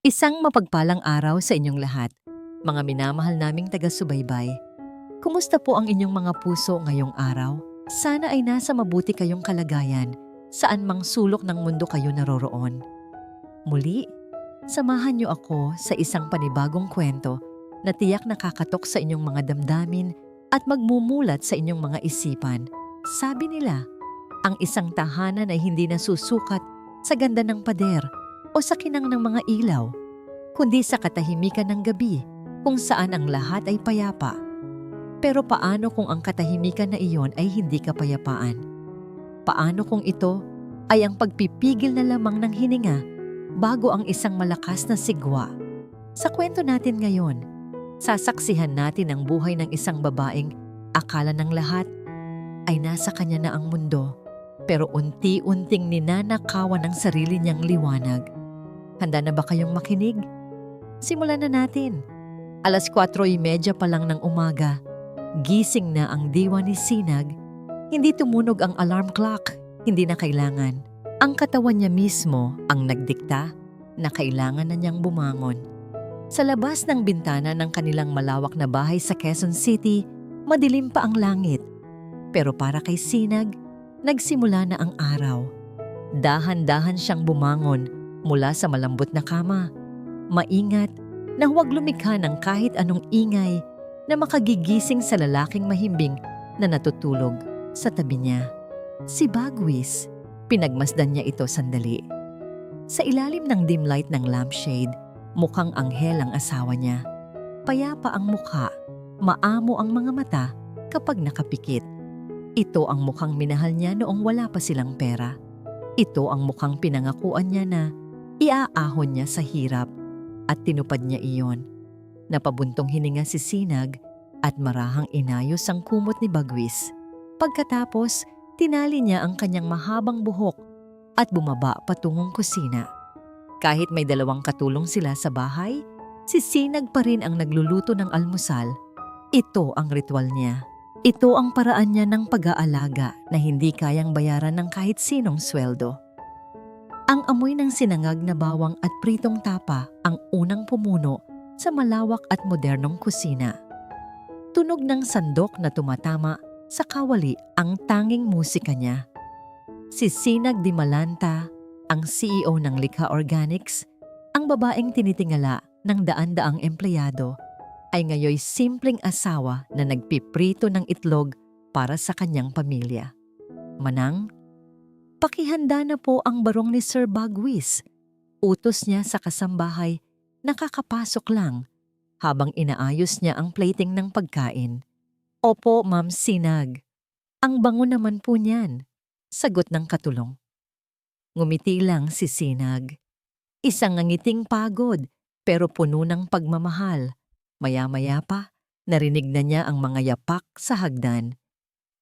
Isang mapagpalang araw sa inyong lahat, mga minamahal naming taga-subaybay. Kumusta po ang inyong mga puso ngayong araw? Sana ay nasa mabuti kayong kalagayan, saan mang sulok ng mundo kayo naroroon. Muli, samahan niyo ako sa isang panibagong kwento na tiyak nakakatok sa inyong mga damdamin at magmumulat sa inyong mga isipan. Sabi nila, ang isang tahanan ay hindi nasusukat sa ganda ng pader o sa kinang ng mga ilaw, kundi sa katahimikan ng gabi kung saan ang lahat ay payapa. Pero paano kung ang katahimikan na iyon ay hindi kapayapaan? Paano kung ito ay ang pagpipigil na lamang ng hininga bago ang isang malakas na sigwa? Sa kwento natin ngayon, sasaksihan natin ang buhay ng isang babaeng akala ng lahat ay nasa kanya na ang mundo, pero unti-unting ninanakawan ang sarili niyang liwanag. Handa na ba kayong makinig? Simulan na natin. 4:30 pa lang ng umaga, gising na ang diwa ni Sinag. Hindi tumunog ang alarm clock, hindi na kailangan. Ang katawan niya mismo ang nagdikta na kailangan na niyang bumangon. Sa labas ng bintana ng kanilang malawak na bahay sa Quezon City, madilim pa ang langit. Pero para kay Sinag, nagsimula na ang araw. Dahan-dahan siyang bumangon mula sa malambot na kama. Maingat na huwag lumikha ng kahit anong ingay na makagigising sa lalaking mahimbing na natutulog sa tabi niya. Si Bagwis, pinagmasdan niya ito sandali. Sa ilalim ng dim light ng lampshade, mukhang anghel ang asawa niya. Payapa ang mukha, maamo ang mga mata kapag nakapikit. Ito ang mukhang minahal niya noong wala pa silang pera. Ito ang mukhang pinangakuan niya na iaahon niya sa hirap, at tinupad niya iyon. Napabuntong hininga si Sinag at marahang inayos ang kumot ni Bagwis. Pagkatapos, tinali niya ang kanyang mahabang buhok at bumaba patungong kusina. Kahit may 2 katulong sila sa bahay, si Sinag pa rin ang nagluluto ng almusal. Ito ang ritual niya. Ito ang paraan niya ng pag-aalaga na hindi kayang bayaran ng kahit sinong sweldo. Ang amoy ng sinangag na bawang at pritong tapa ang unang pumuno sa malawak at modernong kusina. Tunog ng sandok na tumatama sa kawali ang tanging musika niya. Si Sinag Di Malanta, ang CEO ng Likha Organics, ang babaeng tinitingala ng daan-daang empleyado, ay ngayoy simpleng asawa na nagpiprito ng itlog para sa kanyang pamilya. Manang, pakihanda na po ang barong ni Sir Bagwis. Utos niya sa kasambahay na kakapasok lang habang inaayos niya ang plating ng pagkain. Opo, Ma'am Sinag. Ang bango naman po niyan, sagot ng katulong. Ngumiti lang si Sinag. Isang ngiting pagod pero puno ng pagmamahal. Maya-maya pa, narinig na niya ang mga yapak sa hagdan.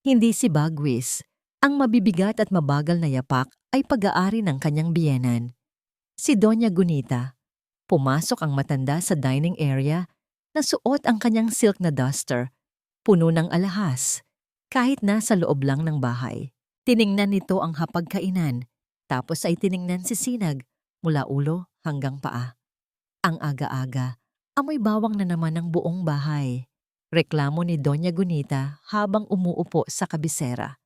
Hindi si Bagwis. Ang mabibigat at mabagal na yapak ay pag-aari ng kanyang biyenan. Si Doña Gunita. Pumasok ang matanda sa dining area na suot ang kanyang silk na duster, puno ng alahas, kahit nasa loob lang ng bahay. Tiningnan nito ang hapagkainan, tapos ay tiningnan si Sinag mula ulo hanggang paa. Ang aga-aga, amoy bawang na naman ang buong bahay. Reklamo ni Doña Gunita habang umuupo sa kabisera.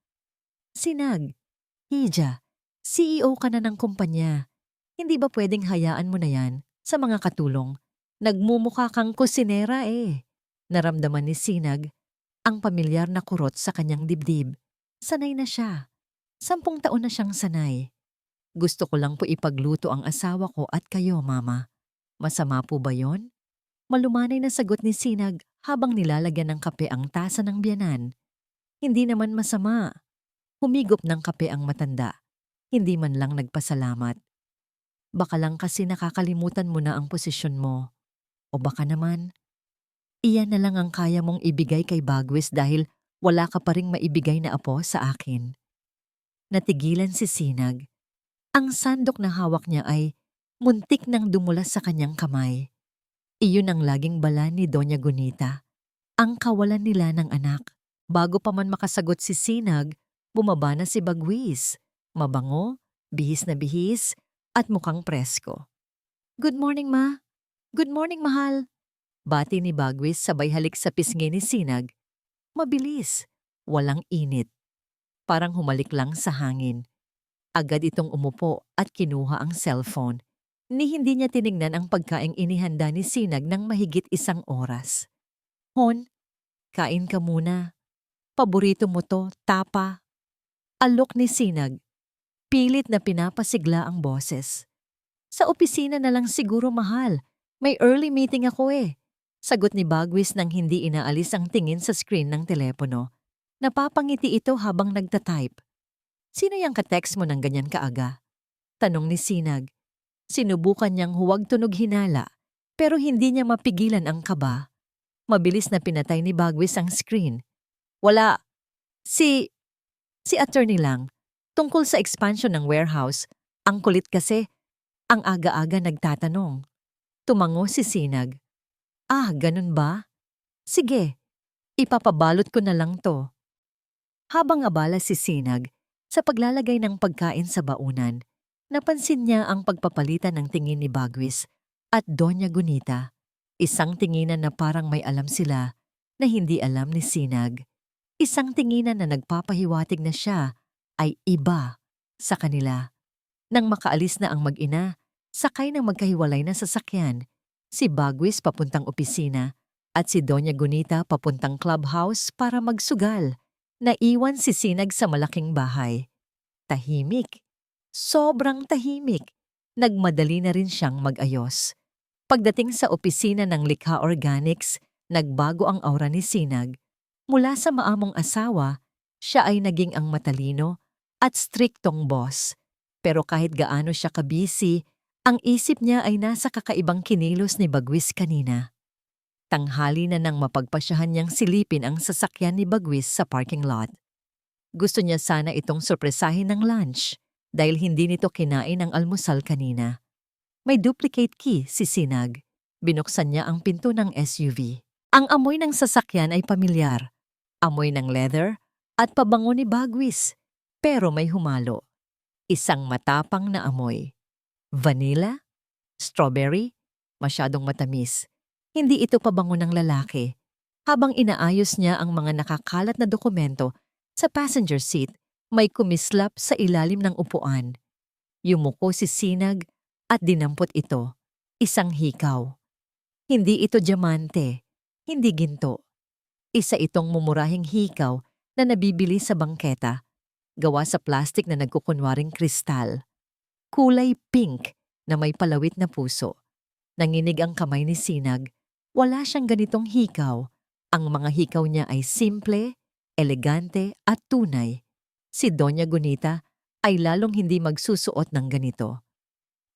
Sinag, Hija, CEO ka na ng kumpanya. Hindi ba pwedeng hayaan mo na yan sa mga katulong? Nagmumukha kang kusinera eh. Naramdaman ni Sinag ang pamilyar na kurot sa kanyang dibdib. Sanay na siya. 10 taon na siyang sanay. Gusto ko lang po ipagluto ang asawa ko at kayo, Mama. Masama po ba yon? Malumanay na sagot ni Sinag habang nilalagyan ng kape ang tasa ng biyanan. Hindi naman masama. Humigop ng kape ang matanda. Hindi man lang nagpasalamat. Baka lang kasi nakakalimutan mo na ang posisyon mo. O baka naman, iyan na lang ang kaya mong ibigay kay Bagwis dahil wala ka pa ring maibigay na apo sa akin. Natigilan si Sinag. Ang sandok na hawak niya ay muntik nang dumulas sa kanyang kamay. Iyon ang laging bala ni Doña Gunita. Ang kawalan nila ng anak. Bago pa man makasagot si Sinag, bumaba na si Bagwis. Mabango, bihis na bihis, at mukhang presko. Good morning, ma. Good morning, mahal. Bati ni Bagwis sabay halik sa pisngi ni Sinag. Mabilis. Walang init. Parang humalik lang sa hangin. Agad itong umupo at kinuha ang cellphone. Ni hindi niya tiningnan ang pagkaing inihanda ni Sinag ng mahigit 1 oras. Hon, kain ka muna. Paborito mo to, tapa. Alok ni Sinag. Pilit na pinapasigla ang boses. Sa opisina na lang siguro, mahal. May early meeting ako eh. Sagot ni Bagwis nang hindi inaalis ang tingin sa screen ng telepono. Napapangiti ito habang nagtatype. Sino yang ka-text mo ng ganyan kaaga? Tanong ni Sinag. Sinubukan niyang huwag tunog hinala, pero hindi niya mapigilan ang kaba. Mabilis na pinatay ni Bagwis ang screen. Wala. Si attorney lang. Tungkol sa expansion ng warehouse. Ang kulit kasi. Ang aga-aga nagtatanong. Tumango si Sinag. Ah, ganun ba? Sige, ipapabalot ko na lang to. Habang abala si Sinag sa paglalagay ng pagkain sa baunan, napansin niya ang pagpapalitan ng tingin ni Bagwis at Doña Gunita. Isang tinginan na parang may alam sila na hindi alam ni Sinag. Isang tinginan na nagpapahiwatig na siya ay iba sa kanila. Nang makaalis na ang mag-ina, sakay ng magkahiwalay na sasakyan, si Bagwis papuntang opisina at si Doña Gunita papuntang clubhouse para magsugal. Naiwan si Sinag sa malaking bahay. Tahimik. Sobrang tahimik. Nagmadali na rin siyang mag-ayos. Pagdating sa opisina ng Likha Organics, nagbago ang aura ni Sinag. Mula sa maamong asawa, siya ay naging ang matalino at striktong boss. Pero kahit gaano siya kabisi, ang isip niya ay nasa kakaibang kinilos ni Bagwis kanina. Tanghali na nang mapagpasyahan niyang silipin ang sasakyan ni Bagwis sa parking lot. Gusto niya sana itong sorpresahin ng lunch dahil hindi nito kinain ang almusal kanina. May duplicate key si Sinag. Binuksan niya ang pinto ng SUV. Ang amoy ng sasakyan ay pamilyar. Amoy ng leather at pabango ni Bagwis. Pero may humalo. Isang matapang na amoy. Vanilla? Strawberry? Masyadong matamis. Hindi ito pabango ng lalaki. Habang inaayos niya ang mga nakakalat na dokumento sa passenger seat, may kumislap sa ilalim ng upuan. Yumuko si Sinag at dinampot ito. Isang hikaw. Hindi ito diamante. Hindi ginto. Isa itong mumurahing hikaw na nabibili sa bangketa. Gawa sa plastik na nagkukunwaring kristal. Kulay pink na may palawit na puso. Nanginig ang kamay ni Sinag. Wala siyang ganitong hikaw. Ang mga hikaw niya ay simple, elegante at tunay. Si Doña Gunita ay lalong hindi magsusuot ng ganito.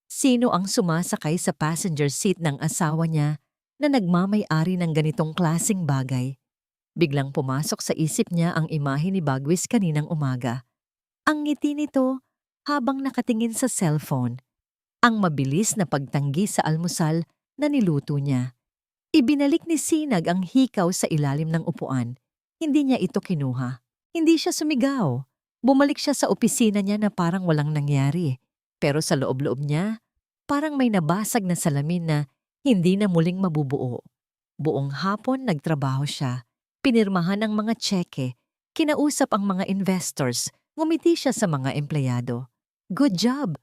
Sino ang sumasakay sa passenger seat ng asawa niya na nagmamay-ari ng ganitong klasing bagay? Biglang pumasok sa isip niya ang imahe ni Bagwis kaninang umaga. Ang ngiti nito habang nakatingin sa cellphone. Ang mabilis na pagtanggi sa almusal na niluto niya. Ibinalik ni Sinag ang hikaw sa ilalim ng upuan. Hindi niya ito kinuha. Hindi siya sumigaw. Bumalik siya sa opisina niya na parang walang nangyari. Pero sa loob-loob niya, parang may nabasag na salamin na hindi na muling mabubuo. Buong hapon nagtrabaho siya. Pinirmahan ang mga tseke. Kinausap ang mga investors. Ngumiti siya sa mga empleyado. Good job,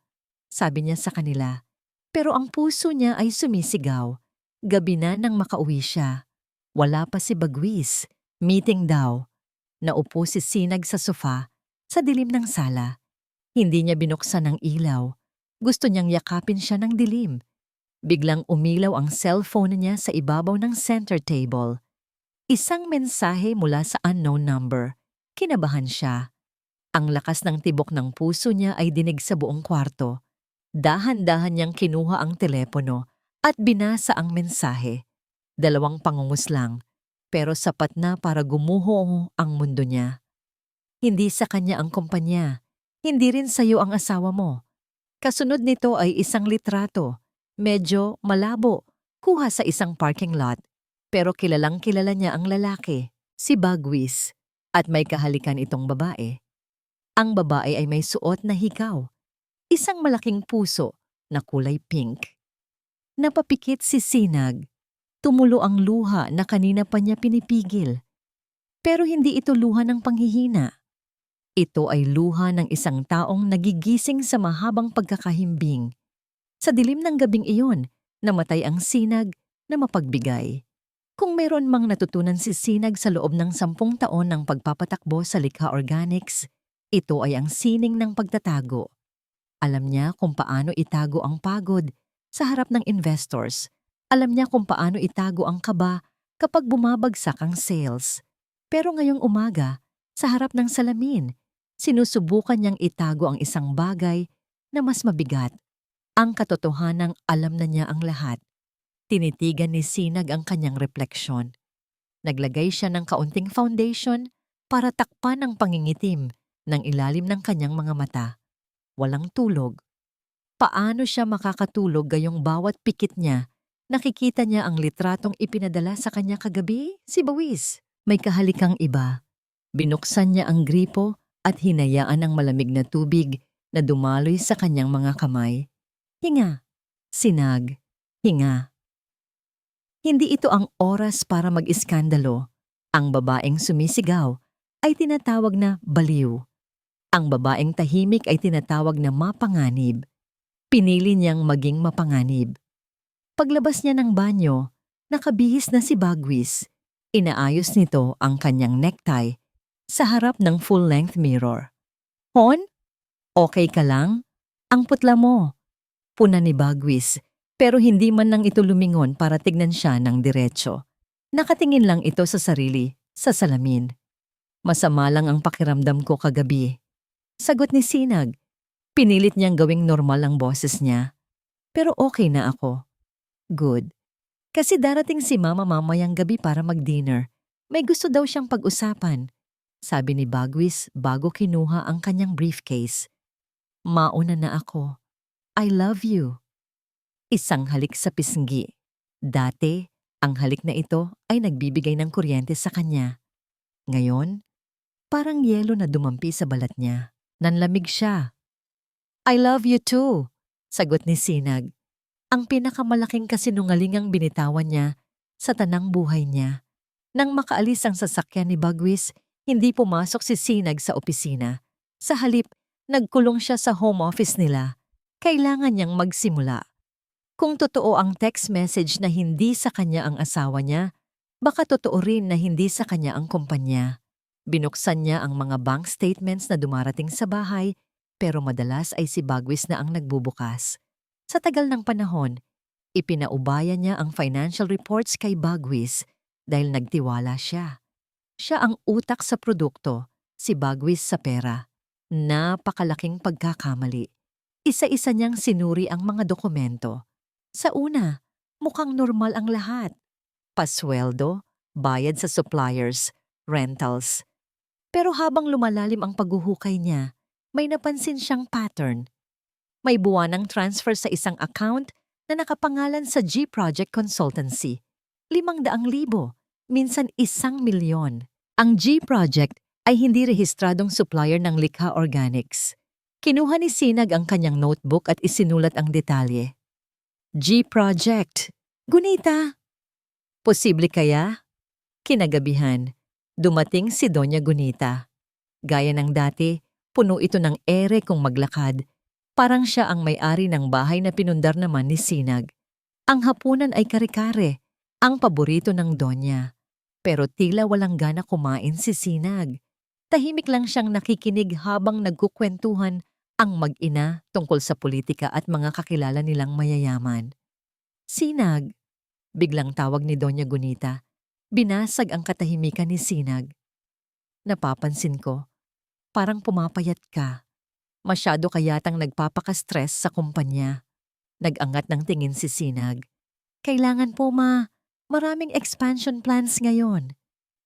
sabi niya sa kanila. Pero ang puso niya ay sumisigaw. Gabi na nang makauwi siya. Wala pa si Bagwis. Meeting daw. Naupo si Sinag sa sofa, sa dilim ng sala. Hindi niya binuksan ang ilaw. Gusto niyang yakapin siya ng dilim. Biglang umilaw ang cellphone niya sa ibabaw ng center table. Isang mensahe mula sa unknown number. Kinabahan siya. Ang lakas ng tibok ng puso niya ay dinig sa buong kwarto. Dahan-dahan niyang kinuha ang telepono at binasa ang mensahe. 2 pangungos lang, pero sapat na para gumuho ang mundo niya. Hindi sa kanya ang kumpanya, hindi rin sa iyo ang asawa mo. Kasunod nito ay isang litrato, medyo malabo, kuha sa isang parking lot. Pero kilalang kilala niya ang lalaki, si Bagwis, at may kahalikan itong babae. Ang babae ay may suot na hikaw. Isang malaking puso na kulay pink. Napapikit si Sinag. Tumulo ang luha na kanina pa niya pinipigil. Pero hindi ito luha ng panghihina. Ito ay luha ng isang taong nagigising sa mahabang pagkakahimbing. Sa dilim ng gabing iyon, namatay ang Sinag na mapagbigay. Kung mayroon mang natutunan si Sinag sa loob ng 10 taon ng pagpapatakbo sa Likha Organics, ito ay ang sining ng pagtatago. Alam niya kung paano itago ang pagod sa harap ng investors. Alam niya kung paano itago ang kaba kapag bumabagsak ang sales. Pero ngayong umaga, sa harap ng salamin, sinusubukan niyang itago ang isang bagay na mas mabigat. Ang katotohanang alam na niya ang lahat. Tinitigan ni Sinag ang kanyang refleksyon. Naglagay siya ng kaunting foundation para takpan ang pangingitim ng ilalim ng kanyang mga mata. Walang tulog. Paano siya makakatulog gayong bawat pikit niya? Nakikita niya ang litratong ipinadala sa kanya kagabi, si Bawis. May kahalikang iba. Binuksan niya ang gripo at hinayaan ang malamig na tubig na dumaloy sa kanyang mga kamay. Hinga. Sinag. Hinga. Hindi ito ang oras para mag-iskandalo. Ang babaeng sumisigaw ay tinatawag na baliw. Ang babaeng tahimik ay tinatawag na mapanganib. Pinili niyang maging mapanganib. Paglabas niya ng banyo, nakabihis na si Bagwis. Inaayos nito ang kanyang necktie sa harap ng full-length mirror. Hon? Okay ka lang? Ang putla mo. Puna ni Bagwis, pero hindi man lang ito lumingon para tignan siya ng diretso. Nakatingin lang ito sa sarili, sa salamin. Masama lang ang pakiramdam ko kagabi. Sagot ni Sinag. Pinilit niyang gawing normal ang boses niya. Pero okay na ako. Good. Kasi darating si Mama mamayang gabi para mag-dinner. May gusto daw siyang pag-usapan. Sabi ni Bagwis bago kinuha ang kanyang briefcase. Mauna na ako. I love you. Isang halik sa pisngi. Dati, ang halik na ito ay nagbibigay ng kuryente sa kanya. Ngayon, parang yelo na dumampi sa balat niya. Nanlamig siya. I love you too, sagot ni Sinag. Ang pinakamalaking kasinungalingang binitawan niya sa tanang buhay niya. Nang makaalis ang sasakyan ni Bagwis, hindi pumasok si Sinag sa opisina. Sa halip, nagkulong siya sa home office nila. Kailangan niyang magsimula. Kung totoo ang text message na hindi sa kanya ang asawa niya, baka totoo rin na hindi sa kanya ang kumpanya. Binuksan niya ang mga bank statements na dumarating sa bahay, pero madalas ay si Bagwis na ang nagbubukas. Sa tagal ng panahon, ipinaubaya niya ang financial reports kay Bagwis dahil nagtiwala siya. Siya ang utak sa produkto, si Bagwis sa pera. Napakalaking pagkakamali. Isa-isa niyang sinuri ang mga dokumento. Sa una, mukhang normal ang lahat. Pasweldo, bayad sa suppliers, rentals. Pero habang lumalalim ang paghuhukay niya, may napansin siyang pattern. May buwanang transfer sa isang account na nakapangalan sa G Project Consultancy. 500,000, minsan 1,000,000. Ang G Project ay hindi rehistradong supplier ng Likha Organics. Kinuha ni Sinag ang kanyang notebook at isinulat ang detalye. G Project. Gunita. Posible kaya? Kinagabihan, dumating si Doña Gunita. Gaya ng dati, puno ito ng ere kung maglakad. Parang siya ang may-ari ng bahay na pinundar naman ni Sinag. Ang hapunan ay kare-kare, ang paborito ng Donya. Pero tila walang gana kumain si Sinag. Tahimik lang siyang nakikinig habang nagkukwentuhan ang mag-ina tungkol sa politika at mga kakilala nilang mayayaman. Sinag, biglang tawag ni Doña Gunita. Binasag ang katahimikan ni Sinag. Napapansin ko, parang pumapayat ka. Masyado ka yatang nagpapaka-stress sa kumpanya. Nag-angat ng tingin si Sinag. Kailangan po maraming expansion plans ngayon.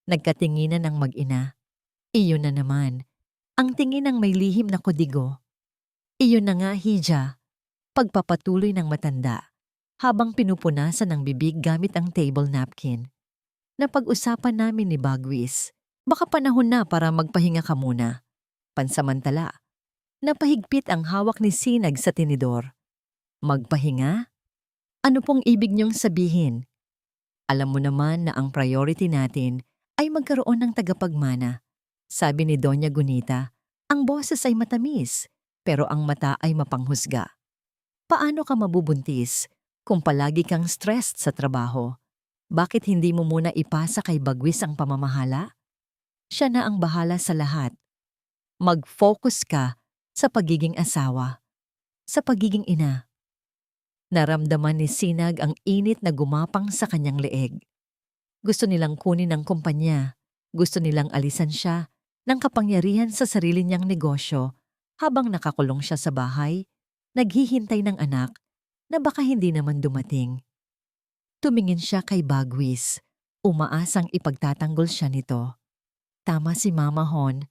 Nagkatinginan ng mag-ina. Iyon na naman. Ang tingin ng may lihim na kodigo. Iyon na nga, Hija. Pagpapatuloy ng matanda. Habang pinupunasan ng bibig gamit ang table napkin. Napag-usapan namin ni Bagwis. Baka panahon na para magpahinga ka muna. Pansamantala. Napahigpit ang hawak ni Sinag sa tinidor. Magpahinga? Ano pong ibig niyong sabihin? Alam mo naman na ang priority natin ay magkaroon ng tagapagmana. Sabi ni Doña Gunita, ang boses ay matamis, pero ang mata ay mapanghusga. Paano ka mabubuntis kung palagi kang stressed sa trabaho? Bakit hindi mo muna ipasa kay Bagwis ang pamamahala? Siya na ang bahala sa lahat. Mag-focus ka sa pagiging asawa, sa pagiging ina. Naramdaman ni Sinag ang init na gumapang sa kanyang leeg. Gusto nilang kunin ang kumpanya. Gusto nilang alisan siya ng kapangyarihan sa sarili niyang negosyo habang nakakulong siya sa bahay, naghihintay ng anak na baka hindi naman dumating. Tumingin siya kay Bagwis, umaasang ipagtatanggol siya nito. Tama si Mama Hon,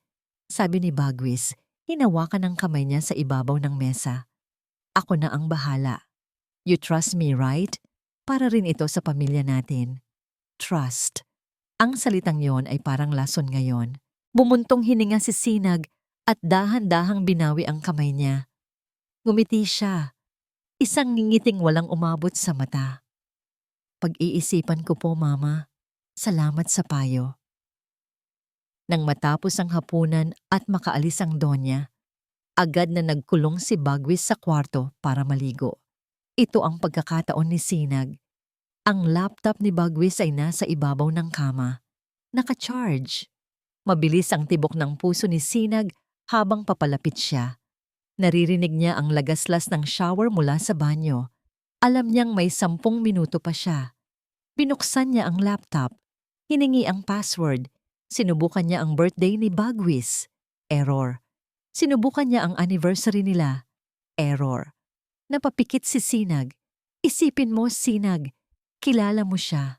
sabi ni Bagwis, hinawakan ang kamay niya sa ibabaw ng mesa. Ako na ang bahala. You trust me, right? Para rin ito sa pamilya natin. Trust. Ang salitang yon ay parang lason ngayon. Bumuntong hininga si Sinag at dahan-dahang binawi ang kamay niya. Ngumiti siya. Isang ngingiting walang umabot sa mata. Pag-iisipan ko po, Mama. Salamat sa payo. Nang matapos ang hapunan at makaalis ang Donya, agad na nagkulong si Bagwis sa kwarto para maligo. Ito ang pagkakataon ni Sinag. Ang laptop ni Bagwis ay nasa ibabaw ng kama. Naka-charge. Mabilis ang tibok ng puso ni Sinag habang papalapit siya. Naririnig niya ang lagaslas ng shower mula sa banyo. Alam niyang may 10 minuto pa siya. Binuksan niya ang laptop. Hiningi ang password. Sinubukan niya ang birthday ni Bagwis. Error. Sinubukan niya ang anniversary nila. Error. Napapikit si Sinag. Isipin mo, Sinag. Kilala mo siya.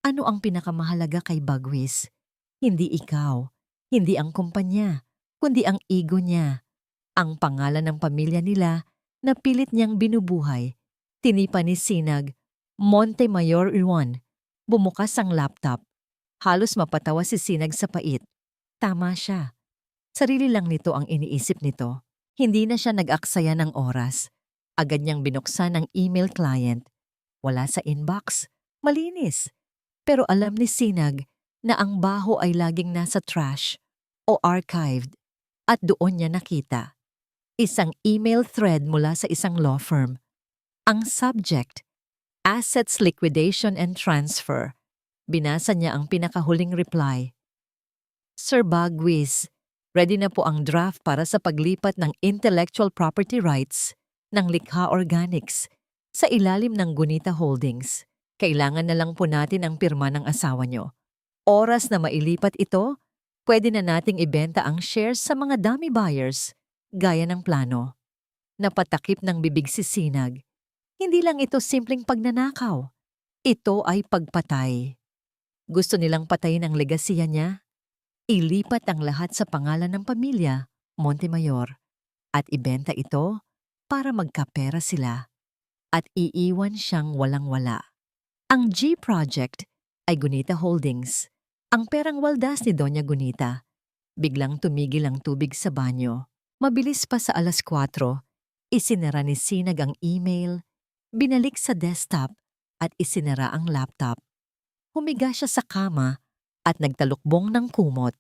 Ano ang pinakamahalaga kay Bagwis? Hindi ikaw, hindi ang kumpanya, kundi ang ego niya. Ang pangalan ng pamilya nila na pilit niyang binubuhay. Tinipa ni Sinag, Montemayor 1. Bumukas ang laptop. Halos mapatawa si Sinag sa pait. Tama siya. Sarili lang nito ang iniisip nito. Hindi na siya nag-aksaya ng oras. Agad niyang binuksan ang email client. Wala sa inbox. Malinis. Pero alam ni Sinag na ang baho ay laging nasa trash o archived at doon niya nakita. Isang email thread mula sa isang law firm. Ang subject, Assets Liquidation and Transfer. Binasa niya ang pinakahuling reply. Sir Bagwis, ready na po ang draft para sa paglipat ng intellectual property rights ng Likha Organics sa ilalim ng Gunita Holdings. Kailangan na lang po natin ang pirma ng asawa nyo. Oras na mailipat ito, pwede na nating ibenta ang shares sa mga dummy buyers, gaya ng plano. Napatakip ng bibig si Sinag. Hindi lang ito simpleng pagnanakaw. Ito ay pagpatay. Gusto nilang patayin ang legasiya niya. Ilipat ang lahat sa pangalan ng pamilya, Montemayor, at ibenta ito para magkapera sila at iiwan siyang walang-wala. Ang G Project ay Gunita Holdings, ang perang waldas ni Doña Gunita. Biglang tumigil ang tubig sa banyo. Mabilis pa sa 4:00, isinara ni Sinag ang email, binalik sa desktop at isinara ang laptop. Humiga siya sa kama at nagtalukbong ng kumot.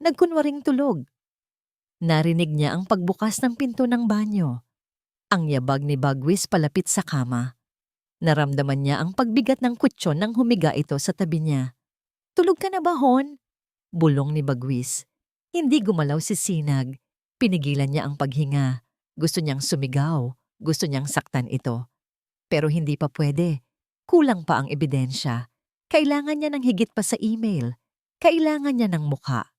Nagkunwaring tulog. Narinig niya ang pagbukas ng pinto ng banyo. Ang yabag ni Bagwis palapit sa kama. Naramdaman niya ang pagbigat ng kutsyon nang humiga ito sa tabi niya. Tulog ka na ba, Hon? Bulong ni Bagwis. Hindi gumalaw si Sinag. Pinigilan niya ang paghinga. Gusto niyang sumigaw. Gusto niyang saktan ito. Pero hindi pa pwede. Kulang pa ang ebidensya. Kailangan niya ng higit pa sa email. Kailangan niya ng mukha.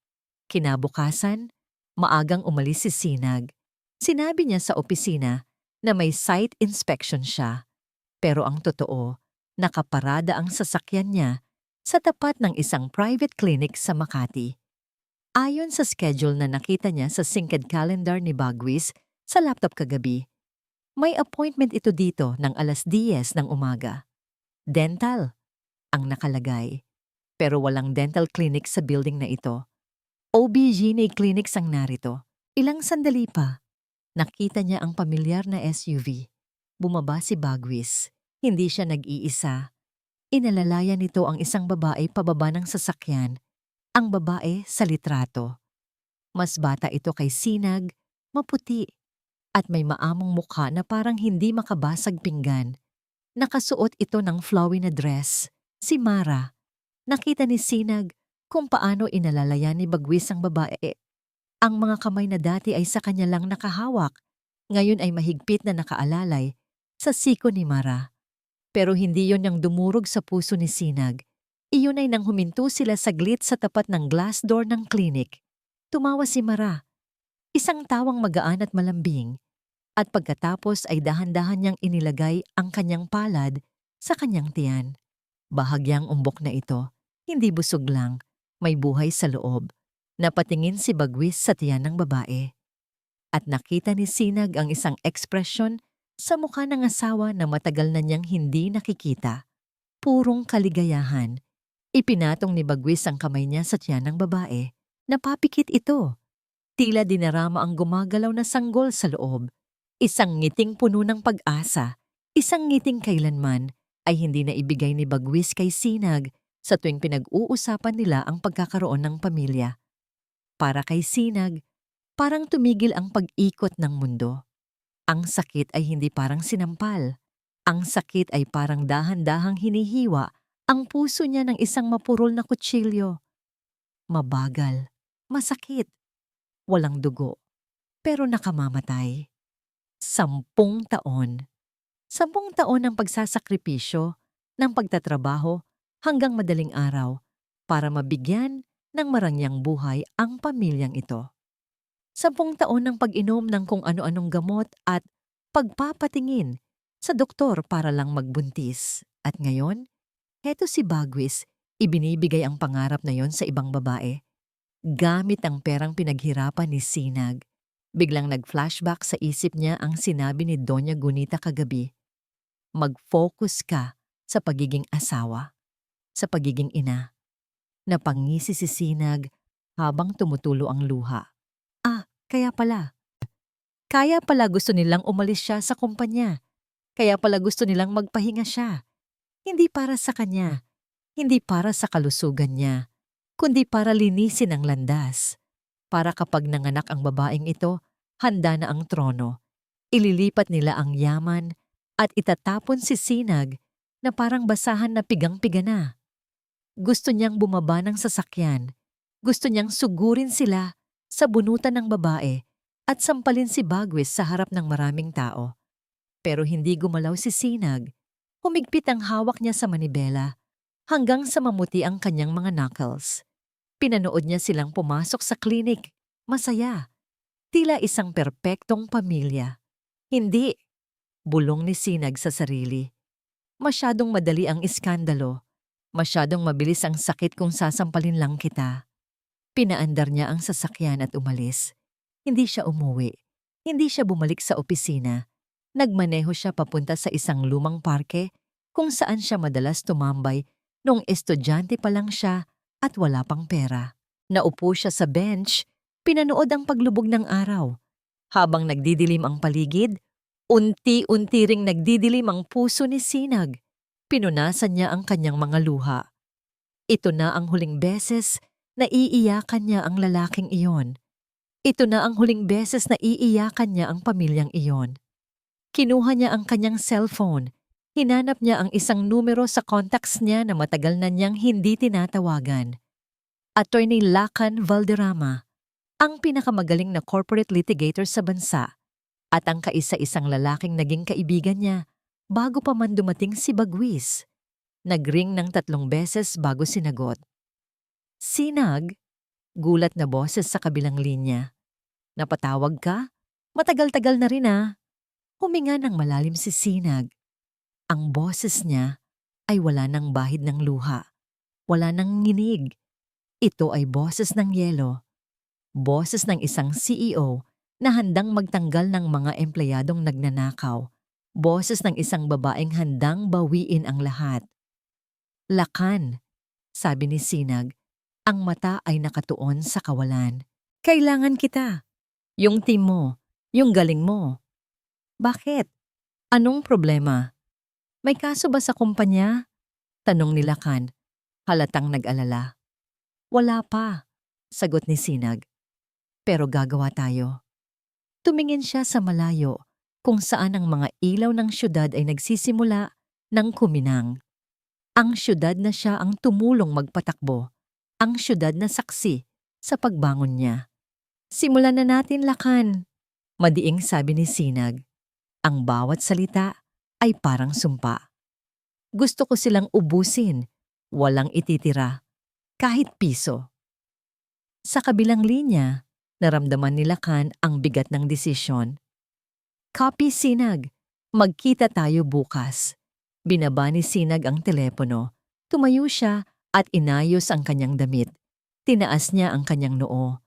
Kinabukasan, maagang umalis si Sinag. Sinabi niya sa opisina na may site inspection siya. Pero ang totoo, nakaparada ang sasakyan niya sa tapat ng isang private clinic sa Makati. Ayon sa schedule na nakita niya sa synced calendar ni Bagwis sa laptop kagabi, may appointment ito dito ng 10:00 ng umaga. Dental ang nakalagay, pero walang dental clinic sa building na ito. OB-GYN clinics ang narito. Ilang sandali pa, nakita niya ang pamilyar na SUV. Bumaba si Bagwis. Hindi siya nag-iisa. Inalalayan nito ang isang babae pababa ng sasakyan, ang babae sa litrato. Mas bata ito kay Sinag, maputi, at may maamong mukha na parang hindi makabasag pinggan. Nakasuot ito ng flowy na dress. Si Mara. Nakita ni Sinag kung paano inalalayan ni Bagwis ang babae. Ang mga kamay na dati ay sa kanya lang nakahawak, ngayon ay mahigpit na nakaalalay sa siko ni Mara. Pero hindi yon ang dumurog sa puso ni Sinag. Iyon ay nang huminto sila saglit sa tapat ng glass door ng klinik. Tumawa si Mara, isang tawang magaan at malambing, at pagkatapos ay dahan-dahan niyang inilagay ang kanyang palad sa kanyang tiyan. Bahagyang umbok na ito, hindi busog lang, may buhay sa loob. Napatingin si Bagwis sa tiyan ng babae. At nakita ni Sinag ang isang ekspresyon sa mukha ng asawa na matagal na niyang hindi nakikita. Purong kaligayahan. Ipinatong ni Bagwis ang kamay niya sa tiyan ng babae. Napapikit ito. Tila dinarama ang gumagalaw na sanggol sa loob. Isang ngiting puno ng pag-asa. Isang ngiting kailanman ay hindi na ibigay ni Bagwis kay Sinag sa tuwing pinag-uusapan nila ang pagkakaroon ng pamilya. Para kay Sinag, parang tumigil ang pag-ikot ng mundo. Ang sakit ay hindi parang sinampal. Ang sakit ay parang dahan-dahang hinihiwa ang puso niya ng isang mapurol na kutsilyo. Mabagal, masakit, walang dugo, pero nakamamatay. 10 taon. 10 taon ng pagsasakripisyo, ng pagtatrabaho hanggang madaling araw para mabigyan ng marangyang buhay ang pamilyang ito. 10 taon ng pag-inom ng kung ano-anong gamot at pagpapatingin sa doktor para lang magbuntis. At ngayon, heto si Bagwis, ibinibigay ang pangarap na yon sa ibang babae. Gamit ang perang pinaghirapan ni Sinag, biglang nag-flashback sa isip niya ang sinabi ni Doña Gunita kagabi. Mag-focus ka sa pagiging asawa, sa pagiging ina. Napangisi si Sinag habang tumutulo ang luha. Kaya pala gusto nilang umalis siya sa kumpanya. Kaya pala gusto nilang magpahinga siya. Hindi para sa kanya, hindi para sa kalusugan niya, kundi para linisin ang landas. Para kapag nanganak ang babaeng ito, handa na ang trono. Ililipat nila ang yaman at itatapon si Sinag na parang basahan na pigang-piga na. Gusto niyang bumaba ng sasakyan. Gusto niyang sugurin sila sa bunutan ng babae at sampalin si Bagwis sa harap ng maraming tao. Pero hindi gumalaw si Sinag. Humigpit ang hawak niya sa manibela hanggang sa mamuti ang kanyang mga knuckles. Pinanood niya silang pumasok sa klinik. Masaya. Tila isang perpektong pamilya. Hindi. Bulong ni Sinag sa sarili. Masyadong madali ang iskandalo. Masyadong mabilis ang sakit kung sasampalin lang kita. Pinaandar niya ang sasakyan at umalis. Hindi siya umuwi. Hindi siya bumalik sa opisina. Nagmaneho siya papunta sa isang lumang parke kung saan siya madalas tumambay noong estudyante pa lang siya at wala pang pera. Naupo siya sa bench, pinanood ang paglubog ng araw. Habang nagdidilim ang paligid, unti-unti ring nagdidilim ang puso ni Sinag. Pinunasan niya ang kanyang mga luha. Ito na ang huling beses na iiyakan niya ang lalaking iyon. Ito na ang huling beses na iiyakan niya ang pamilyang iyon. Kinuha niya ang kanyang cellphone. Hinanap niya ang isang numero sa contacts niya na matagal na niyang hindi tinatawagan. Attorney Lacan Valderrama, ang pinakamagaling na corporate litigator sa bansa at ang kaisa-isang lalaking naging kaibigan niya bago pa man dumating si Bagwis. Nagring ng 3 beses bago sinagot. Sinag, gulat na boses sa kabilang linya. Napatawag ka? Matagal-tagal na rin ah. Huminga ng malalim si Sinag. Ang boses niya ay wala ng bahid ng luha. Wala ng nginig. Ito ay boses ng yelo. Boses ng isang CEO na handang magtanggal ng mga empleyadong nagnanakaw. Boses ng isang babaeng handang bawiin ang lahat. Lakan, sabi ni Sinag. Ang mata ay nakatuon sa kawalan. Kailangan kita. Yung team mo. Yung galing mo. Bakit? Anong problema? May kaso ba sa kumpanya? Tanong ni Lakan, halatang nag-alala. Wala pa, sagot ni Sinag. Pero gagawa tayo. Tumingin siya sa malayo kung saan ang mga ilaw ng syudad ay nagsisimula ng kuminang. Ang syudad na siya ang tumulong magpatakbo, ang syudad na saksi sa pagbangon niya. Simulan na natin, Lakan, madiing sabi ni Sinag. Ang bawat salita ay parang sumpa. Gusto ko silang ubusin, walang ititira, kahit piso. Sa kabilang linya, naramdaman ni Lakan ang bigat ng desisyon. Copy, Sinag, magkita tayo bukas. Binaba ni Sinag ang telepono. Tumayo siya at inayos ang kanyang damit. Tinaas niya ang kanyang noo.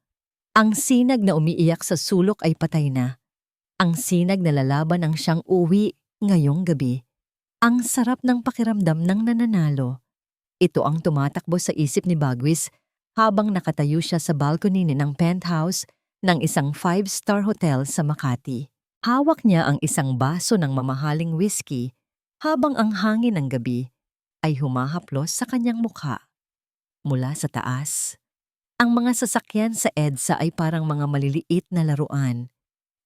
Ang Sinag na umiiyak sa sulok ay patay na. Ang Sinag na lalaban ang siyang uwi ngayong gabi. Ang sarap ng pakiramdam ng nananalo. Ito ang tumatakbo sa isip ni Bagwis habang nakatayo siya sa balcony ng penthouse ng isang 5-star hotel sa Makati. Hawak niya ang isang baso ng mamahaling whiskey habang ang hangin ng gabi ay humahaplos sa kanyang mukha. Mula sa taas, ang mga sasakyan sa EDSA ay parang mga maliliit na laruan.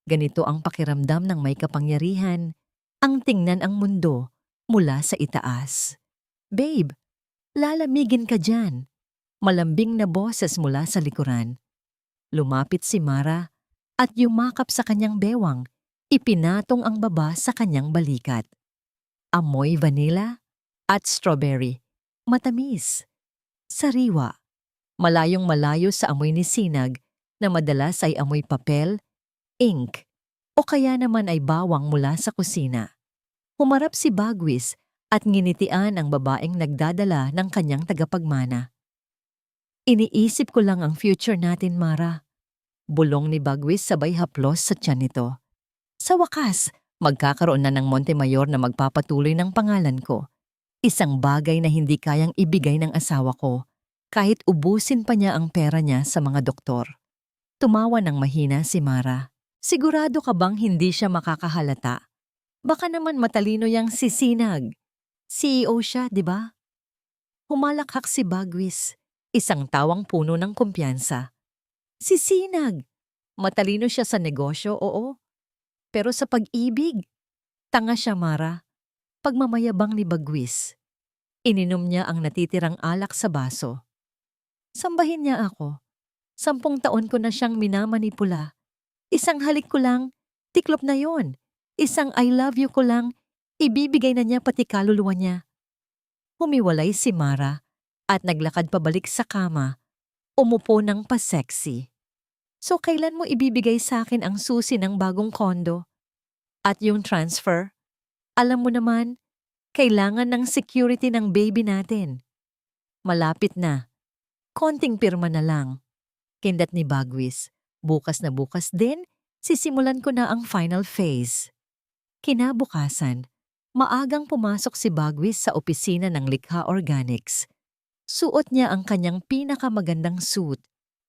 Ganito ang pakiramdam ng may kapangyarihan, ang tingnan ang mundo mula sa itaas. Babe, lalamigin ka dyan. Malambing na boses mula sa likuran. Lumapit si Mara at yumakap sa kanyang bewang. Ipinatong ang baba sa kanyang balikat. Amoy vanilla at strawberry. Matamis. Sariwa. Malayong malayo sa amoy ni Sinag na madalas ay amoy papel, ink, o kaya naman ay bawang mula sa kusina. Humarap si Bagwis at nginitian ang babaeng nagdadala ng kanyang tagapagmana. Iniisip ko lang ang future natin, Mara. Bulong ni Bagwis sabay haplos sa tiyan nito. Sa wakas, magkakaroon na ng Montemayor na magpapatuloy ng pangalan ko. Isang bagay na hindi kayang ibigay ng asawa ko, kahit ubusin pa niya ang pera niya sa mga doktor. Tumawa ng mahina si Mara. Sigurado ka bang hindi siya makakahalata? Baka naman matalino yang si Sinag. CEO siya, di ba? Humalakhak si Bagwis, isang tawang puno ng kumpiyansa. Si Sinag. Matalino siya sa negosyo, oo. Pero sa pag-ibig, tanga siya, Mara. Pagmamayabang ni Bagwis. Ininom niya ang natitirang alak sa baso. Sambahin niya ako. 10 taon ko na siyang minamanipula. Isang halik ko lang, tiklop na yon. Isang I love you ko lang, ibibigay na niya pati kaluluwa niya. Humiwalay si Mara at naglakad pabalik sa kama. Umupo ng pa-sexy. So kailan mo ibibigay sa akin ang susi ng bagong kondo? At yung transfer? Alam mo naman, kailangan ng security ng baby natin. Malapit na. Konting pirma na lang. Kindat ni Bagwis. Bukas na bukas din, sisimulan ko na ang final phase. Kinabukasan, maagang pumasok si Bagwis sa opisina ng Likha Organics. Suot niya ang kanyang pinakamagandang suit.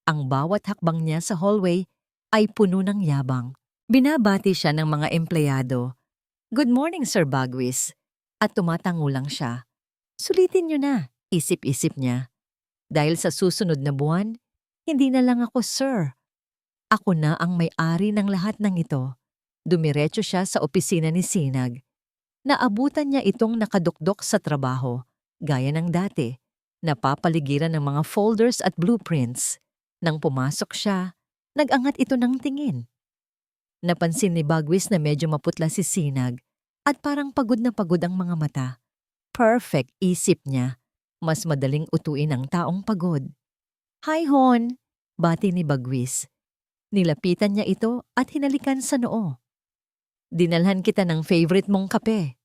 Ang bawat hakbang niya sa hallway ay puno ng yabang. Binabati siya ng mga empleyado. Good morning, Sir Bagwis. At tumatango lang siya. Sulitin niyo na, isip-isip niya. Dahil sa susunod na buwan, hindi na lang ako sir. Ako na ang may-ari ng lahat ng ito. Dumiretso siya sa opisina ni Sinag. Naabutan niya itong nakadukdok sa trabaho, gaya ng dati. Napapaligiran ng mga folders at blueprints. Nang pumasok siya, nag-angat ito ng tingin. Napansin ni Bagwis na medyo maputla si Sinag at parang pagod na pagod ang mga mata. Perfect, isip niya. Mas madaling utuin ang taong pagod. Hi, Hon! Bati ni Bagwis. Nilapitan niya ito at hinalikan sa noo. Dinalhan kita ng favorite mong kape.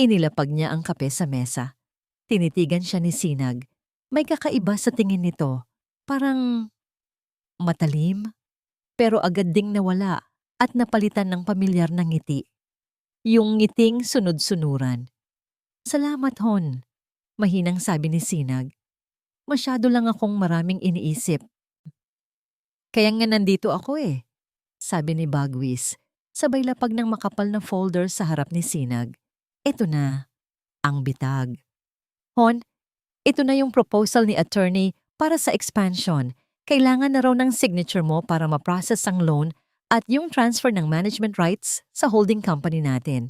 Inilapag niya ang kape sa mesa. Tinitigan siya ni Sinag. May kakaiba sa tingin nito. Parang matalim, pero agad ding nawala at napalitan ng pamilyar na ngiti. Yung ngiting sunod-sunuran. Salamat, Hon. Mahinang sabi ni Sinag. Masyado lang akong maraming iniisip. Kaya nga nandito ako sabi ni Bagwis, sabay lapag ng makapal na folder sa harap ni Sinag. Ito na, ang bitag. Hon, ito na yung proposal ni attorney para sa expansion. Kailangan na raw ng signature mo para ma-process ang loan at yung transfer ng management rights sa holding company natin.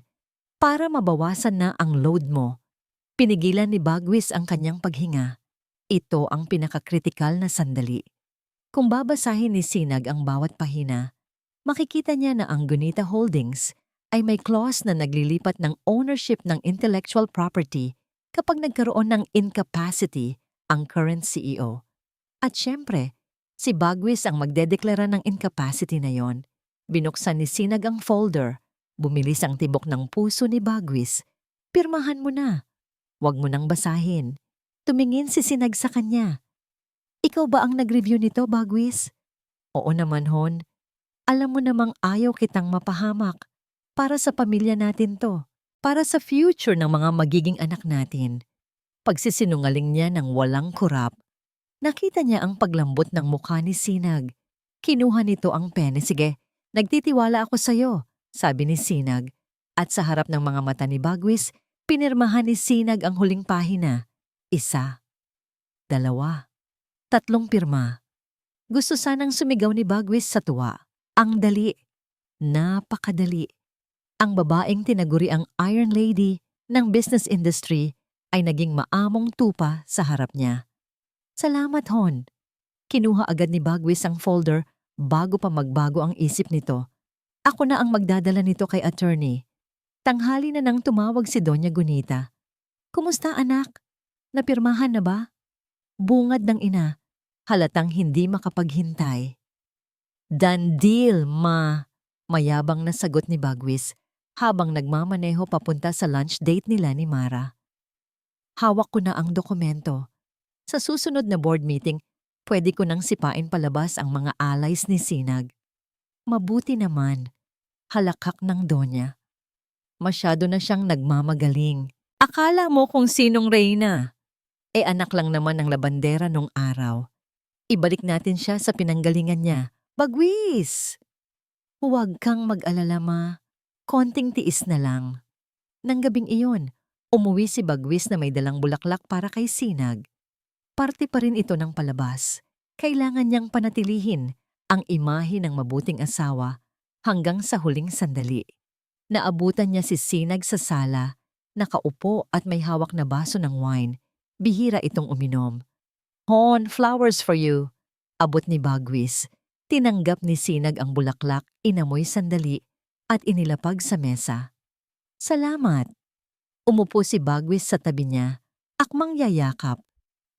Para mabawasan na ang load mo. Pinigilan ni Bagwis ang kanyang paghinga. Ito ang pinakakritikal na sandali. Kung babasahin ni Sinag ang bawat pahina, makikita niya na ang Gunita Holdings ay may clause na naglilipat ng ownership ng intellectual property kapag nagkaroon ng incapacity ang current CEO. At syempre, si Bagwis ang magdedeklara ng incapacity na yon. Binuksan ni Sinag ang folder, bumilis ang tibok ng puso ni Bagwis. Pirmahan mo na. Huwag mo nang basahin. Tumingin si Sinag sa kanya. Ikaw ba ang nag-review nito, Bagwis? Oo naman, Hon. Alam mo namang ayaw kitang mapahamak. Para sa pamilya natin to. Para sa future ng mga magiging anak natin. Pagsisinungaling niya ng walang kurap, nakita niya ang paglambot ng mukha ni Sinag. Kinuha nito ang pen. Sige, nagtitiwala ako sa'yo, sabi ni Sinag. At sa harap ng mga mata ni Bagwis, pinirmahan ni Sinag ang huling pahina. 1, 2, 3 pirma. Gusto sanang sumigaw ni Bagwis sa tuwa. Ang dali. Napakadali. Ang babaeng tinaguri ang Iron Lady ng business industry ay naging maamong tupa sa harap niya. Salamat, Hon. Kinuha agad ni Bagwis ang folder bago pa magbago ang isip nito. Ako na ang magdadala nito kay attorney. Tanghali na nang tumawag si Doña Gunita. Kumusta, anak? Napirmahan na ba? Bungad ng ina. Halatang hindi makapaghintay. Done deal, ma. Mayabang na sagot ni Bagwis habang nagmamaneho papunta sa lunch date nila ni Mara. Hawak ko na ang dokumento. Sa susunod na board meeting, pwede ko nang sipain palabas ang mga allies ni Sinag. Mabuti naman. Halakak ng Donya. Masyado na siyang nagmamagaling. Akala mo kung sinong Reyna? Anak lang naman ng labandera nung araw. Ibalik natin siya sa pinanggalingan niya. Bagwis! Huwag kang mag-alala, ma. Konting tiis na lang. Nang gabing iyon, umuwi si Bagwis na may dalang bulaklak para kay Sinag. Parte pa rin ito ng palabas. Kailangan niyang panatilihin ang imahe ng mabuting asawa hanggang sa huling sandali. Naabutan niya si Sinag sa sala, nakaupo at may hawak na baso ng wine. Bihira itong uminom. Hon, flowers for you. Abot ni Bagwis. Tinanggap ni Sinag ang bulaklak, inamoy sandali, at inilapag sa mesa. Salamat. Umupo si Bagwis sa tabi niya, akmang yayakap.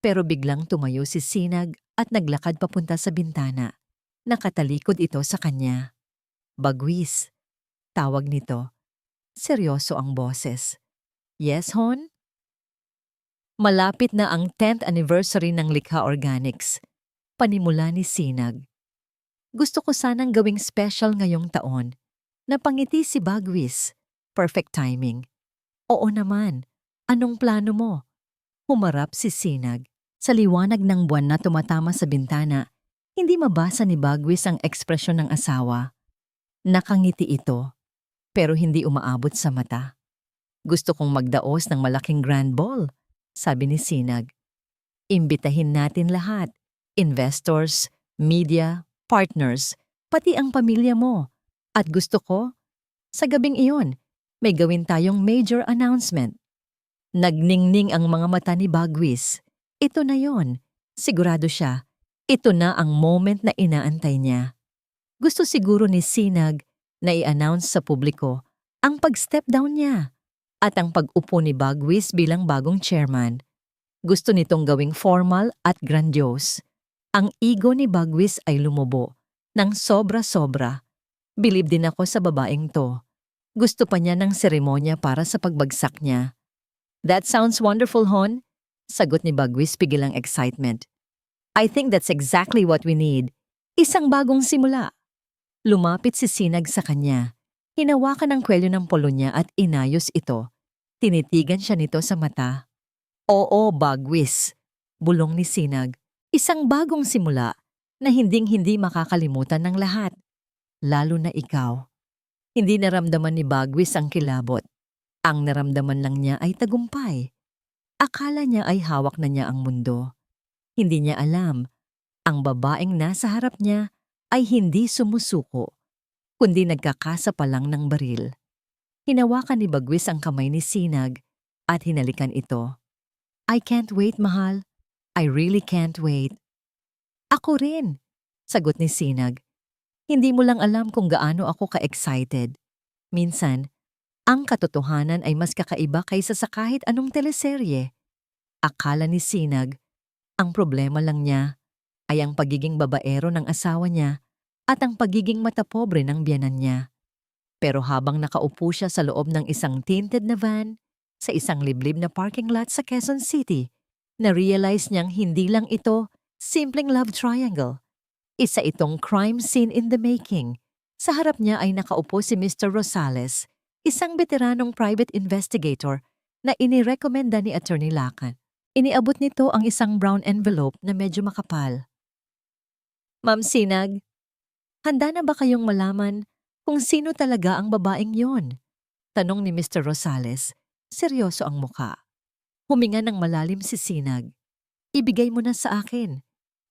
Pero biglang tumayo si Sinag at naglakad papunta sa bintana. Nakatalikod ito sa kanya. Bagwis. Tawag nito. Seryoso ang boses. Yes, Hon? Malapit na ang 10th anniversary ng Likha Organics. Panimula ni Sinag. Gusto ko sanang gawing special ngayong taon. Napangiti si Bagwis. Perfect timing. Oo naman. Anong plano mo? Humarap si Sinag. Sa liwanag ng buwan na tumatama sa bintana, hindi mabasa ni Bagwis ang ekspresyon ng asawa. Nakangiti ito, pero hindi umaabot sa mata. Gusto kong magdaos ng malaking grand ball, sabi ni Sinag. Imbitahin natin lahat, investors, media, partners, pati ang pamilya mo. At gusto ko, sa gabing iyon, may gawin tayong major announcement. Nagningning ang mga mata ni Bagwis. Ito na yon. Sigurado siya. Ito na ang moment na inaantay niya. Gusto siguro ni Sinag na i-announce sa publiko ang pag-step down niya at ang pag-upo ni Bagwis bilang bagong chairman. Gusto nitong gawing formal at grandiose. Ang ego ni Bagwis ay lumubo ng sobra-sobra. Bilib din ako sa babaeng to. Gusto pa niya ng seremonya para sa pagbagsak niya. That sounds wonderful, Hon. Sagot ni Bagwis pigilang excitement. I think that's exactly what we need. Isang bagong simula. Lumapit si Sinag sa kanya. Hinawakan ang kwelyo ng polo niya at inayos ito. Tinitigan siya nito sa mata. Oo, Bagwis. Bulong ni Sinag. Isang bagong simula na hinding-hindi makakalimutan ng lahat. Lalo na ikaw. Hindi naramdaman ni Bagwis ang kilabot. Ang naramdaman lang niya ay tagumpay. Akala niya ay hawak na niya ang mundo. Hindi niya alam, ang babaeng nasa harap niya ay hindi sumusuko, kundi nagkakasa pa lang ng baril. Hinawakan ni Bagwis ang kamay ni Sinag at hinalikan ito. I can't wait, mahal. I really can't wait. Ako rin, sagot ni Sinag. Hindi mo lang alam kung gaano ako ka-excited. Minsan, ang katotohanan ay mas kakaiba kaysa sa kahit anong teleserye. Akala ni Sinag, ang problema lang niya ay ang pagiging babaero ng asawa niya at ang pagiging matapobre ng biyanan niya. Pero habang nakaupo siya sa loob ng isang tinted na van sa isang liblib na parking lot sa Quezon City, na-realize niyang hindi lang ito simpleng love triangle. Isa itong crime scene in the making. Sa harap niya ay nakaupo si Mr. Rosales, isang veteranong private investigator na inirekomenda ni Attorney Lacan. Iniabot nito ang isang brown envelope na medyo makapal. Ma'am Sinag, handa na ba kayong malaman kung sino talaga ang babaeng yon? Tanong ni Mr. Rosales, seryoso ang muka. Huminga ng malalim si Sinag. Ibigay mo na sa akin.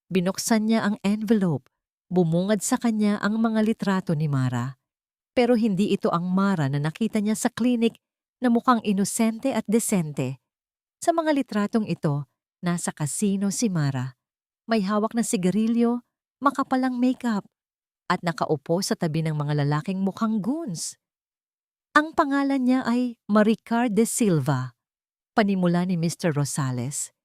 Binuksan niya ang envelope. Bumungad sa kanya ang mga litrato ni Mara. Pero hindi ito ang Mara na nakita niya sa klinik na mukhang inosente at desente. Sa mga litratong ito, nasa kasino si Mara. May hawak na sigarilyo, makapalang makeup, at nakaupo sa tabi ng mga lalaking mukhang goons. Ang pangalan niya ay Maricar de Silva, panimula ni Mr. Rosales.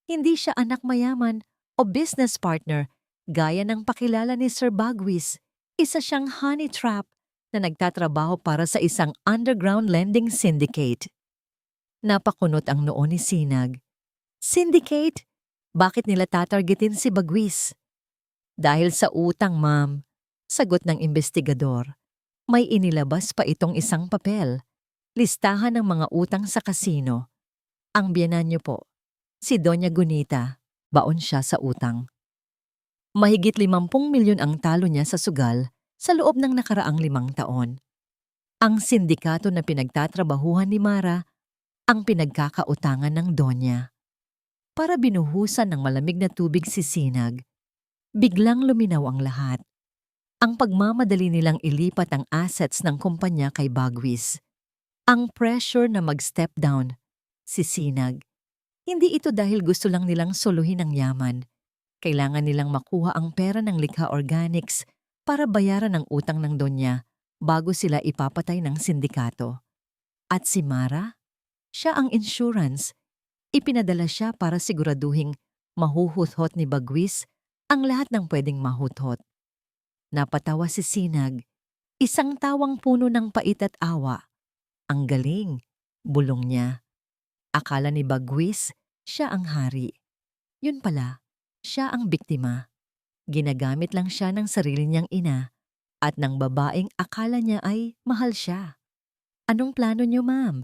Hindi siya anak mayaman o business partner gaya ng pakilala ni Sir Bagwis. Isa siyang honey trap na nagtatrabaho para sa isang underground lending syndicate. Napakunot ang noo ni Sinag. Syndicate? Bakit nila tatargetin si Bagwis? Dahil sa utang, ma'am, sagot ng investigador. May inilabas pa itong isang papel. Listahan ng mga utang sa kasino. Ang biyenan niyo po, si Doña Gunita, baon siya sa utang. Mahigit 50 milyon ang talo niya sa sugal sa loob ng nakaraang 5 taon. Ang sindikato na pinagtatrabahuhan ni Mara ang pinagkakautangan ng Donya. Para binuhusan ng malamig na tubig si Sinag, biglang luminaw ang lahat. Ang pagmamadali nilang ilipat ang assets ng kumpanya kay Bagwis. Ang pressure na mag-step down, si Sinag. Hindi ito dahil gusto lang nilang soluhin ang yaman. Kailangan nilang makuha ang pera ng Likha Organics para bayaran ang utang ng Donya bago sila ipapatay ng sindikato. At si Mara? Siya ang insurance. Ipinadala siya para siguraduhing mahuhuthot ni Bagwis ang lahat ng pwedeng mahuthot. Napatawa si Sinag, isang tawang puno ng pait at awa. Ang galing, bulong niya. Akala ni Bagwis, siya ang hari. Yun pala, siya ang biktima. Ginagamit lang siya ng sarili niyang ina at ng babaeng akala niya ay mahal siya. Anong plano niyo, ma'am?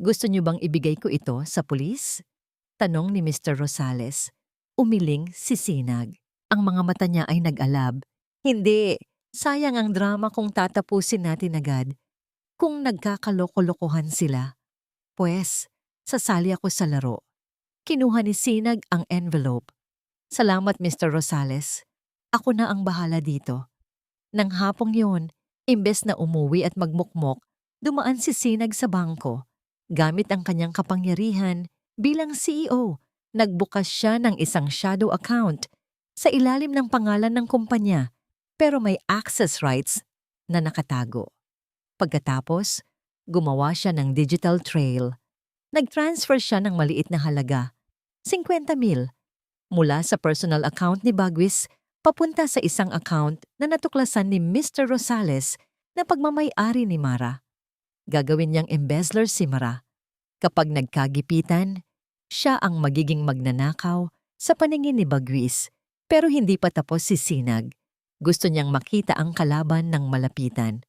Gusto niyo bang ibigay ko ito sa pulis? Tanong ni Mr. Rosales. Umiling si Sinag. Ang mga mata niya ay nag-alab. Hindi, sayang ang drama kung tatapusin natin agad. Kung nagkakaloko-lokohan sila. Pwes, sasali ako sa laro. Kinuha ni Sinag ang envelope. Salamat, Mr. Rosales. Ako na ang bahala dito. Nang hapong yun, imbes na umuwi at magmukmok, dumaan si Sinag sa bangko. Gamit ang kanyang kapangyarihan bilang CEO, nagbukas siya ng isang shadow account sa ilalim ng pangalan ng kumpanya pero may access rights na nakatago. Pagkatapos, gumawa siya ng digital trail. Nag-transfer siya ng maliit na halaga, 50,000, mula sa personal account ni Bagwis papunta sa isang account na natuklasan ni Mr. Rosales na pagmamay-ari ni Mara. Gagawin niyang embezzler si Mara. Kapag nagkagipitan, siya ang magiging magnanakaw sa paningin ni Bagwis. Pero hindi pa tapos si Sinag. Gusto niyang makita ang kalaban ng malapitan.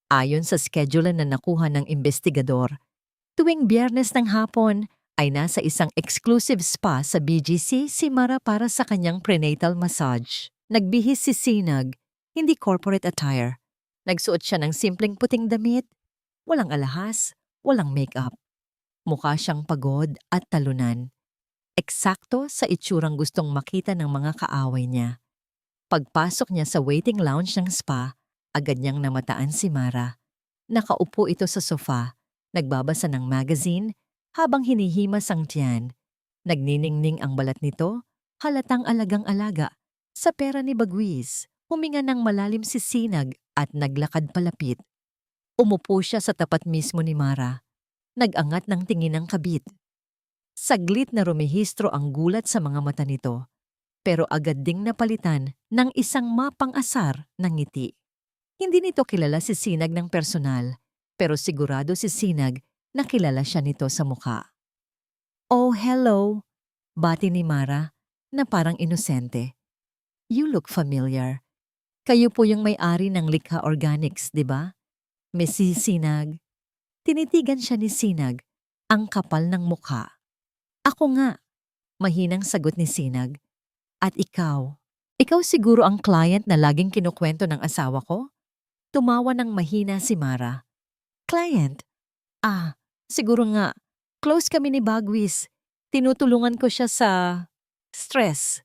Ayon sa schedule na nakuha ng investigador, tuwing Biyernes ng hapon ay nasa isang exclusive spa sa BGC si Mara para sa kanyang prenatal massage. Nagbihis si Sinag, hindi corporate attire. Nagsuot siya ng simpleng puting damit, walang alahas walang makeup. Mukha siyang pagod at talunan. Eksakto sa itsurang gustong makita ng mga kaaway niya. Pagpasok niya sa waiting lounge ng spa, agad niyang namataan si Mara. Nakaupo ito sa sofa, nagbabasa ng magazine habang hinihimas ang tiyan. Nagniningning ang balat nito, halatang alagang-alaga. Sa pera ni Bagwis, huminga ng malalim si Sinag at naglakad palapit. Umupo siya sa tapat mismo ni Mara. Nag-angat ng tingin ng kabit. Saglit na rumehistro ang gulat sa mga mata nito, pero agad ding napalitan ng isang mapang-asar na ngiti. Hindi nito kilala si Sinag ng personal, pero sigurado si Sinag na kilala siya nito sa mukha. "Oh, hello," bati ni Mara na parang inosente. "You look familiar. Kayo po yung may-ari ng Likha Organics, di ba? Miss Sinag?" Tinitigan siya ni Sinag, ang kapal ng mukha. "Ako nga," mahinang sagot ni Sinag. "At ikaw? Ikaw siguro ang client na laging kinukwento ng asawa ko?" Tumawa ng mahina si Mara. "Client? Ah, siguro nga. Close kami ni Bagwis. Tinutulungan ko siya sa stress."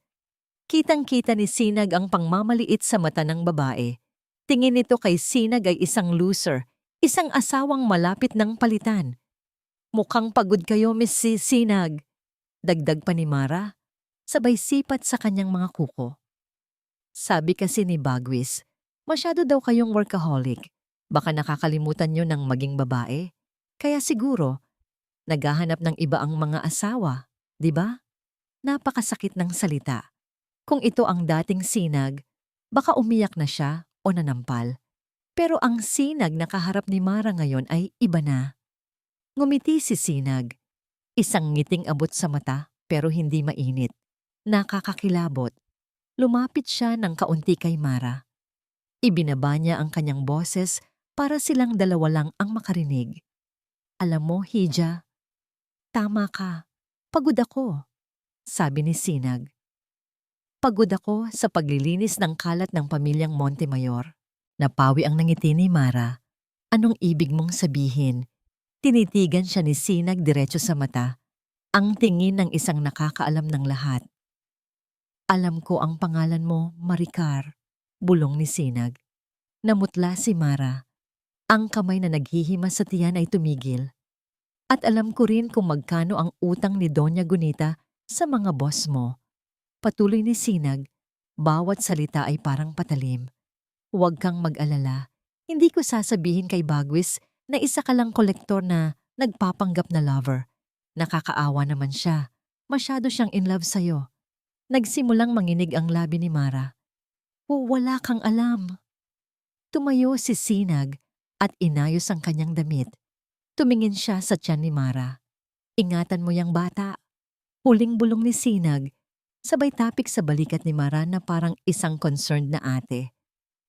Kitang-kita ni Sinag ang pangmamaliit sa mata ng babae. Tingin nito kay Sinag ay isang loser, isang asawang malapit ng palitan. "Mukhang pagod kayo, Miss Sinag," dagdag pa ni Mara, sabay sipat sa kanyang mga kuko. Sabi kasi ni Bagwis, masyado daw kayong workaholic. Baka nakakalimutan nyo ng maging babae. Kaya siguro, naghahanap ng iba ang mga asawa, di ba? Napakasakit ng salita. Kung ito ang dating Sinag, baka umiyak na siya o nanampal. Pero ang Sinag na kaharap ni Mara ngayon ay iba na. Ngumiti si Sinag. Isang ngiting abot sa mata pero hindi mainit. Nakakakilabot. Lumapit siya ng kaunti kay Mara. Ibinaba niya ang kanyang boses para silang dalawa lang ang makarinig. "Alam mo, Hija, tama ka. Pagod ako," sabi ni Sinag. "Pagod ako sa paglilinis ng kalat ng pamilyang Montemayor." Napawi ang nangiti ni Mara. "Anong ibig mong sabihin?" Tinitigan siya ni Sinag diretso sa mata. Ang tingin ng isang nakakaalam ng lahat. "Alam ko ang pangalan mo, Maricar," bulong ni Sinag. Namutla si Mara. Ang kamay na naghihimas sa tiyan ay tumigil. "At alam ko rin kung magkano ang utang ni Doña Gunita sa mga boss mo." Patuloy ni Sinag, bawat salita ay parang patalim. "Huwag kang mag-alala. Hindi ko sasabihin kay Bagwis na isa ka lang kolektor na nagpapanggap na lover. Nakakaawa naman siya. Masyado siyang in love sa'yo." Nagsimulang manginig ang labi ni Mara. Wala kang alam." Tumayo si Sinag at inayos ang kanyang damit. Tumingin siya sa tiyan ni Mara. "Ingatan mo yang bata." Huling bulong ni Sinag, sabay tapik sa balikat ni Mara na parang isang concerned na ate.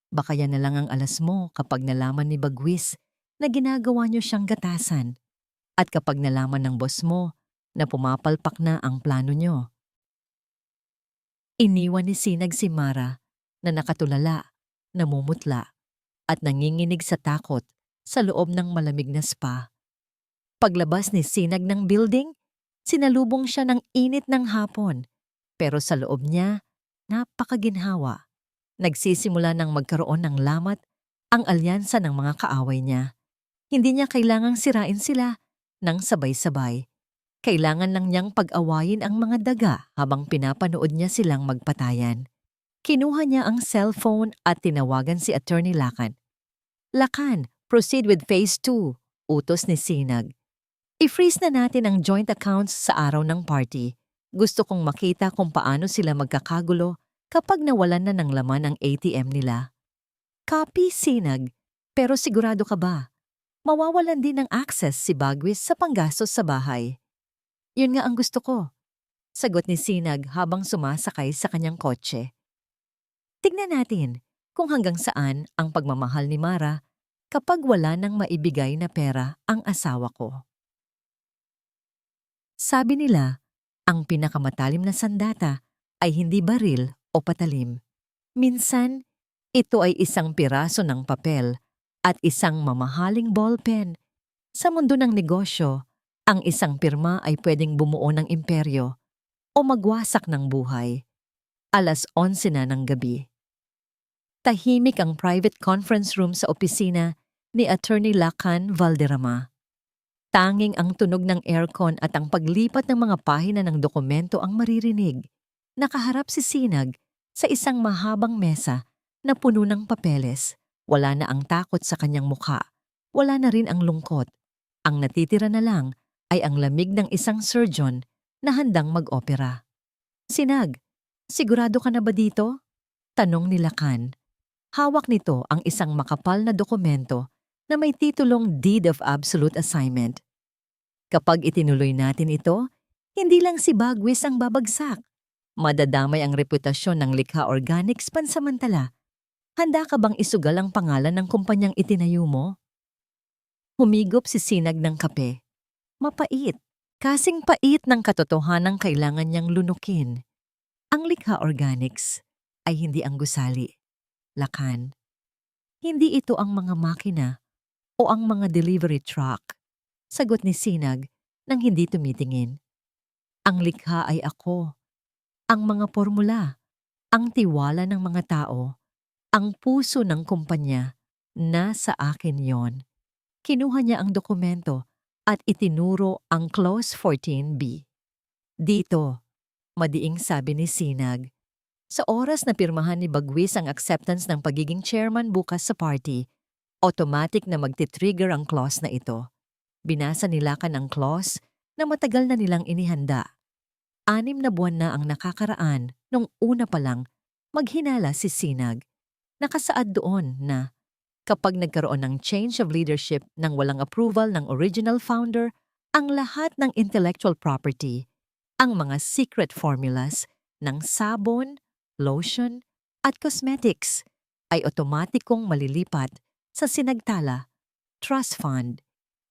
"Baka yan na lang ang alas mo kapag nalaman ni Bagwis na ginagawa niyo siyang gatasan. At kapag nalaman ng boss mo na pumapalpak na ang plano niyo." Iniwan ni Sinag si Mara na nakatulala, namumutla, at nanginginig sa takot sa loob ng malamig na spa. Paglabas ni Sinag ng building, sinalubong siya ng init ng hapon. Pero sa loob niya, napakaginhawa. Nagsisimula ng magkaroon ng lamat ang alyansa ng mga kaaway niya. Hindi niya kailangang sirain sila ng sabay-sabay. Kailangan lang niyang pag-awayin ang mga daga habang pinapanood niya silang magpatayan. Kinuha niya ang cellphone at tinawagan si Attorney Lacan. "Lacan, proceed with Phase 2, utos ni Sinag. "I-freeze na natin ang joint accounts sa araw ng party. Gusto kong makita kung paano sila magkakagulo kapag nawalan na ng laman ang ATM nila." "Copy, Sinag. Pero sigurado ka ba? Mawawalan din ng access si Bagwis sa panggastos sa bahay." "Yun nga ang gusto ko," sagot ni Sinag habang sumasakay sa kanyang kotse. Tignan natin kung hanggang saan ang pagmamahal ni Mara kapag wala nang maibigay na pera ang asawa ko. Sabi nila, ang pinakamatalim na sandata ay hindi baril o patalim. Minsan, ito ay isang piraso ng papel at isang mamahaling ballpen. Sa mundo ng negosyo, ang isang pirma ay pwedeng bumuo ng imperyo o magwasak ng buhay. 11:00 na ng gabi. Tahimik ang private conference room sa opisina ni Attorney Lacan Valderrama. Tanging ang tunog ng aircon at ang paglipat ng mga pahina ng dokumento ang maririnig. Nakaharap si Sinag sa isang mahabang mesa na puno ng papeles. Wala na ang takot sa kanyang mukha. Wala na rin ang lungkot. Ang natitira na lang ay ang lamig ng isang surgeon na handang mag-opera. Sinag, sigurado ka na ba dito? Tanong ni Lacan. Hawak nito ang isang makapal na dokumento na may titulong Deed of Absolute Assignment. Kapag itinuloy natin ito, hindi lang si Bagwis ang babagsak. Madadamay ang reputasyon ng Likha Organics pansamantala. Handa ka bang isugal ang pangalan ng kumpanyang itinayo mo? Humigop si Sinag ng kape. Mapait. Kasing pait ng katotohanang kailangan niyang lunukin. Ang Likha Organics ay hindi ang gusali. Lacan. Hindi ito ang mga makina o ang mga delivery truck. Sagot ni Sinag nang hindi tumitingin. Ang likha ay ako. Ang mga formula, ang tiwala ng mga tao, ang puso ng kumpanya, nasa akin yon. Kinuha niya ang dokumento at itinuro ang Clause 14B. Dito, madiing sabi ni Sinag, sa oras na pirmahan ni Bagwis ang acceptance ng pagiging chairman bukas sa party, automatic na magtitrigger ang clause na ito. Binasa ni Lacan ang clause na matagal na nilang inihanda. 6 na buwan na ang nakakaraan nung una pa lang maghinala si Sinag. Nakasaad doon na kapag nagkaroon ng change of leadership nang walang approval ng original founder, ang lahat ng intellectual property, ang mga secret formulas ng sabon, lotion, at cosmetics ay otomatikong malilipat sa sinagtala, trust fund.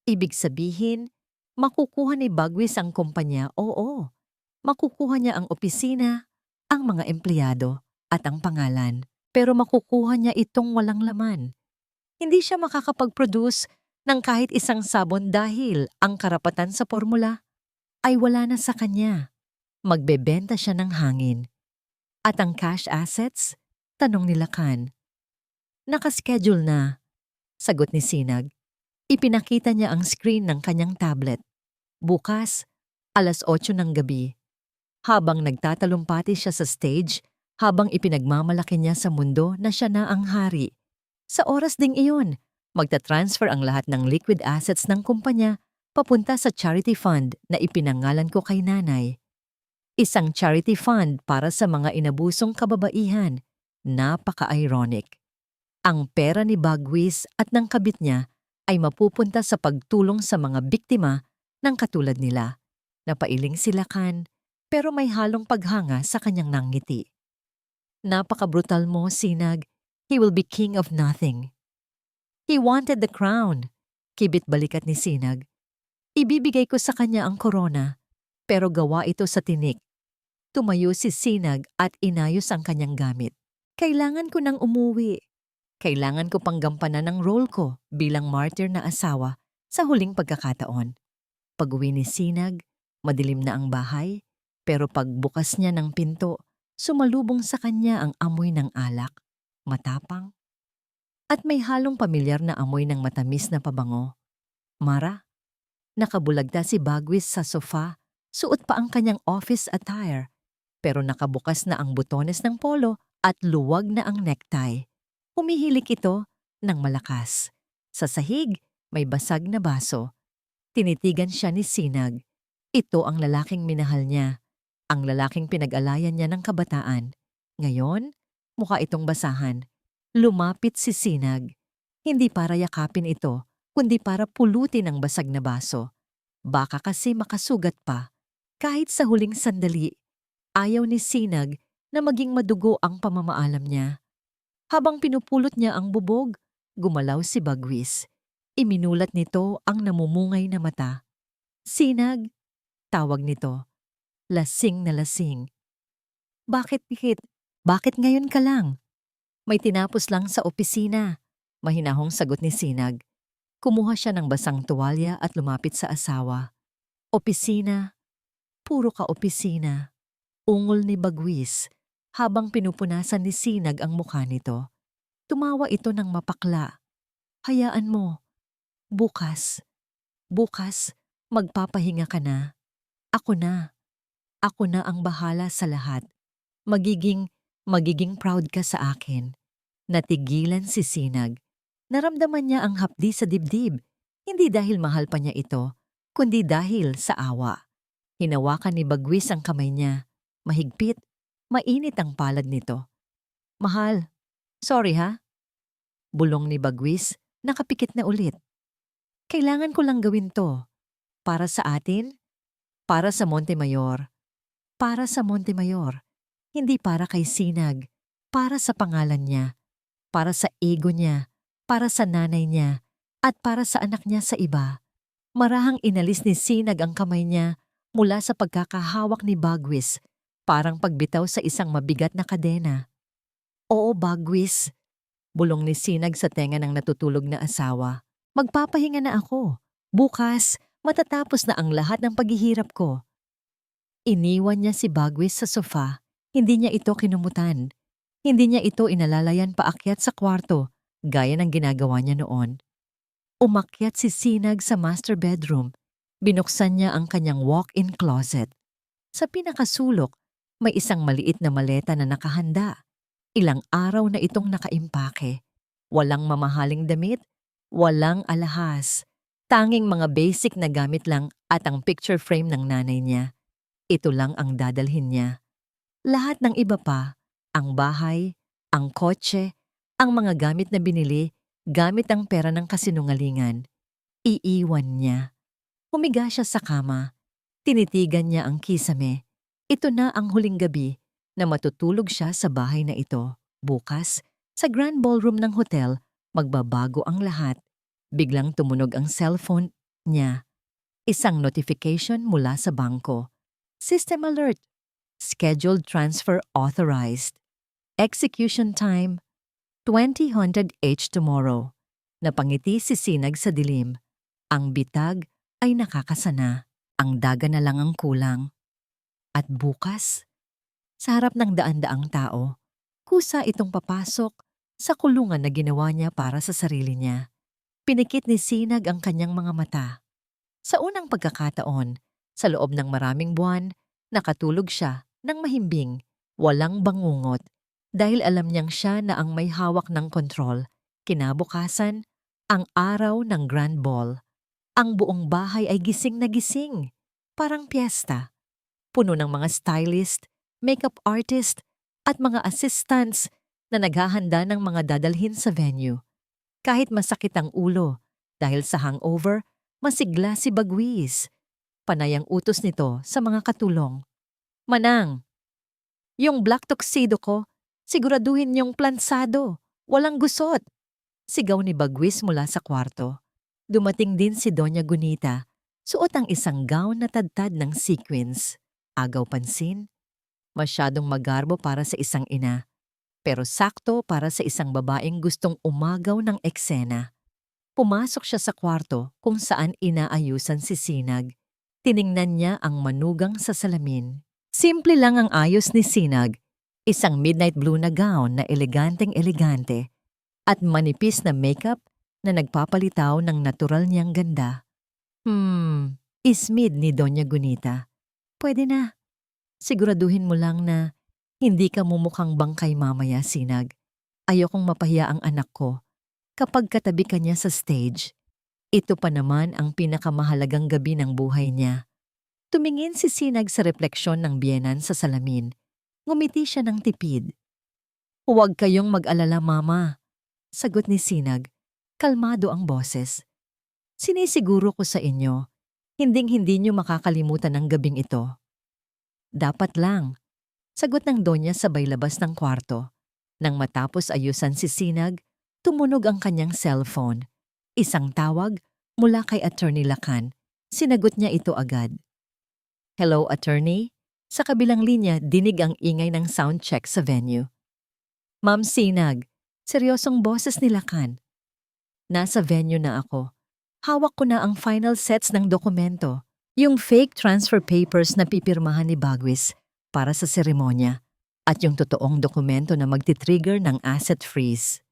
Ibig sabihin, makukuha ni Bagwis ang kumpanya, oo. Makukuha niya ang opisina, ang mga empleyado, at ang pangalan. Pero makukuha niya itong walang laman. Hindi siya makakapag-produce ng kahit isang sabon dahil ang karapatan sa formula ay wala na sa kanya. Magbebenta siya ng hangin. At ang cash assets? Tanong ni Lacan. Nakaschedule na, sagot ni Sinag. Ipinakita niya ang screen ng kanyang tablet. Bukas, 8:00 ng gabi. Habang nagtatalumpati siya sa stage, habang ipinagmamalaki niya sa mundo na siya na ang hari. Sa oras ding iyon, magta-transfer ang lahat ng liquid assets ng kumpanya papunta sa charity fund na ipinangalan ko kay nanay. Isang charity fund para sa mga inabusong kababaihan. Napaka-ironic. Ang pera ni Bagwis at ng kabit niya ay mapupunta sa pagtulong sa mga biktima ng katulad nila. Napailing si Lacan, pero may halong paghanga sa kanyang nangiti. Napaka-brutal mo, Sinag. He will be king of nothing. He wanted the crown. Kibit balikat ni Sinag. Ibibigay ko sa kanya ang korona, pero gawa ito sa tinik. Tumayo si Sinag at inayos ang kanyang gamit. Kailangan ko nang umuwi. Kailangan ko pang gampanan ng role ko bilang martyr na asawa sa huling pagkakataon. Pag-uwi ni Sinag, madilim na ang bahay, pero pagbukas niya ng pinto, sumalubong sa kanya ang amoy ng alak, matapang, at may halong pamilyar na amoy ng matamis na pabango. Mara, nakabulagta si Bagwis sa sofa, suot pa ang kanyang office attire, pero nakabukas na ang butones ng polo at luwag na ang necktie. Humihilik ito ng malakas. Sa sahig, may basag na baso. Tinitigan siya ni Sinag. Ito ang lalaking minahal niya. Ang lalaking pinag-alayan niya ng kabataan. Ngayon, mukha itong basahan. Lumapit si Sinag. Hindi para yakapin ito, kundi para pulutin ang basag na baso. Baka kasi makasugat pa. Kahit sa huling sandali, ayaw ni Sinag na maging madugo ang pamamaalam niya. Habang pinupulot niya ang bubog, gumalaw si Bagwis. Iminulat nito ang namumungay na mata. Sinag, tawag nito. Lasing na lasing. Bakit, Pikit? Bakit ngayon ka lang? May tinapos lang sa opisina. Mahinahong sagot ni Sinag. Kumuha siya ng basang tuwalya at lumapit sa asawa. Opisina, puro ka opisina. Ungol ni Bagwis habang pinupunasan ni Sinag ang mukha nito. Tumawa ito ng mapakla. Hayaan mo. Bukas, magpapahinga ka na. Ako na. Ako na ang bahala sa lahat. Magiging proud ka sa akin. Natigilan si Sinag. Naramdaman niya ang hapdi sa dibdib. Hindi dahil mahal pa niya ito, kundi dahil sa awa. Hinawakan ni Bagwis ang kamay niya. Mahigpit, mainit ang palad nito. Mahal, sorry ha? Bulong ni Bagwis, nakapikit na ulit. Kailangan ko lang gawin to. Para sa atin, para sa Montemayor. Para sa Montemayor. Hindi para kay Sinag, para sa pangalan niya, para sa ego niya, para sa nanay niya, at para sa anak niya sa iba. Marahang inalis ni Sinag ang kamay niya mula sa pagkakahawak ni Bagwis, parang pagbitaw sa isang mabigat na kadena. Oo, Bagwis, bulong ni Sinag sa tenga ng natutulog na asawa. Magpapahinga na ako. Bukas, matatapos na ang lahat ng paghihirap ko. Iniwan niya si Bagwis sa sofa. Hindi niya ito kinumutan. Hindi niya ito inalalayan paakyat sa kwarto, gaya ng ginagawa niya noon. Umakyat si Sinag sa master bedroom. Binuksan niya ang kanyang walk-in closet. Sa pinakasulok, may isang maliit na maleta na nakahanda. Ilang araw na itong nakaimpake. Walang mamahaling damit, walang alahas. Tanging mga basic na gamit lang at ang picture frame ng nanay niya. Ito lang ang dadalhin niya. Lahat ng iba pa, ang bahay, ang kotse, ang mga gamit na binili, gamit ang pera ng kasinungalingan. Iiwan niya. Humiga siya sa kama. Tinitigan niya ang kisame. Ito na ang huling gabi na matutulog siya sa bahay na ito. Bukas, sa grand ballroom ng hotel, magbabago ang lahat. Biglang tumunog ang cellphone niya. Isang notification mula sa bangko. System alert. Scheduled transfer authorized. Execution time, 20:00 tomorrow. Napangiti si Sinag sa dilim. Ang bitag ay nakakasana. Ang daga na lang ang kulang. At bukas, sa harap ng daan-daang tao, kusa itong papasok sa kulungan na ginawa niya para sa sarili niya. Pinikit ni Sinag ang kanyang mga mata. Sa unang pagkakataon, sa loob ng maraming buwan, nakatulog siya ng mahimbing, walang bangungot, dahil alam niyang siya na ang may hawak ng kontrol. Kinabukasan, ang araw ng grand ball. Ang buong bahay ay gising na gising, parang piyesta. Puno ng mga stylist, makeup artist, at mga assistants na naghahanda ng mga dadalhin sa venue. Kahit masakit ang ulo, dahil sa hangover, masigla si Bagwis. Panay ang utos nito sa mga katulong. Manang, yung black tuxedo ko, siguraduhin niyong plansado, walang gusot. Sigaw ni Bagwis mula sa kwarto. Dumating din si Doña Gunita, suot ang isang gown na tadtad ng sequins. Agaw pansin, masyadong magarbo para sa isang ina, pero sakto para sa isang babaeng gustong umagaw ng eksena. Pumasok siya sa kwarto kung saan inaayusan si Sinag. Tiningnan niya ang manugang sa salamin. Simple lang ang ayos ni Sinag. Isang midnight blue na gown na eleganteng-elegante at manipis na makeup na nagpapalitaw ng natural niyang ganda. Ismid ni Doña Gunita. Pwede na. Siguraduhin mo lang na hindi ka mumukhang bangkay mamaya, Sinag. Ayokong mapahiya ang anak ko kapag katabi ka niya sa stage. Ito pa naman ang pinakamahalagang gabi ng buhay niya. Tumingin si Sinag sa refleksyon ng biyenan sa salamin. Ngumiti siya ng tipid. Huwag kayong mag-alala, Mama. Sagot ni Sinag. Kalmado ang boses. Sinisiguro ko sa inyo, hinding-hindi niyo makakalimutan ang gabing ito. Dapat lang. Sagot ng Donya sabay labas ng kwarto. Nang matapos ayusan si Sinag, tumunog ang kanyang cellphone. Isang tawag mula kay Attorney Lacan. Sinagot niya ito agad. Hello, Attorney? Sa kabilang linya, dinig ang ingay ng sound check sa venue. Ma'am Sinag, seryosong boses ni Lacan. Nasa venue na ako. Hawak ko na ang final sets ng dokumento, yung fake transfer papers na pipirmahan ni Bagwis para sa seremonya, at yung totoong dokumento na magti-trigger ng asset freeze.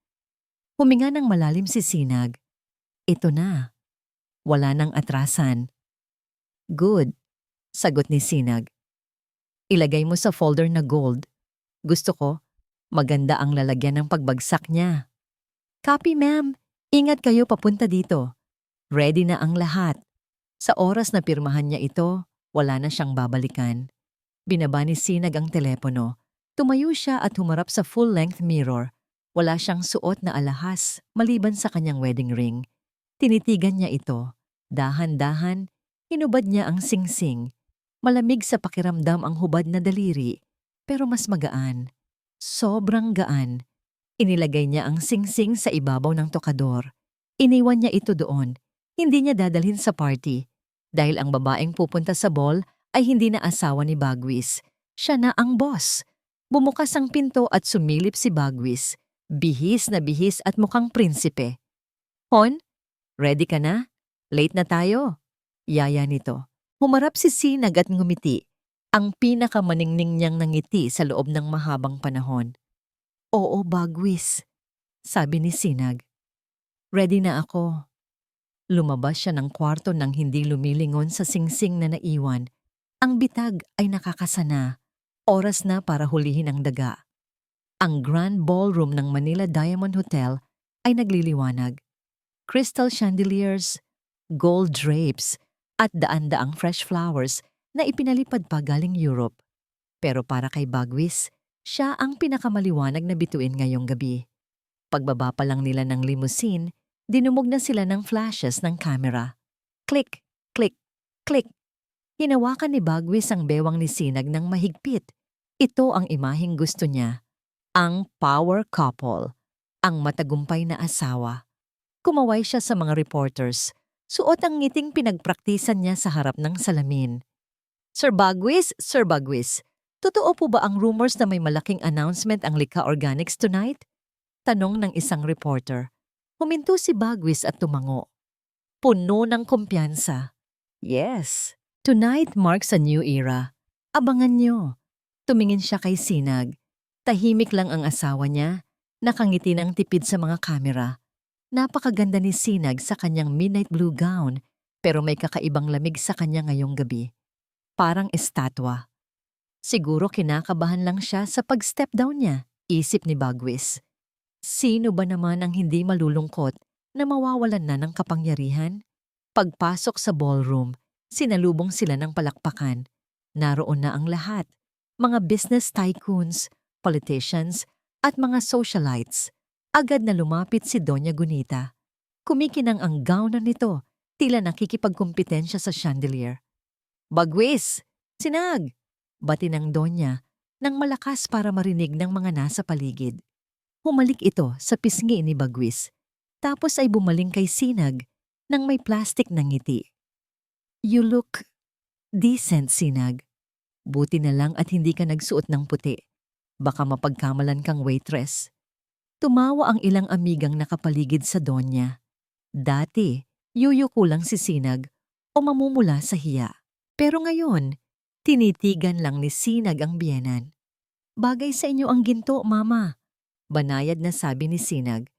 Huminga ng malalim si Sinag. Ito na. Wala nang atrasan. Good, sagot ni Sinag. Ilagay mo sa folder na gold. Gusto ko, maganda ang lalagyan ng pagbagsak niya. Copy, ma'am. Ingat kayo papunta dito. Ready na ang lahat. Sa oras na pirmahan niya ito, wala na siyang babalikan. Binaba ni Sinag ang telepono. Tumayo siya at humarap sa full-length mirror. Wala siyang suot na alahas maliban sa kanyang wedding ring. Tinitigan niya ito. Dahan-dahan, hinubad niya ang singsing. Malamig sa pakiramdam ang hubad na daliri, pero mas magaan. Sobrang gaan. Inilagay niya ang singsing sa ibabaw ng tokador. Iniwan niya ito doon. Hindi niya dadalhin sa party. Dahil ang babaeng pupunta sa ball ay hindi na asawa ni Bagwis. Siya na ang boss. Bumukas ang pinto at sumilip si Bagwis. Bihis na bihis at mukhang prinsipe. Hon, ready ka na? Late na tayo. Yaya nito. Humarap si Sinag at ngumiti. Ang pinakamaningning niyang nangiti sa loob ng mahabang panahon. Oo, Bagwis, sabi ni Sinag. Ready na ako. Lumabas siya ng kwarto nang hindi lumilingon sa singsing na naiwan. Ang bitag ay nakakasana. Oras na para hulihin ang daga. Ang Grand Ballroom ng Manila Diamond Hotel ay nagliliwanag. Crystal chandeliers, gold drapes, at daan-daang fresh flowers na ipinalipad pa galing Europe. Pero para kay Bagwis, siya ang pinakamaliwanag na bituin ngayong gabi. Pagbaba pa lang nila ng limousine, dinumog na sila ng flashes ng camera. Click, click, click. Hinawakan ni Bagwis ang bewang ni Sinag ng mahigpit. Ito ang imaheng gusto niya. Ang power couple. Ang matagumpay na asawa. Kumaway siya sa mga reporters. Suot ang ngiting pinagpraktisan niya sa harap ng salamin. Sir Bagwis, totoo po ba ang rumors na may malaking announcement ang Likha Organics tonight? Tanong ng isang reporter. Huminto si Bagwis at tumango. Puno ng kumpiyansa. Yes, tonight marks a new era. Abangan niyo. Tumingin siya kay Sinag. Tahimik lang ang asawa niya, nakangiti ng tipid sa mga kamera. Napakaganda ni Sinag sa kanyang midnight blue gown, pero may kakaibang lamig sa kanya ngayong gabi. Parang estatwa. Siguro kinakabahan lang siya sa pag-step down niya, isip ni Bagwis. Sino ba naman ang hindi malulungkot na mawawalan na ng kapangyarihan? Pagpasok sa ballroom, sinalubong sila ng palakpakan. Naroon na ang lahat, mga business tycoons, politicians, at mga socialites. Agad na lumapit si Doña Gunita. Kumikinang ang gownan nito, tila nakikipagkumpetensya sa chandelier. Bagwis! Sinag! Bati ng Donya nang malakas para marinig ng mga nasa paligid. Humalik ito sa pisngi ni Bagwis, tapos ay bumaling kay Sinag nang may plastic na ngiti. You look decent, Sinag. Buti na lang at hindi ka nagsuot ng puti. Baka mapagkamalan kang waitress. Tumawa ang ilang amigang nakapaligid sa Donya. Dati, yuyuko lang si Sinag o mamumula sa hiya. Pero ngayon, tinitigan lang ni Sinag ang biyenan. Bagay sa inyo ang ginto, Mama. Banayad na sabi ni Sinag.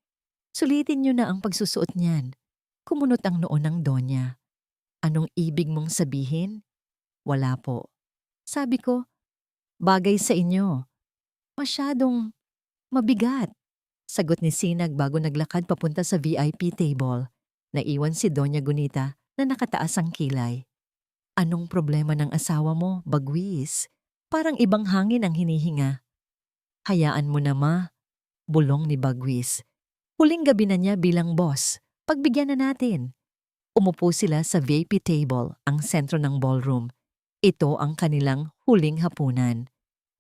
Sulitin niyo na ang pagsusuot niyan. Kumunot ang noo ng Donya. Anong ibig mong sabihin? Wala po. Sabi ko, bagay sa inyo. Masyadong mabigat. Sagot ni Sinag bago naglakad papunta sa VIP table. Naiwan si Doña Gunita na nakataas ang kilay. Anong problema ng asawa mo, Bagwis? Parang ibang hangin ang hinihinga. Hayaan mo na, Ma. Bulong ni Bagwis. Huling gabi na niya bilang boss. Pagbigyan na natin. Umupo sila sa VIP table, ang sentro ng ballroom. Ito ang kanilang huling hapunan.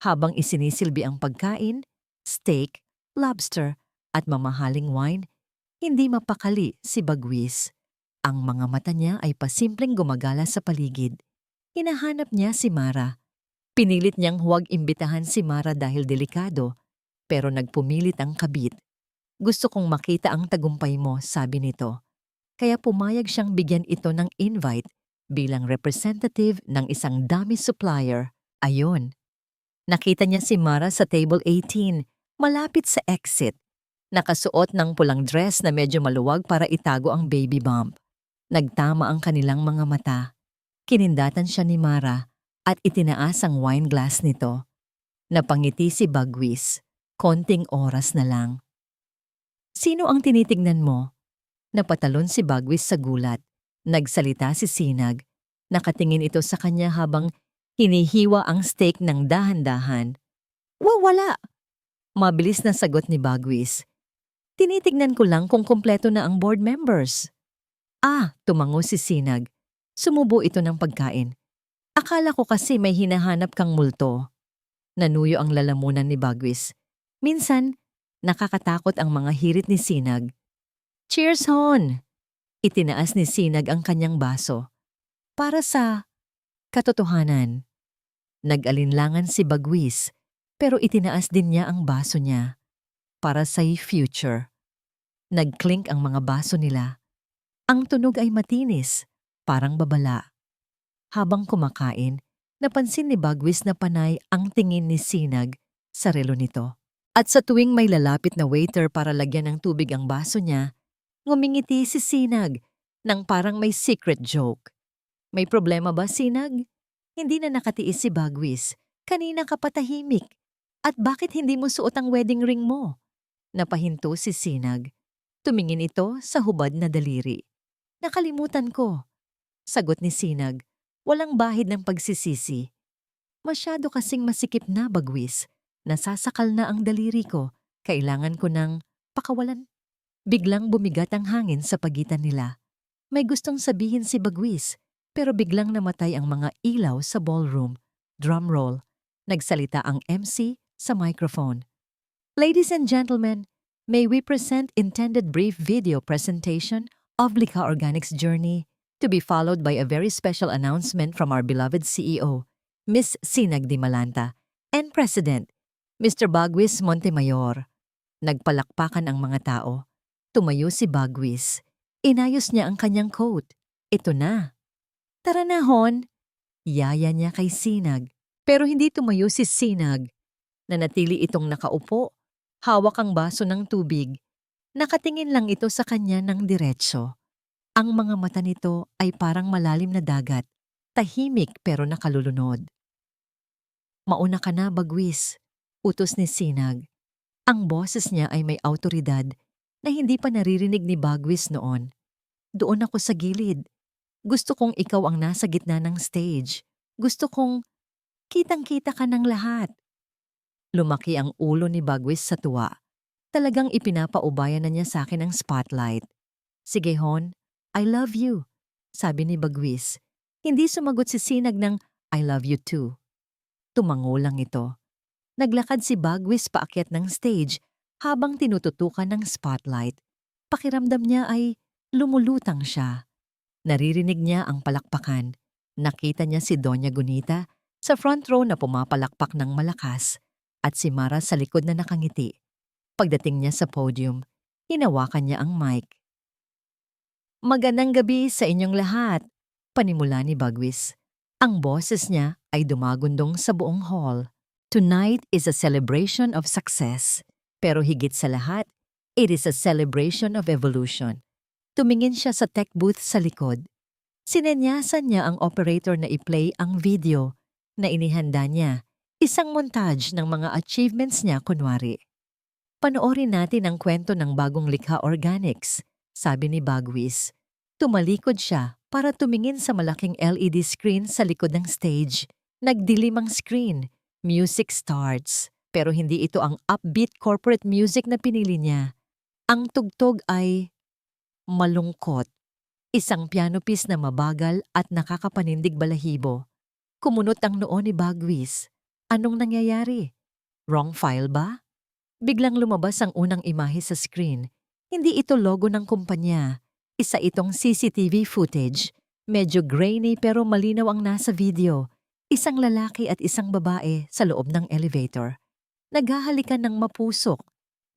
Habang isinisilbi ang pagkain, steak, lobster, at mamahaling wine, hindi mapakali si Bagwis. Ang mga mata niya ay pasimpleng gumagala sa paligid. Hinahanap niya si Mara. Pinilit niyang huwag imbitahan si Mara dahil delikado, pero nagpumilit ang kabit. Gusto kong makita ang tagumpay mo, sabi nito. kaya pumayag siyang bigyan ito ng invite bilang representative ng isang dummy supplier. Ayun, nakita niya si Mara sa table 18, malapit sa exit. Nakasuot ng pulang dress na medyo maluwag para itago ang baby bump. Nagtama ang kanilang mga mata. Kinindatan siya ni Mara at itinaas ang wine glass nito. Napangiti si Bagwis. Konting oras na lang. Sino ang tinitignan mo? Napatalon si Bagwis sa gulat. Nagsalita si Sinag. Nakatingin ito sa kanya habang hinihiwa ang steak ng dahan-dahan. Wala! Mabilis na sagot ni Bagwis. Tinitignan ko lang kung kumpleto na ang board members. Tumango si Sinag. Sumubo ito ng pagkain. Akala ko kasi may hinahanap kang multo. Nanuyo ang lalamunan ni Bagwis. Minsan, nakakatakot ang mga hirit ni Sinag. Cheers, Hon! Itinaas ni Sinag ang kanyang baso. Para sa katotohanan. Nag-alinlangan si Bagwis, pero itinaas din niya ang baso niya. Para sa future. Nag-clink ang mga baso nila. Ang tunog ay matinis, parang babala. Habang kumakain, napansin ni Bagwis na panay ang tingin ni Sinag sa relo nito. At sa tuwing may lalapit na waiter para lagyan ng tubig ang baso niya, ngumingiti si Sinag nang parang may secret joke. May problema ba, Sinag? Hindi na nakatiis si Bagwis. Kanina ka patahimik. At bakit hindi mo suot ang wedding ring mo? Napahinto si Sinag. Tumingin ito sa hubad na daliri. Nakalimutan ko. Sagot ni Sinag. Walang bahid ng pagsisisi. Masyado kasing masikip na, Bagwis. Nasasakal na ang daliri ko. Kailangan ko ng pakawalan. Biglang bumigat ang hangin sa pagitan nila. May gustong sabihin si Bagwis, pero biglang namatay ang mga ilaw sa ballroom. Drum roll. Nagsalita ang MC sa microphone. Ladies and gentlemen, may we present intended brief video presentation of Likha Organics journey to be followed by a very special announcement from our beloved CEO, Miss Sinag Di Malanta, and President, Mr. Bagwis Montemayor. Nagpalakpakan ang mga tao. Tumayo si Bagwis. Inayos niya ang kanyang coat. Ito na. Tara na, Hon. Yaya niya kay Sinag. Pero hindi tumayo si Sinag. Nanatili itong nakaupo. Hawak ang baso ng tubig. Nakatingin lang ito sa kanya ng diretso. Ang mga mata nito ay parang malalim na dagat. Tahimik pero nakalulunod. Mauna ka na, Bagwis. Utos ni Sinag. Ang boses niya ay may awtoridad na hindi pa naririnig ni Bagwis noon. Doon ako sa gilid. Gusto kong ikaw ang nasa gitna ng stage. Gusto kong kitang-kita ka ng lahat. Lumaki ang ulo ni Bagwis sa tuwa. Talagang ipinapaubayan na niya sa akin ang spotlight. Sige, Hon, I love you, sabi ni Bagwis. Hindi sumagot si Sinag ng I love you too. Tumango lang ito. Naglakad si Bagwis paakyat ng stage habang tinututukan ng spotlight. Pakiramdam niya ay lumulutang siya. Naririnig niya ang palakpakan. Nakita niya si Doña Gunita sa front row na pumapalakpak ng malakas at si Mara sa likod na nakangiti. Pagdating niya sa podium, hinawakan niya ang mic. Magandang gabi sa inyong lahat, panimula ni Bagwis. Ang boses niya ay dumagundong sa buong hall. Tonight is a celebration of success, pero higit sa lahat, it is a celebration of evolution. Tumingin siya sa tech booth sa likod. Sinenyasan niya ang operator na i-play ang video na inihanda niya, isang montage ng mga achievements niya kunwari. Panoorin natin ang kwento ng bagong Likha Organics, sabi ni Bagwis. Tumalikod siya para tumingin sa malaking LED screen sa likod ng stage. Nagdilim ang screen. Music starts. Pero hindi ito ang upbeat corporate music na pinili niya. Ang tugtog ay malungkot. Isang piano piece na mabagal at nakakapanindig balahibo. Kumunot ang noo ni Bagwis. Anong nangyayari? Wrong file ba? Biglang lumabas ang unang imahe sa screen. Hindi ito logo ng kumpanya. Isa itong CCTV footage. Medyo grainy pero malinaw ang nasa video. Isang lalaki at isang babae sa loob ng elevator. Naghahalikan ng mapusok.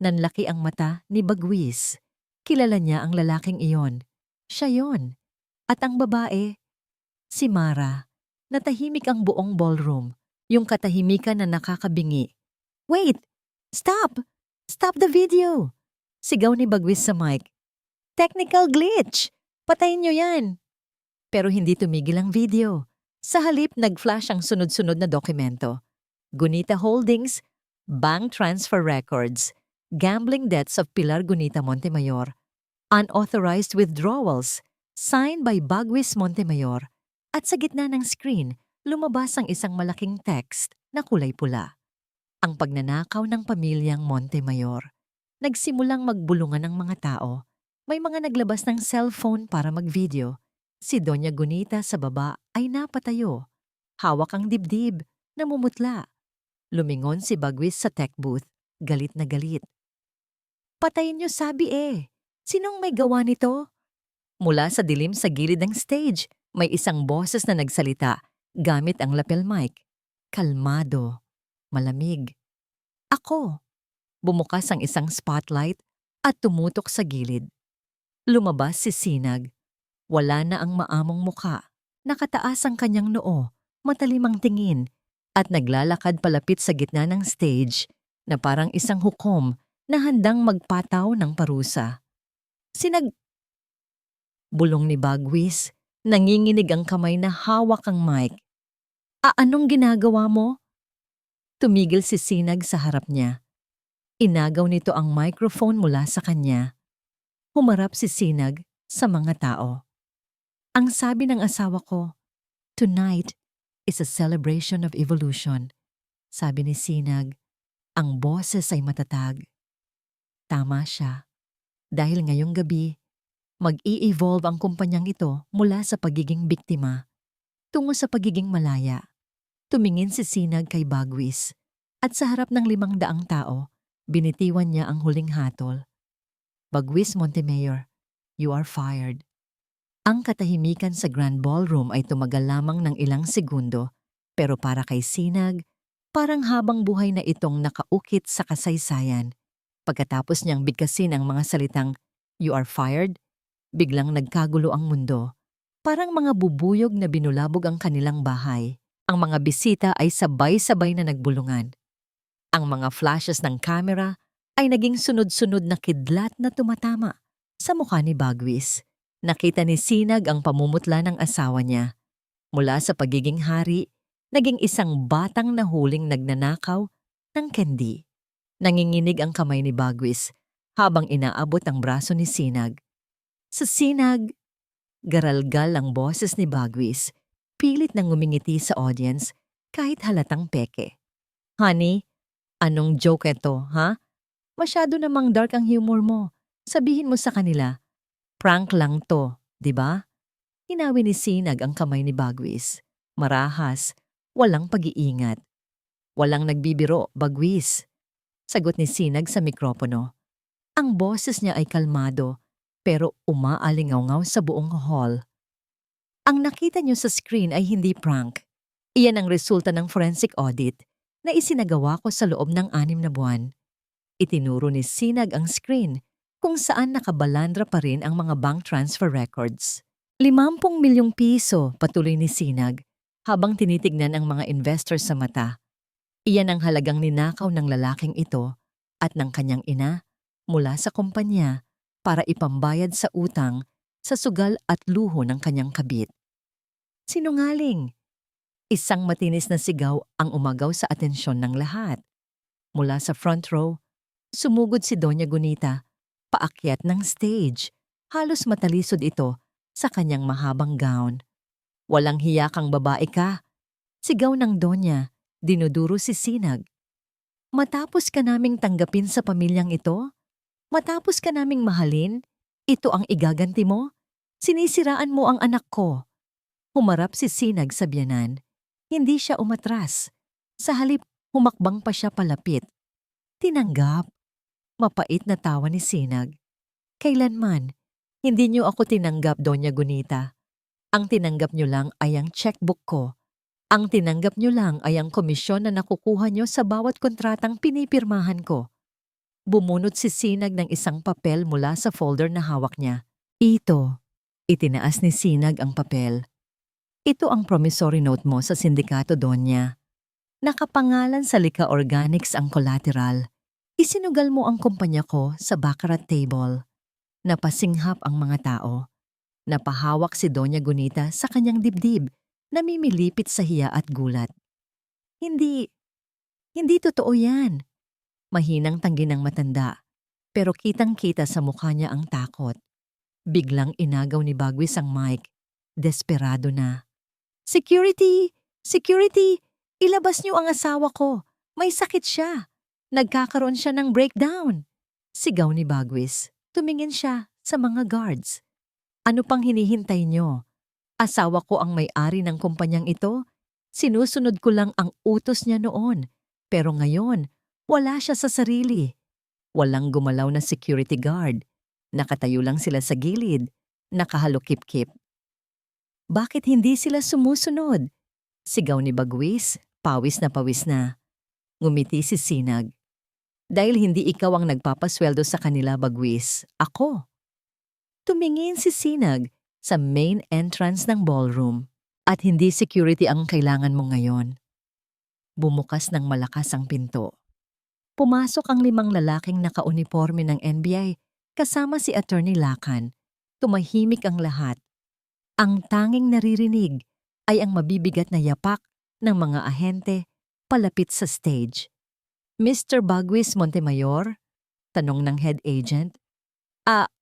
Nanlaki ang mata ni Bagwis. Kilala niya ang lalaking iyon. Siya yon. At ang babae, si Mara, natahimik ang buong ballroom, yung katahimikan na nakakabingi. Wait! Stop! Stop the video! Sigaw ni Bagwis sa mic. Technical glitch! Patayin nyo yan! Pero hindi tumigil ang video. Sa halip, nag-flash ang sunod-sunod na dokumento. Gunita Holdings, Bank Transfer Records, Gambling Debts of Pilar Gunita Montemayor, Unauthorized Withdrawals, signed by Bagwis Montemayor, at sa gitna ng screen, lumabas ang isang malaking text na kulay pula. Ang pagnanakaw ng pamilyang Montemayor. Nagsimulang magbulungan ng mga tao. May mga naglabas ng cellphone para mag-video. Si Doña Gunita sa baba ay napatayo. Hawak ang dibdib, namumutla. Lumingon si Bagwis sa tech booth, galit na galit. Patayin niyo sabi eh. Sinong may gawa nito? Mula sa dilim sa gilid ng stage, may isang boses na nagsalita gamit ang lapel mic. Kalmado, malamig. Ako. Bumukas ang isang spotlight at tumutok sa gilid. Lumabas si Sinag. Wala na ang maamong muka. Nakataas ang kanyang noo, matalimang tingin, at naglalakad palapit sa gitna ng stage na parang isang hukom na handang magpataw ng parusa. Bulong ni Bagwis, nanginginig ang kamay na hawak ang mic. Anong ginagawa mo? Tumigil si Sinag sa harap niya. Inagaw nito ang microphone mula sa kanya. Humarap si Sinag sa mga tao. Ang sabi ng asawa ko, "Tonight is a celebration of evolution." Sabi ni Sinag, ang boses ay matatag. Tama siya. Dahil ngayong gabi, mag-i-evolve ang kumpanyang ito mula sa pagiging biktima tungo sa pagiging malaya. Tumingin si Sinag kay Bagwis at sa harap ng 500 tao, binitiwan niya ang huling hatol. Bagwis Montemayor, you are fired. Ang katahimikan sa Grand Ballroom ay tumagal lamang ng ilang segundo, pero para kay Sinag, parang habang buhay na itong nakaukit sa kasaysayan. Pagkatapos niyang bigkasin ang mga salitang, "You are fired," biglang nagkagulo ang mundo. Parang mga bubuyog na binulabog ang kanilang bahay. Ang mga bisita ay sabay-sabay na nagbulungan. Ang mga flashes ng kamera ay naging sunod-sunod na kidlat na tumatama sa mukha ni Bagwis. Nakita ni Sinag ang pamumutla ng asawa niya. Mula sa pagiging hari, naging isang batang nahuling nagnanakaw ng candy. Nanginginig ang kamay ni Bagwis habang inaabot ang braso ni Sinag. Sa Sinag, garalgal ang boses ni Bagwis, pilit nang ngumingiti sa audience kahit halatang peke. Honey, anong joke ito, ha? Masyado namang dark ang humor mo. Sabihin mo sa kanila, prank lang to, di ba? Hinawi ni Sinag ang kamay ni Bagwis. Marahas, walang pag-iingat. Walang nagbibiro, Bagwis. Sagot ni Sinag sa mikropono. Ang boses niya ay kalmado, pero umaalingaw-ngaw sa buong hall. Ang nakita niyo sa screen ay hindi prank. Iyan ang resulta ng forensic audit na isinagawa ko sa loob ng 6 na buwan. Itinuro ni Sinag ang screen kung saan nakabalandra pa rin ang mga bank transfer records. 50 milyong piso, patuloy ni Sinag, habang tinitignan ang mga investors sa mata. Iyan ang halagang ninakaw ng lalaking ito at ng kanyang ina mula sa kumpanya para ipambayad sa utang sa sugal at luho ng kanyang kabit. Sinungaling! Isang matinis na sigaw ang umagaw sa atensyon ng lahat. Mula sa front row, sumugod si Doña Gunita, paakyat ng stage. Halos matalisod ito sa kanyang mahabang gown. Walang hiya kang babae ka. Sigaw ng Donya, dinuduro si Sinag. Matapos ka naming tanggapin sa pamilyang ito? Matapos ka naming mahalin? Ito ang igaganti mo? Sinisiraan mo ang anak ko. Humarap si Sinag sa biyanan. Hindi siya umatras. Sa halip, humakbang pa siya palapit. Tinanggap. Mapait na tawa ni Sinag. Kailanman, hindi niyo ako tinanggap, Doña Gunita. Ang tinanggap niyo lang ay ang checkbook ko. Ang tinanggap niyo lang ay ang komisyon na nakukuha niyo sa bawat kontratang pinipirmahan ko. Bumunot si Sinag ng isang papel mula sa folder na hawak niya. Ito, Itinaas ni Sinag ang papel. Ito ang promissory note mo sa sindikato, Donya. Nakapangalan sa Lika Organics ang collateral. Isinugal mo ang kumpanya ko sa baccarat table. Napasinghap ang mga tao. Napahawak si Donya Gunita sa kanyang dibdib, namimilipit sa hiya at gulat. Hindi totoo yan. Mahinang tanggi ng matanda, pero kitang-kita sa mukha niya ang takot. Biglang inagaw ni Bagwis ang mic. Desperado na. Security! Security! Ilabas niyo ang asawa ko. May sakit siya. Nagkakaroon siya ng breakdown. Sigaw ni Bagwis. Tumingin siya sa mga guards. Ano pang hinihintay niyo? Asawa ko ang may-ari ng kumpanyang ito. Sinusunod ko lang ang utos niya noon. Pero ngayon, wala siya sa sarili. Walang gumalaw na security guard. Nakatayo lang sila sa gilid. Nakahalukip-kip. Bakit hindi sila sumusunod? Sigaw ni Bagwis, pawis na. Ngumiti si Sinag. Dahil hindi ikaw ang nagpapasweldo sa kanila, Bagwis. Ako. Tumingin si Sinag sa main entrance ng ballroom. At hindi security ang kailangan mo ngayon. Bumukas ng malakas ang pinto. Pumasok ang 5 lalaking nakauniforme ng NBI kasama si Attorney Lacan. Tumahimik ang lahat. Ang tanging naririnig ay ang mabibigat na yapak ng mga ahente palapit sa stage. Mr. Bagwis Montemayor? Tanong ng head agent.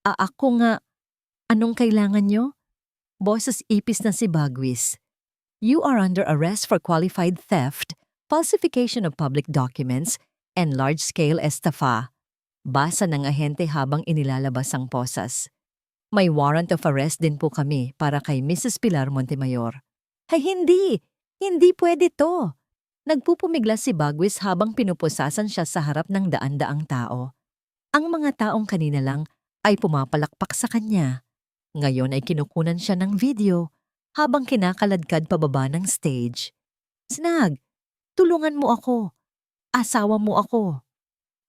Ako nga. Anong kailangan nyo? Boses ipis na si Bagwis. You are under arrest for qualified theft, falsification of public documents, and large-scale estafa. Basa ng ahente habang inilalabas ang posas. May warrant of arrest din po kami para kay Mrs. Pilar Montemayor. Ay hindi! Hindi pwede to! Nagpupumiglas si Bagwis habang pinupusasan siya sa harap ng daan-daang tao. Ang mga taong kanina lang ay pumapalakpak sa kanya. Ngayon ay kinukunan siya ng video habang kinakaladkad pababa ng stage. Snag, tulungan mo ako. Asawa mo ako.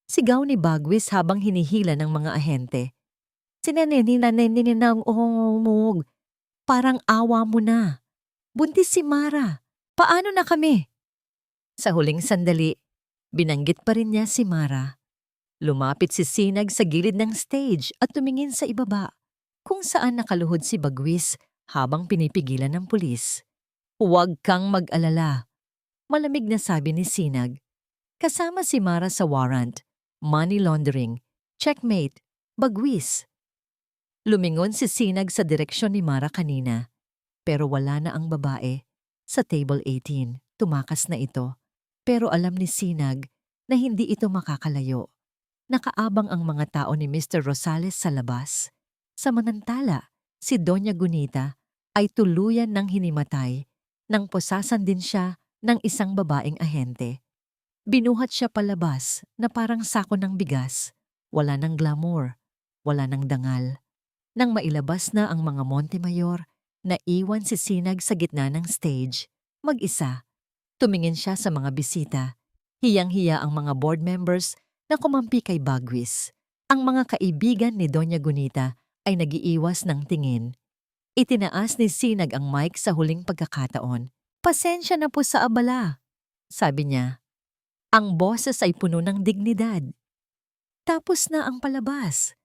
Sigaw ni Bagwis habang hinihila ng mga ahente. Sinanini ng umug. Parang awa mo na. Buntis si Mara. Paano na kami? Sa huling sandali, binanggit pa rin niya si Mara. Lumapit si Sinag sa gilid ng stage at tumingin sa ibaba, kung saan nakaluhod si Bagwis habang pinipigilan ng pulis. Huwag kang mag-alala. Malamig na sabi ni Sinag. Kasama si Mara sa warrant, money laundering, checkmate, Bagwis. Lumingon si Sinag sa direksyon ni Mara kanina, pero wala na ang babae. Sa table 18, tumakas na ito, pero alam ni Sinag na hindi ito makakalayo. Nakaabang ang mga tao ni Mr. Rosales sa labas. Samantala, si Doña Gunita ay tuluyan ng hinimatay nang posasan din siya ng isang babaeng ahente. Binuhat siya palabas na parang sako ng bigas. Wala ng glamour, wala ng dangal. Nang mailabas na ang mga Montemayor, naiwan si Sinag sa gitna ng stage. Mag-isa, tumingin siya sa mga bisita. Hiyang-hiya ang mga board members na kumampi kay Bagwis. Ang mga kaibigan ni Doña Gunita ay nagiiwas ng tingin. Itinaas ni Sinag ang mic sa huling pagkakataon. Pasensya na po sa abala, sabi niya. Ang boses ay puno ng dignidad. Tapos na ang palabas.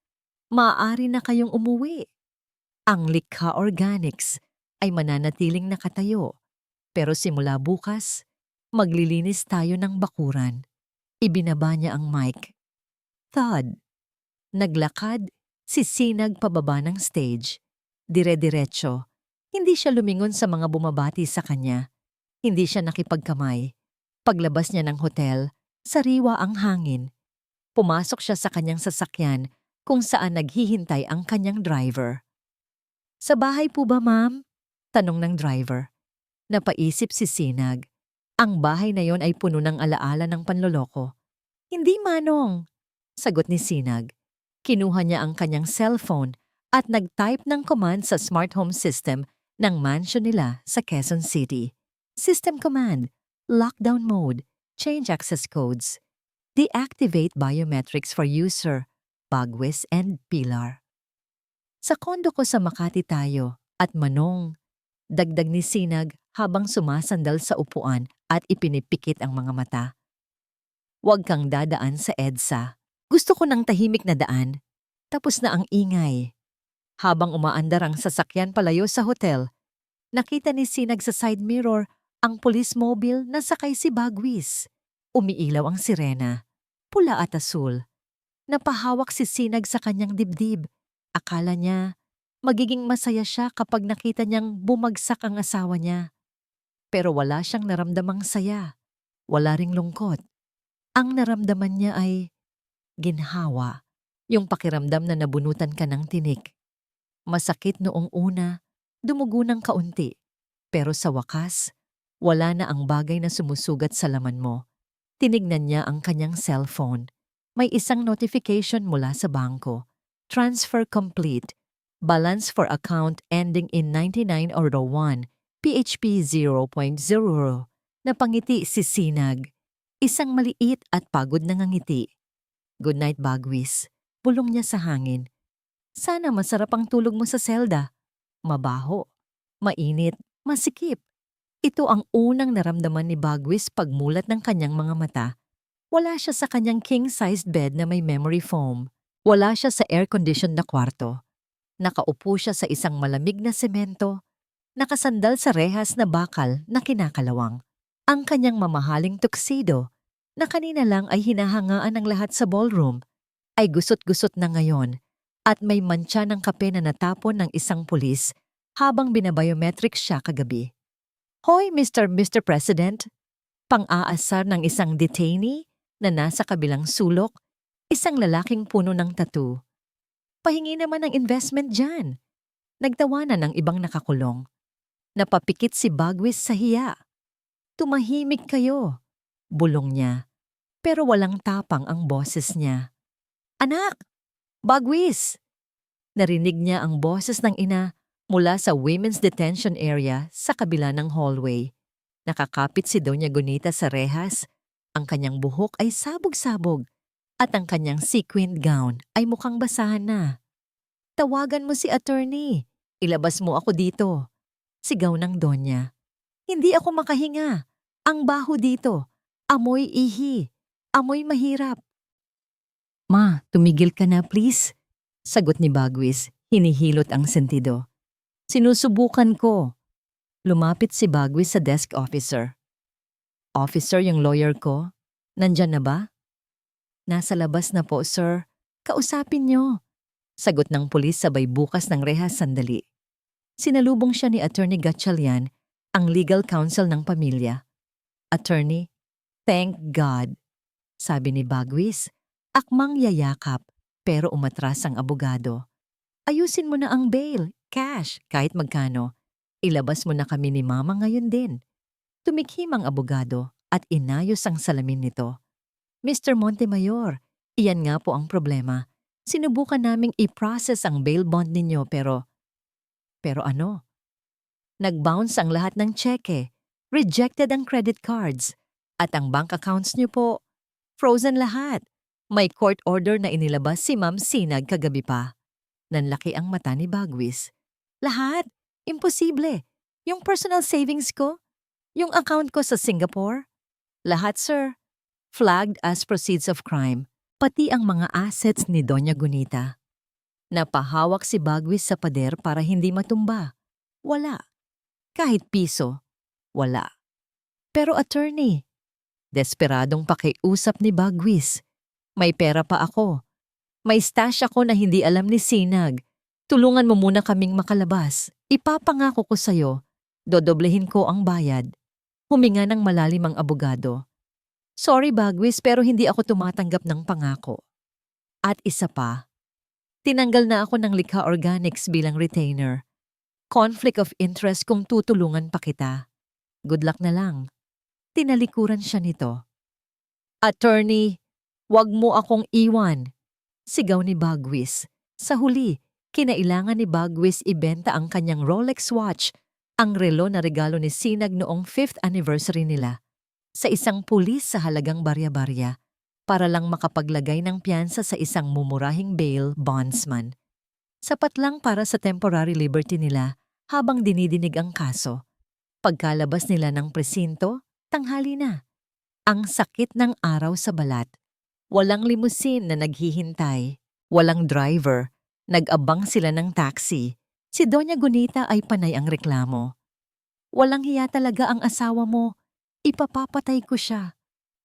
Maaari na kayong umuwi. Ang Lika Organics ay mananatiling nakatayo. Pero simula bukas, maglilinis tayo ng bakuran. Ibinaba niya ang mic. Thud. Naglakad, si Sinag pababa ng stage. Dire-diretso. Hindi siya lumingon sa mga bumabati sa kanya. Hindi siya nakipagkamay. Paglabas niya ng hotel, sariwa ang hangin. Pumasok siya sa kanyang sasakyan kung saan naghihintay ang kanyang driver. Sa bahay po ba, ma'am? Tanong ng driver. Napaisip si Sinag. Ang bahay na yon ay puno ng alaala ng panloloko. Hindi, manong, sagot ni Sinag. Kinuha niya ang kanyang cellphone at nag-type ng command sa smart home system ng mansion nila sa Quezon City. System command. Lockdown mode, change access codes, deactivate biometrics for user, Bagwis and Pilar. Sa kondo ko sa Makati tayo at Manong, dagdag ni Sinag habang sumasandal sa upuan at ipinipikit ang mga mata. Huwag kang dadaan sa EDSA. Gusto ko ng tahimik na daan. Tapos na ang ingay. Habang umaandar ang sasakyan palayo sa hotel, nakita ni Sinag sa side mirror ang police mobile na sakay si Bagwis. Umiilaw ang sirena, pula at asul. Napahawak si Sinag sa kanyang dibdib. Akala niya, magiging masaya siya kapag nakita niyang bumagsak ang asawa niya. Pero wala siyang naramdamang saya. Wala ring lungkot. Ang naramdaman niya ay ginhawa. Yung pakiramdam na nabunutan ka ng tinik. Masakit noong una, dumugo ng kaunti. Pero sa wakas, wala na ang bagay na sumusugat sa laman mo. Tinignan niya ang kanyang cellphone. May isang notification mula sa bangko. Transfer complete. Balance for account ending in 99 or 1. PHP 0.0. Napangiti si Sinag. Isang maliit at pagod na ngiti. Good night, Bagwis. Bulong niya sa hangin. Sana masarap ang tulog mo sa selda. Mabaho, mainit, masikip. Ito ang unang naramdaman ni Bagwis pagmulat ng kanyang mga mata. Wala siya sa kanyang king-sized bed na may memory foam. Wala siya sa air-conditioned na kwarto. Nakaupo siya sa isang malamig na semento, nakasandal sa rehas na bakal na kinakalawang. Ang kanyang mamahaling tuxedo, na kanina lang ay hinahangaan ng lahat sa ballroom, ay gusot-gusot na ngayon at may mantsa ng kape na natapon ng isang pulis habang binabiometric siya kagabi. Hoy, Mr. President! Pang-aasar ng isang detainee na nasa kabilang sulok, isang lalaking puno ng tattoo. Pahingi naman ng investment dyan. Nagtawanan ng ibang nakakulong. Napapikit si Bagwis sa hiya. Tumahimik kayo, bulong niya. Pero walang tapang ang boses niya. Anak! Bagwis! Narinig niya ang boses ng ina mula sa women's detention area sa kabila ng hallway. Nakakapit si Doña Gunita sa rehas. Ang kanyang buhok ay sabog-sabog at ang kanyang sequined gown ay mukhang basahan na. Tawagan mo si attorney. Ilabas mo ako dito. Sigaw ng Donya. Hindi ako makahinga. Ang baho dito. Amoy ihi. Amoy mahirap. Ma, tumigil ka na please. Sagot ni Bagwis, hinihilot ang sentido. Sinusubukan ko. Lumapit si Bagwis sa desk officer. Officer, yung lawyer ko. Nandyan na ba? Nasa labas na po, sir. Kausapin niyo. Sagot ng pulis sabay bukas ng rehas sandali. Sinalubong siya ni Attorney Gatchalian, ang legal counsel ng pamilya. Attorney, thank God, sabi ni Bagwis, akmang yayakap pero umatras ang abogado. Ayusin mo na ang bail, cash, kahit magkano. Ilabas mo na kami ni Mama ngayon din. Tumikhim ang abogado at inayos ang salamin nito. Mr. Montemayor, iyan nga po ang problema. Sinubukan naming i-process ang bail bond ninyo pero ano? Nag-bounce ang lahat ng tseke, rejected ang credit cards, at ang bank accounts niyo po, frozen lahat. May court order na inilabas si Ma'am Sinag kagabi pa. Nanlaki ang mata ni Bagwis. Lahat? Imposible. Yung personal savings ko? Yung account ko sa Singapore? Lahat, sir. Flagged as proceeds of crime. Pati ang mga assets ni Doña Gunita. Napahawak si Bagwis sa pader para hindi matumba. Wala. Kahit piso. Wala. Pero attorney, desperadong pakiusap ni Bagwis. May pera pa ako. May stash ako na hindi alam ni Sinag. Tulungan mo muna kaming makalabas. Ipapangako ko sa'yo. Dodoblehin ko ang bayad. Huminga ng malalim ang abogado. Sorry Bagwis pero hindi ako tumatanggap ng pangako. At isa pa, tinanggal na ako ng Likha Organics bilang retainer. Conflict of interest kung tutulungan pa kita. Good luck na lang. Tinalikuran siya nito. Attorney, wag mo akong iwan. Sigaw ni Bagwis. Sa huli, kinailangan ni Bagwis ibenta ang kanyang Rolex watch, ang relo na regalo ni Sinag noong 5th anniversary nila, sa isang pulis sa halagang barya-barya para lang makapaglagay ng piyansa sa isang mumurahing bail bondsman. Sapat lang para sa temporary liberty nila habang dinidinig ang kaso. Pagkalabas nila ng presinto, tanghali na. Ang sakit ng araw sa balat. Walang limusin na naghihintay. Walang driver. Nag-abang sila ng taxi. Si Doña Gunita ay panay ang reklamo. Walang hiya talaga ang asawa mo. Ipapapatay ko siya.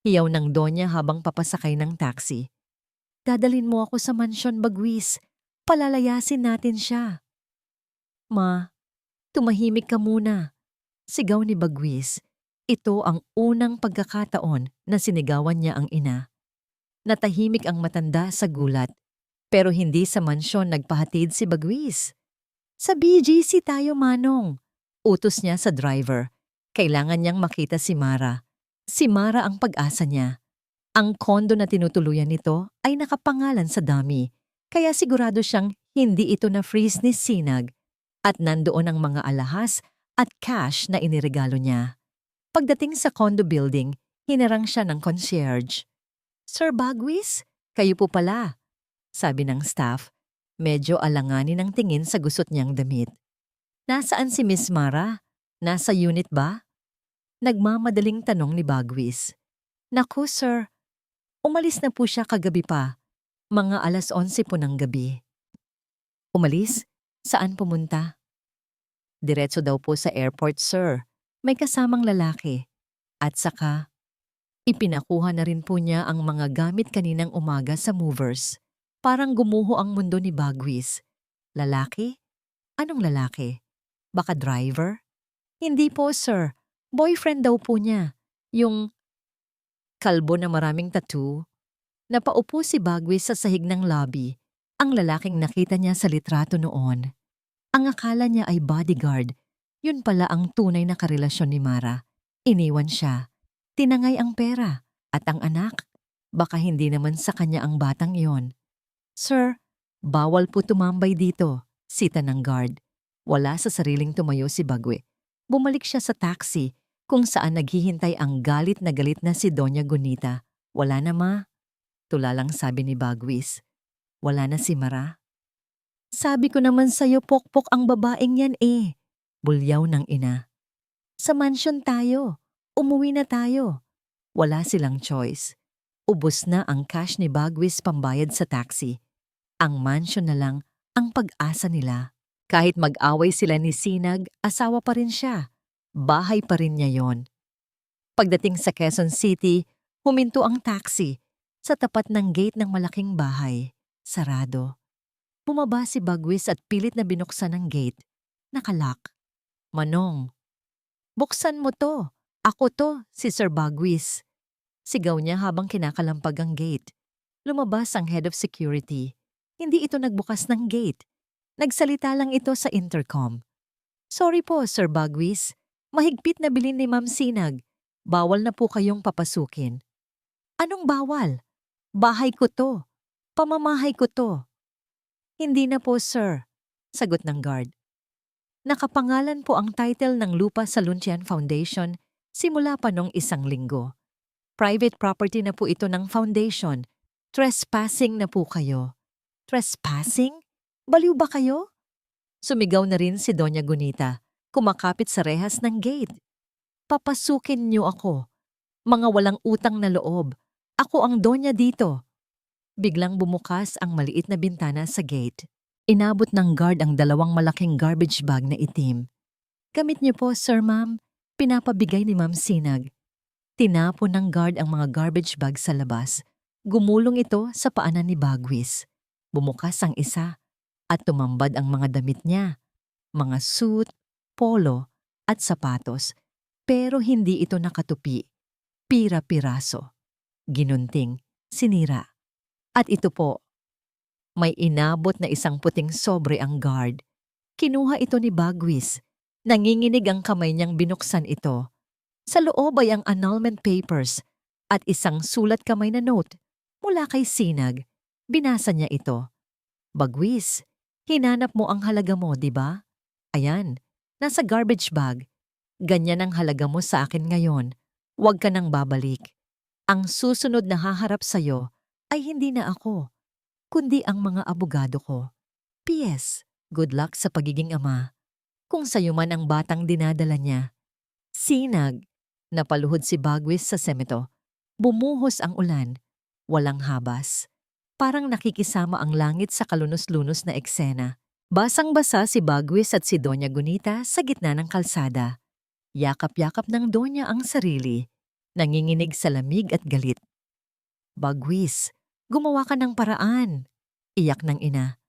Hiyaw ng Donya habang papasakay ng taxi. Dadalin mo ako sa mansyon, Bagwis. Palalayasin natin siya. Ma, tumahimik ka muna. Sigaw ni Bagwis. Ito ang unang pagkakataon na sinigawan niya ang ina. Natahimik ang matanda sa gulat. Pero hindi sa mansyon nagpahatid si Bagwis. Sa BGC tayo, Manong. Utos niya sa driver. Kailangan niyang makita si Mara. Si Mara ang pag-asa niya. Ang kondo na tinutuluyan nito ay nakapangalan sa dummy. Kaya sigurado siyang hindi ito na-freeze ni Sinag. At nandoon ang mga alahas at cash na iniregalo niya. Pagdating sa condo building, hinarang siya ng concierge. Sir Bagwis, kayo po pala. Sabi ng staff, medyo alanganin ang tingin sa gusot niyang damit. Nasaan si Miss Mara? Nasa unit ba? Nagmamadaling tanong ni Bagwis. Naku sir, umalis na po siya kagabi pa. Mga 11:00 po ng gabi. Umalis? Saan pumunta? Diretso daw po sa airport, sir. May kasamang lalaki. At saka, ipinakuha na rin po niya ang mga gamit kaninang umaga sa movers. Parang gumuho ang mundo ni Bagwis. Lalaki? Anong lalaki? Baka driver? Hindi po, sir. Boyfriend daw po niya. Yung kalbo na maraming tattoo. Napaupo si Bagwis sa sahig ng lobby. Ang lalaking nakita niya sa litrato noon. Ang akala niya ay bodyguard. Yun pala ang tunay na karelasyon ni Mara. Iniwan siya. Tinangay ang pera. At ang anak, baka hindi naman sa kanya ang batang yon. Sir, bawal po tumambay dito. Sita ng guard. Wala sa sariling tumayo si Bagwe. Bumalik siya sa taxi kung saan naghihintay ang galit na si Doña Gunita. Wala na ma. Tulalang sabi ni Bagwis. Wala na si Mara. Sabi ko naman sa'yo pokpok ang babaeng yan eh. Bulyaw ng ina. Sa mansyon tayo. Umuwi na tayo. Wala silang choice. Ubos na ang cash ni Bagwis pambayad sa taxi. Ang mansyon na lang ang pag-asa nila. Kahit mag-away sila ni Sinag, asawa pa rin siya. Bahay pa rin niya yon. Pagdating sa Quezon City, huminto ang taxi sa tapat ng gate ng malaking bahay. Sarado. Bumaba si Bagwis at pilit na binuksan ang gate. Nakalock. Manong, buksan mo to. Ako to, si Sir Bagwis. Sigaw niya habang kinakalampag ang gate. Lumabas ang head of security. Hindi ito nagbukas ng gate. Nagsalita lang ito sa intercom. Sorry po, Sir Bagwis. Mahigpit na bilin ni Ma'am Sinag. Bawal na po kayong papasukin. Anong bawal? Bahay ko to. Pamamahay ko to. Hindi na po, sir. Sagot ng guard. Nakapangalan po ang title ng lupa sa Luntian Foundation simula pa nung 1 linggo. Private property na po ito ng foundation. Trespassing na po kayo. Trespassing? Baliw ba kayo? Sumigaw na rin si Doña Gunita, kumakapit sa rehas ng gate. Papasukin niyo ako. Mga walang utang na loob. Ako ang donya dito. Biglang bumukas ang maliit na bintana sa gate. Inabot ng guard ang 2 malaking garbage bag na itim. Gamit niyo po, sir ma'am. Pinapabigay ni Ma'am Sinag. Tinapon ng guard ang mga garbage bag sa labas. Gumulong ito sa paanan ni Bagwis. Bumukas ang isa at tumambad ang mga damit niya. Mga suit, polo at sapatos. Pero hindi ito nakatupi. Pira-piraso. Ginunting, sinira. At ito po, may inabot na isang puting sobre ang guard. Kinuha ito ni Bagwis. Nanginginig ang kamay niyang binuksan ito. Sa loob ay ang annulment papers at isang sulat kamay na note mula kay Sinag. Binasa niya ito. Bagwis, hinanap mo ang halaga mo, di ba? Ayan, nasa garbage bag. Ganyan ang halaga mo sa akin ngayon. Huwag ka nang babalik. Ang susunod na haharap sa'yo ay hindi na ako, kundi ang mga abogado ko. P.S. Good luck sa pagiging ama. Kung sayo man ang batang dinadala niya. Sinag. Napaluhod si Bagwis sa semento. Bumuhos ang ulan. Walang habas. Parang nakikisama ang langit sa kalunos-lunos na eksena. Basang-basa si Bagwis at si Doña Gunita sa gitna ng kalsada. Yakap-yakap ng Doña ang sarili. Nanginginig sa lamig at galit. Bagwis, gumawa ka ng paraan. Iyak ng ina.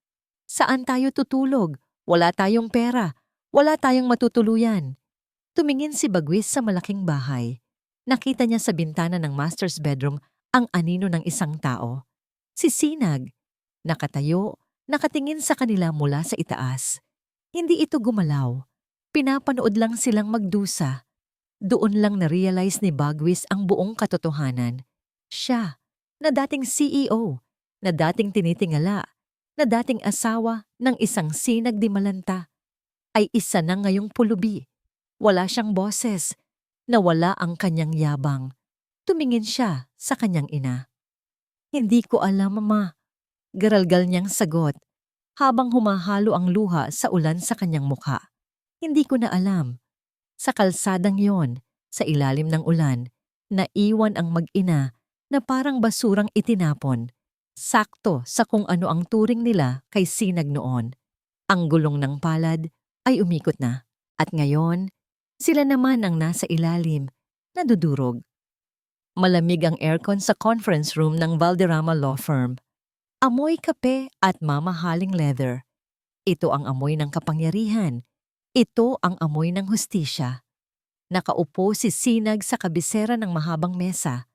Saan tayo tutulog? Wala tayong pera. Wala tayong matutuluyan. Tumingin si Bagwis sa malaking bahay. Nakita niya sa bintana ng master's bedroom ang anino ng isang tao. Si Sinag. Nakatayo, nakatingin sa kanila mula sa itaas. Hindi ito gumalaw. Pinapanood lang silang magdusa. Doon lang na-realize ni Bagwis ang buong katotohanan. Siya, na dating CEO, na dating tinitingala, na dating asawa ng isang sinag di malanta, ay isa na ngayong pulubi. Wala siyang boses, nawala ang kanyang yabang. Tumingin siya sa kanyang ina. Hindi ko alam, Mama. Garalgal niyang sagot, habang humahalo ang luha sa ulan sa kanyang mukha. Hindi ko na alam. Sa kalsadang yon, sa ilalim ng ulan, naiwan ang mag-ina na parang basurang itinapon. Sakto sa kung ano ang turing nila kay Sinag noon. Ang gulong ng palad ay umikot na. At ngayon, sila naman ang nasa ilalim, nadudurog. Malamig ang aircon sa conference room ng Valderrama Law Firm. Amoy kape at mamahaling leather. Ito ang amoy ng kapangyarihan. Ito ang amoy ng hustisya. Nakaupo si Sinag sa kabisera ng mahabang mesa.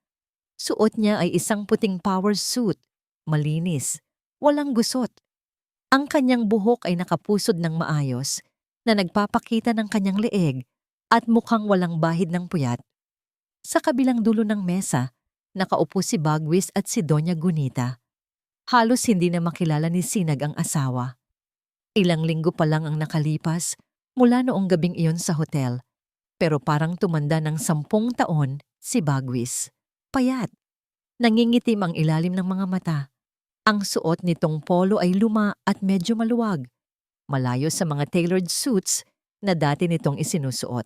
Suot niya ay isang puting power suit, malinis, walang gusot. Ang kanyang buhok ay nakapusod ng maayos na nagpapakita ng kanyang leeg at mukhang walang bahid ng puyat. Sa kabilang dulo ng mesa, nakaupo si Bagwis at si Doña Gunita. Halos hindi na makilala ni Sinag ang asawa. Ilang linggo pa lang ang nakalipas mula noong gabing iyon sa hotel, pero parang tumanda ng 10 taon si Bagwis. Payat. Nangingitim ang ilalim ng mga mata. Ang suot nitong polo ay luma at medyo maluwag, malayo sa mga tailored suits na dati nitong isinusuot.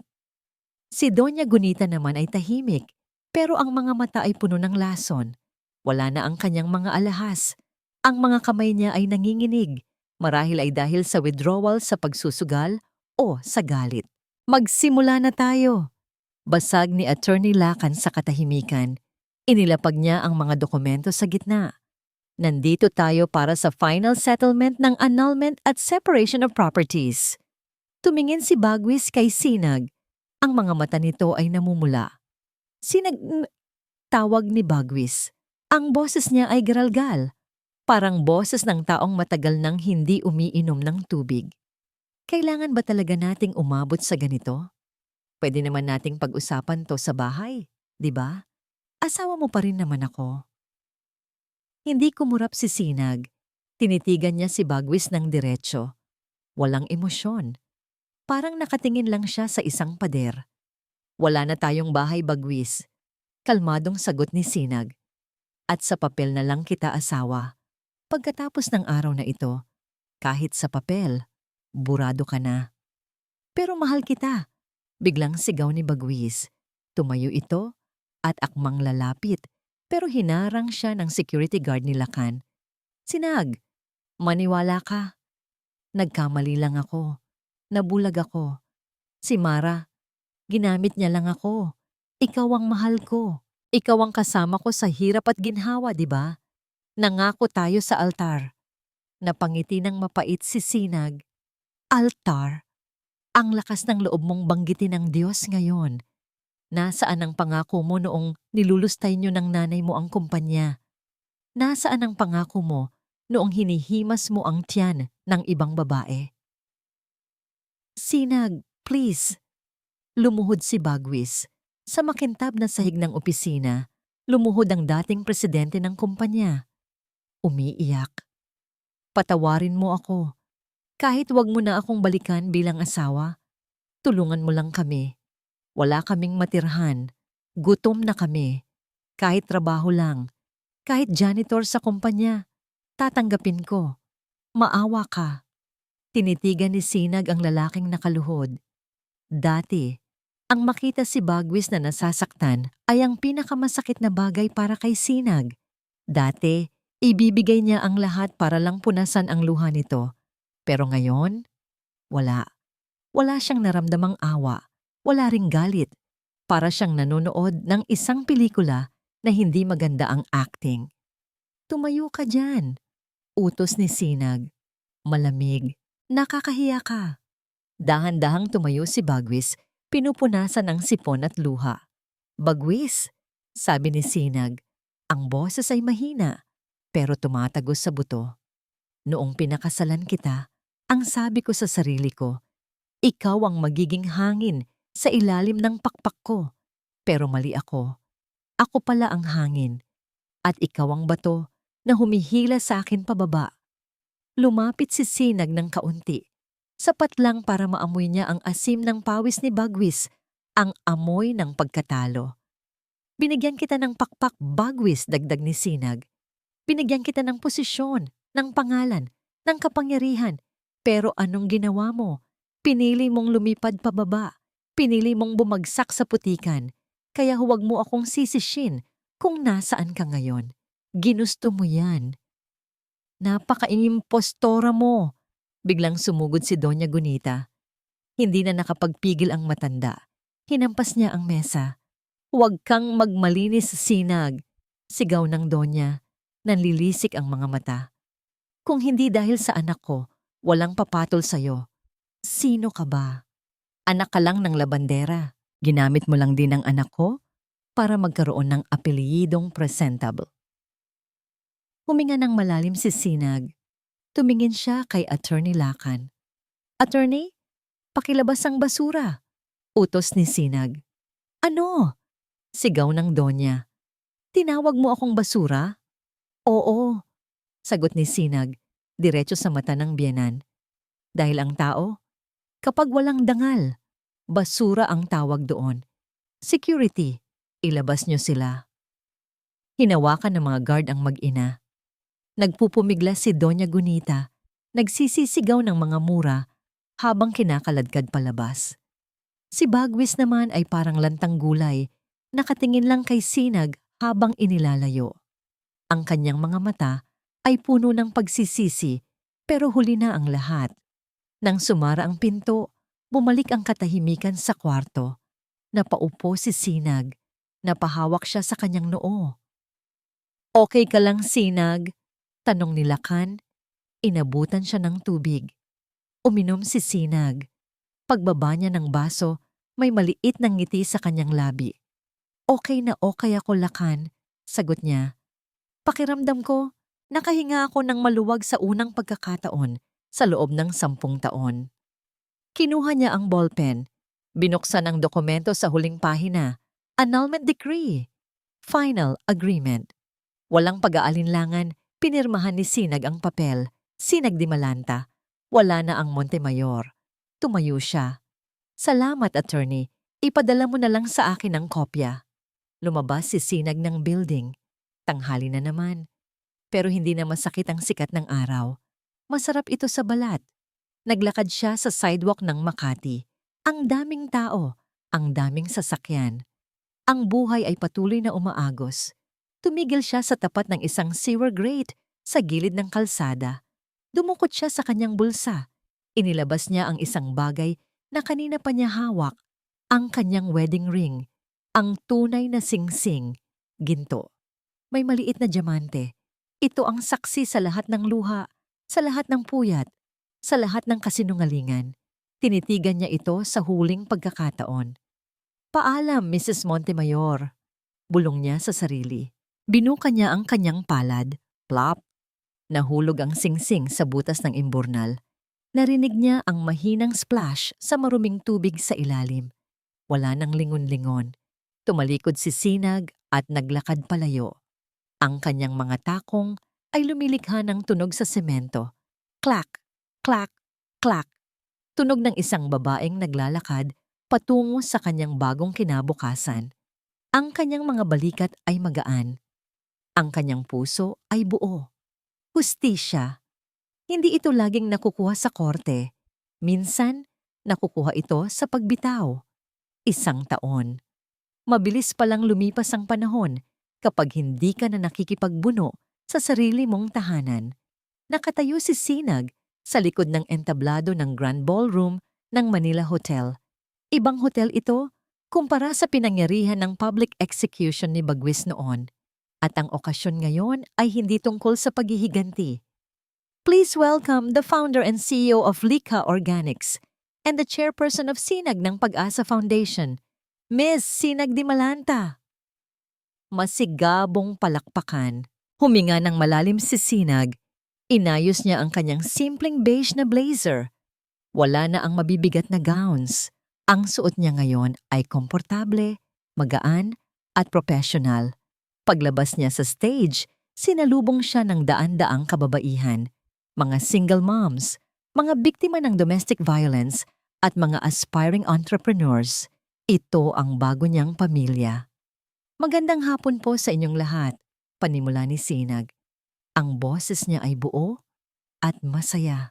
Si Doña Gunita naman ay tahimik, pero ang mga mata ay puno ng lason. Wala na ang kanyang mga alahas. Ang mga kamay niya ay nanginginig, marahil ay dahil sa withdrawal sa pagsusugal o sa galit. Magsimula na tayo. Basag ni Attorney Lacan sa katahimikan. Inilapag niya ang mga dokumento sa gitna. Nandito tayo para sa final settlement ng annulment at separation of properties. Tumingin si Bagwis kay Sinag. Ang mga mata nito ay namumula. Sinag... Tawag ni Bagwis. Ang boses niya ay garalgal. Parang boses ng taong matagal nang hindi umiinom ng tubig. Kailangan ba talaga nating umabot sa ganito? Pwede naman nating pag-usapan to sa bahay, di ba? Asawa mo pa rin naman ako. Hindi kumurap si Sinag. Tinitigan niya si Bagwis ng diretsyo. Walang emosyon. Parang nakatingin lang siya sa isang pader. Wala na tayong bahay, Bagwis. Kalmadong sagot ni Sinag. At sa papel na lang kita asawa. Pagkatapos ng araw na ito, kahit sa papel, burado ka na. Pero mahal kita. Biglang sigaw ni Bagwis. Tumayo ito at akmang lalapit, pero hinarang siya ng security guard ni Lacan. Sinag, maniwala ka. Nagkamali lang ako. Nabulag ako. Si Mara, ginamit niya lang ako. Ikaw ang mahal ko. Ikaw ang kasama ko sa hirap at ginhawa, di ba? Nangako tayo sa altar. Napangiti ng mapait si Sinag. Altar? Ang lakas ng loob mong banggitin ng Diyos ngayon. Nasaan ang pangako mo noong nilulustay niyo ng nanay mo ang kumpanya? Nasaan ang pangako mo noong hinihimas mo ang tiyan ng ibang babae? Sinag, please. Lumuhod si Bagwis. Sa makintab na sahig ng opisina, lumuhod ang dating presidente ng kumpanya. Umiiyak. Patawarin mo ako. Kahit wag mo na akong balikan bilang asawa, tulungan mo lang kami. Wala kaming matirhan. Gutom na kami. Kahit trabaho lang. Kahit janitor sa kumpanya. Tatanggapin ko. Maawa ka. Tinitigan ni Sinag ang lalaking nakaluhod. Dati, ang makita si Bagwis na nasasaktan ay ang pinakamasakit na bagay para kay Sinag. Dati, ibibigay niya ang lahat para lang punasan ang luha nito. Pero ngayon, wala. Wala siyang naramdamang awa. Wala ring galit. Para siyang nanonood ng isang pelikula na hindi maganda ang acting. Tumayo ka dyan. Utos ni Sinag. Malamig. Nakakahiya ka. Dahan-dahang tumayo si Bagwis, pinupunasan ang sipon at luha. Bagwis, sabi ni Sinag, ang boses ay mahina, pero tumatagos sa buto. Noong pinakasalan kita, ang sabi ko sa sarili ko, ikaw ang magiging hangin sa ilalim ng pakpak ko. Pero mali ako. Ako pala ang hangin. At ikaw ang bato na humihila sa akin pababa. Lumapit si Sinag ng kaunti. Sapat lang para maamoy niya ang asim ng pawis ni Bagwis, ang amoy ng pagkatalo. Binigyan kita ng pakpak, Bagwis, dagdag ni Sinag. Binigyan kita ng posisyon, ng pangalan, ng kapangyarihan. Pero anong ginawa mo? Pinili mong lumipad pababa. Pinili mong bumagsak sa putikan. Kaya huwag mo akong sisishin kung nasaan ka ngayon. Ginusto mo yan. Napaka-impostora mo. Biglang sumugod si Doña Gunita. Hindi na nakapagpigil ang matanda. Hinampas niya ang mesa. Huwag kang magmalinis, Sinag. Sigaw ng Donya. Nanlilisik ang mga mata. Kung hindi dahil sa anak ko, walang papatol sa'yo. Sino ka ba? Anak ka lang ng labandera. Ginamit mo lang din ang anak ko para magkaroon ng apelyidong presentable. Huminga ng malalim si Sinag. Tumingin siya kay Attorney Lacan. Attorney, pakilabas ang basura. Utos ni Sinag. Ano? Sigaw ng Donya. Tinawag mo akong basura? Oo, sagot ni Sinag, diretso sa mata ng biyenan. Dahil ang tao, kapag walang dangal, basura ang tawag doon. Security, ilabas niyo sila. Hinawakan ng mga guard ang mag-ina. Nagpupumiglas si Doña Gunita, nagsisisigaw ng mga mura habang kinakaladkad palabas. Si Bagwis naman ay parang lantang gulay, nakatingin lang kay Sinag habang inilalayo. Ang kanyang mga mata ay puno ng pagsisisi, pero huli na ang lahat. Nang sumara ang pinto, bumalik ang katahimikan sa kwarto. Napaupo si Sinag, napahawak siya sa kanyang noo. Okay ka lang, Sinag? Tanong ni Lacan. Inabutan siya ng tubig. Uminom si Sinag. Pagbaba niya ng baso, may maliit na ngiti sa kanyang labi. Okay na okay ako, Lacan, sagot niya. Pakiramdam ko, nakahinga ako ng maluwag sa unang pagkakataon sa loob ng 10 taon. Kinuha niya ang ballpen. Binuksan ang dokumento sa huling pahina. Annulment decree. Final agreement. Walang pag-aalinlangan, pinirmahan ni Sinag ang papel. Sinag di Malanta. Wala na ang Montemayor. Tumayo siya. Salamat, attorney. Ipadala mo na lang sa akin ang kopya. Lumabas si Sinag ng building. Tanghali na naman. Pero hindi na masakit ang sikat ng araw. Masarap ito sa balat. Naglakad siya sa sidewalk ng Makati. Ang daming tao, ang daming sasakyan. Ang buhay ay patuloy na umaagos. Tumigil siya sa tapat ng isang sewer grate sa gilid ng kalsada. Dumukot siya sa kanyang bulsa. Inilabas niya ang isang bagay na kanina pa niya hawak, ang kanyang wedding ring, ang tunay na singsing, ginto. May maliit na diamante. Ito ang saksi sa lahat ng luha, sa lahat ng puyat, sa lahat ng kasinungalingan. Tinitigan niya ito sa huling pagkakataon. Paalam, Mrs. Montemayor. Bulong niya sa sarili. Binuka niya ang kanyang palad. Plop! Nahulog ang singsing sa butas ng imburnal. Narinig niya ang mahinang splash sa maruming tubig sa ilalim. Wala nang lingon-lingon. Tumalikod si Sinag at naglakad palayo. Ang kanyang mga takong ay lumilikha ng tunog sa semento. Clack! Clack! Clack! Tunog ng isang babaeng naglalakad patungo sa kanyang bagong kinabukasan. Ang kanyang mga balikat ay magaan. Ang kanyang puso ay buo. Hustisya. Hindi ito laging nakukuha sa korte. Minsan, nakukuha ito sa pagbitaw. 1 taon. Mabilis palang lumipas ang panahon kapag hindi ka na nakikipagbuno sa sarili mong tahanan. Nakatayo si Sinag sa likod ng entablado ng Grand Ballroom ng Manila Hotel. Ibang hotel ito kumpara sa pinangyarihan ng public execution ni Bagwis noon. At ang okasyon ngayon ay hindi tungkol sa paghihiganti. Please welcome the founder and CEO of Lika Organics and the chairperson of Sinag ng Pag-asa Foundation, Ms. Sinag Di Malanta. Masigabong palakpakan. Huminga ng malalim si Sinag. Inayos niya ang kanyang simpleng beige na blazer. Wala na ang mabibigat na gowns. Ang suot niya ngayon ay komportable, magaan, at professional. Paglabas niya sa stage, sinalubong siya ng daan-daang kababaihan, mga single moms, mga biktima ng domestic violence, at mga aspiring entrepreneurs. Ito ang bago niyang pamilya. Magandang hapon po sa inyong lahat, panimula ni Sinag. Ang boses niya ay buo at masaya.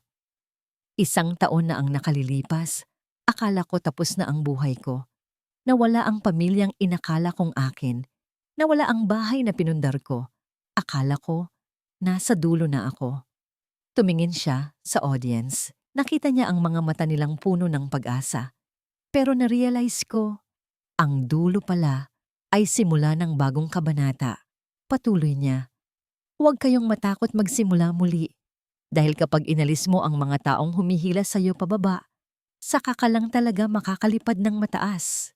1 taon na ang nakalilipas, akala ko tapos na ang buhay ko. Nawala ang pamilyang inakala kong akin. Nawala ang bahay na pinundar ko. Akala ko, nasa dulo na ako. Tumingin siya sa audience. Nakita niya ang mga mata nilang puno ng pag-asa. Pero na-realize ko, ang dulo pala ay simula ng bagong kabanata. Patuloy niya. Huwag kayong matakot magsimula muli. Dahil kapag inalis mo ang mga taong humihila sa iyo pababa, saka ka lang talaga makakalipad ng mataas.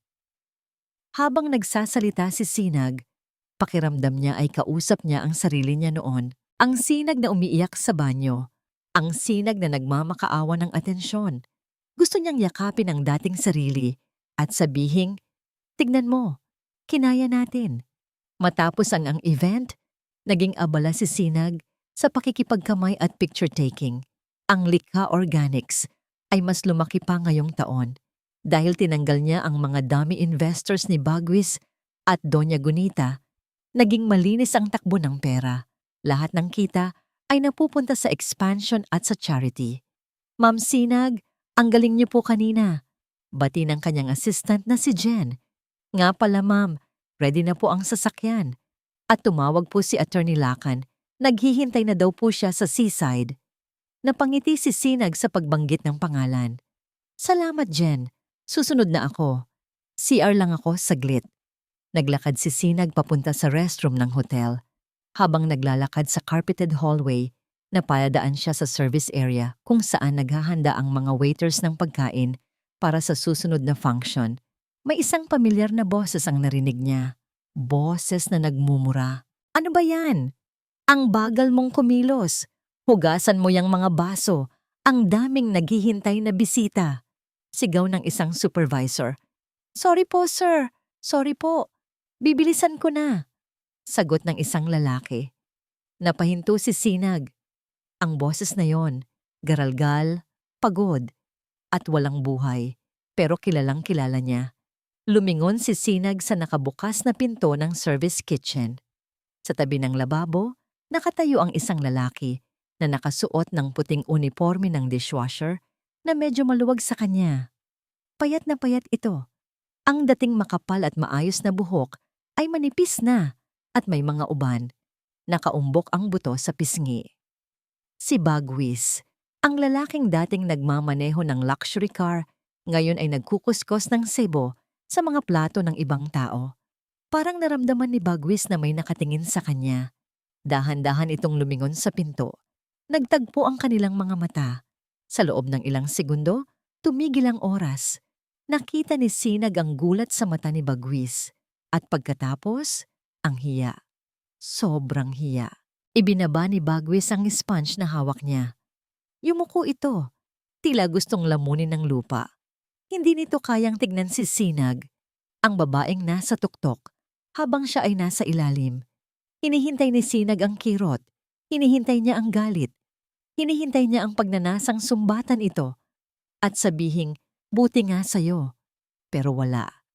Habang nagsasalita si Sinag, pakiramdam niya ay kausap niya ang sarili niya noon. Ang Sinag na umiiyak sa banyo. Ang Sinag na nagmamakaawa ng atensyon. Gusto niyang yakapin ang dating sarili at sabihing, tignan mo, kinaya natin. Matapos ang event, naging abala si Sinag sa pakikipagkamay at picture-taking. Ang Lika Organics ay mas lumaki pa ngayong taon dahil tinanggal niya ang mga dummy investors ni Bagwis at Doña Gunita. Naging malinis ang takbo ng pera. Lahat ng kita ay napupunta sa expansion at sa charity. Ma'am Sinag, ang galing niyo po kanina. Bati ng kanyang assistant na si Jen. Nga pala ma'am, ready na po ang sasakyan. At tumawag po si Attorney Lacan. Naghihintay na daw po siya sa seaside. Napangiti si Sinag sa pagbanggit ng pangalan. Salamat Jen, susunod na ako. CR lang ako saglit. Naglakad si Sinag papunta sa restroom ng hotel. Habang naglalakad sa carpeted hallway, napadaan siya sa service area kung saan naghahanda ang mga waiters ng pagkain para sa susunod na function. May isang pamilyar na boses ang narinig niya. Boses na nagmumura. Ano ba yan? Ang bagal mong kumilos. Hugasan mo yang mga baso. Ang daming naghihintay na bisita. Sigaw ng isang supervisor. Sorry po sir. Sorry po. Bibilisan ko na. Sagot ng isang lalaki. Napahinto si Sinag. Ang boses na yon, garalgal, pagod, at walang buhay. Pero kilalang kilala niya. Lumingon si Sinag sa nakabukas na pinto ng service kitchen. Sa tabi ng lababo, nakatayo ang isang lalaki na nakasuot ng puting uniforme ng dishwasher na medyo maluwag sa kanya. Payat na payat ito. Ang dating makapal at maayos na buhok ay manipis na at may mga uban. Nakaumbok ang buto sa pisngi. Si Bagwis, ang lalaking dating nagmamaneho ng luxury car, ngayon ay nagkukuskos ng sebo sa mga plato ng ibang tao. Parang naramdaman ni Bagwis na may nakatingin sa kanya. Dahan-dahan itong lumingon sa pinto. Nagtagpo ang kanilang mga mata. Sa loob ng ilang segundo, tumigil ang oras. Nakita ni Sinag ang gulat sa mata ni Bagwis. At pagkatapos, ang hiya. Sobrang hiya. Ibinaba ni Bagwis ang sponge na hawak niya. Yumuko ito. Tila gustong lamunin ng lupa. Hindi nito kayang tignan si Sinag, ang babaeng nasa tuktok, habang siya ay nasa ilalim. Hinihintay ni Sinag ang kirot. Hinihintay niya ang galit. Hinihintay niya ang pagnanasang sumbatan ito. At sabihing, buti nga sa'yo. Pero wala.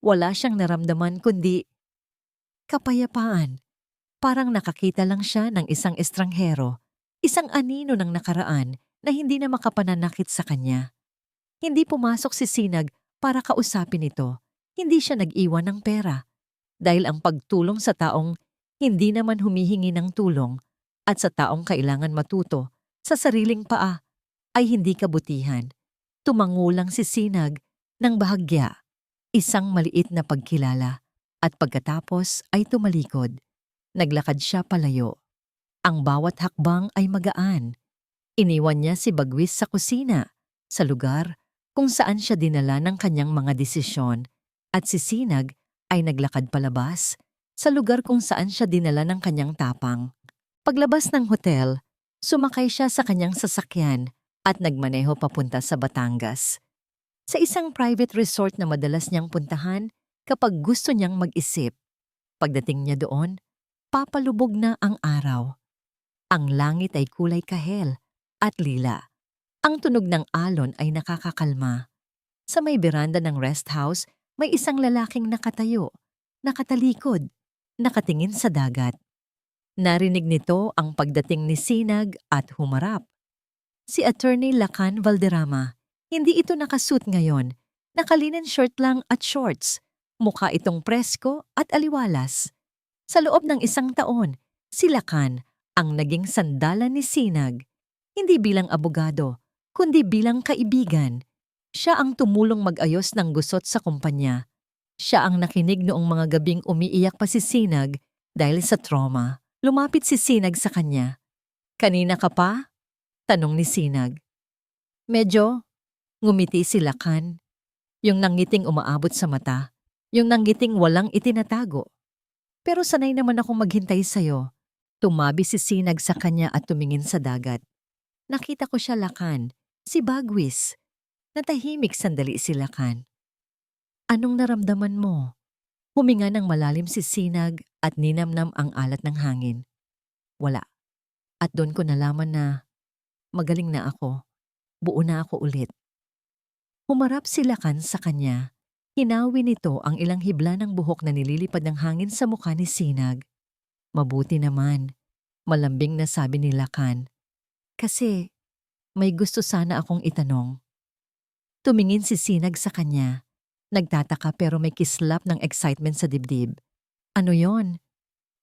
Wala siyang naramdaman kundi kapayapaan. Parang nakakita lang siya ng isang estranghero Isang anino ng nakaraan na hindi na makapananakit sa kanya. Hindi pumasok si Sinag para kausapin ito. Hindi siya nag-iwan ng pera. Dahil ang pagtulong sa taong hindi naman humihingi ng tulong at sa taong kailangan matuto sa sariling paa ay hindi kabutihan. Tumangulang si Sinag ng bahagya, isang maliit na pagkilala, at pagkatapos ay tumalikod. Naglakad siya palayo. Ang bawat hakbang ay magaan. Iniwan niya si Bagwis sa kusina, sa lugar kung saan siya dinala ng kanyang mga desisyon, at si Sinag ay naglakad palabas sa lugar kung saan siya dinala ng kanyang tapang. Paglabas ng hotel, sumakay siya sa kanyang sasakyan at nagmaneho papunta sa Batangas. Sa isang private resort na madalas niyang puntahan kapag gusto niyang mag-isip. Pagdating niya doon, papalubog na ang araw. Ang langit ay kulay kahel at lila. Ang tunog ng alon ay nakakakalma. Sa may beranda ng rest house, may isang lalaking nakatayo, nakatalikod, nakatingin sa dagat. Narinig nito ang pagdating ni Sinag at humarap. Si Attorney Lacan Valderrama. Hindi ito nakasuit ngayon. Nakalinen shirt lang at shorts. Mukha itong presko at aliwalas. Sa loob ng isang taon, si Lacan ang naging sandalan ni Sinag. Hindi bilang abogado, kundi bilang kaibigan. Siya ang tumulong mag-ayos ng gusot sa kumpanya. Siya ang nakinig noong mga gabing umiiyak pa si Sinag dahil sa trauma. Lumapit si Sinag sa kanya. "Kanina ka pa?" tanong ni Sinag. Medyo, ngumiti si Lacan. Yung nangiting umaabot sa mata. Yung nangiting walang itinatago. Pero sanay naman akong maghintay sa'yo. Tumabi si Sinag sa kanya at tumingin sa dagat. Nakita ko siya, Lacan. Si Bagwis. Natahimik sandali si Lacan. "Anong naramdaman mo?" Huminga ng malalim si Sinag at ninamnam ang alat ng hangin. "Wala." At doon ko nalaman na magaling na ako. Buo na ako ulit. Humarap si Lacan sa kanya. Hinawi nito ang ilang hibla ng buhok na nililipad ng hangin sa mukha ni Sinag. "Mabuti naman," malambing na sabi ni Lacan. "Kasi may gusto sana akong itanong." Tumingin si Sinag sa kanya. Nagtataka pero may kislap ng excitement sa dibdib. "Ano yon?"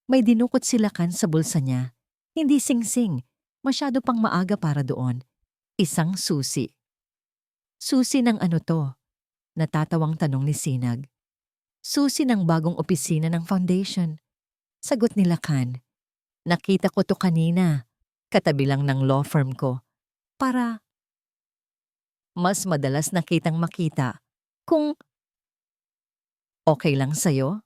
May dinukot si Lacan sa bulsa niya. Hindi singsing, masyado pang maaga para doon. Isang susi. "Susi ng ano to?" Natatawang tanong ni Sinag. "Susi ng bagong opisina ng foundation." Sagot ni Lacan. "Nakita ko to kanina, katabi lang ng law firm ko. Para mas madalas nakitang makita. Kung okay lang sa'yo?"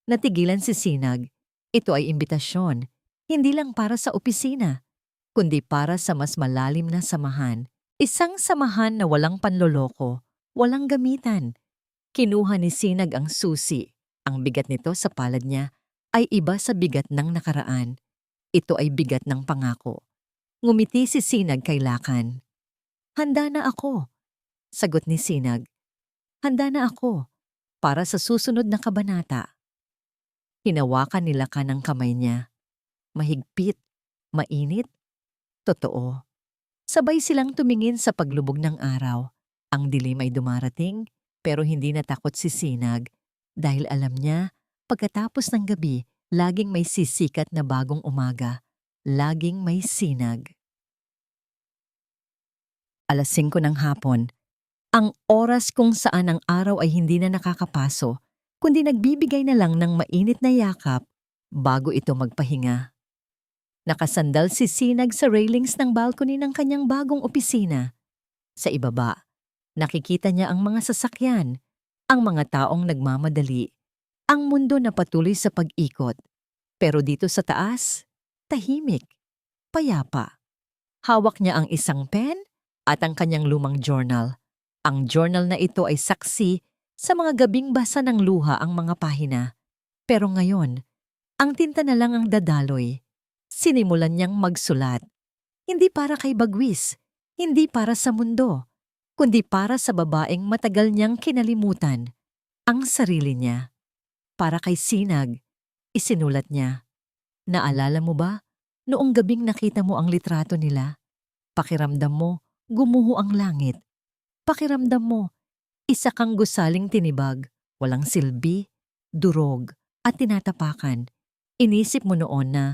Natigilan si Sinag. Ito ay imbitasyon, hindi lang para sa opisina, kundi para sa mas malalim na samahan. Isang samahan na walang panloloko, walang gamitan. Kinuha ni Sinag ang susi. Ang bigat nito sa palad niya ay iba sa bigat ng nakaraan. Ito ay bigat ng pangako. Ngumiti si Sinag kay Lacan. "Handa na ako," sagot ni Sinag. "Handa na ako para sa susunod na kabanata." Hinawakan ni Lacan ang kamay niya. Mahigpit, mainit, totoo. Sabay silang tumingin sa paglubog ng araw. Ang dilim ay dumarating, pero hindi natakot si Sinag dahil alam niya, pagkatapos ng gabi, laging may sisikat na bagong umaga. Laging may Sinag. 5:00 ng hapon. Ang oras kung saan ang araw ay hindi na nakakapaso, kundi nagbibigay na lang ng mainit na yakap bago ito magpahinga. Nakasandal si Sinag sa railings ng balcony ng kanyang bagong opisina. Sa ibaba, nakikita niya ang mga sasakyan, ang mga taong nagmamadali, ang mundo na patuloy sa pag-ikot. Pero dito sa taas, tahimik, payapa. Hawak niya ang isang pen at ang kanyang lumang journal. Ang journal na ito ay saksi sa mga gabing basa ng luha ang mga pahina. Pero ngayon, ang tinta na lang ang dadaloy. Sinimulan niyang magsulat. Hindi para kay Bagwis, hindi para sa mundo, kundi para sa babaeng matagal niyang kinalimutan, ang sarili niya. Para kay Sinag, isinulat niya. "Naalala mo ba Noong gabing nakita mo ang litrato nila, pakiramdam mo, gumuho ang langit. Pakiramdam mo, isa kang gusaling tinibag, walang silbi, durog, at tinatapakan. Inisip mo noon na,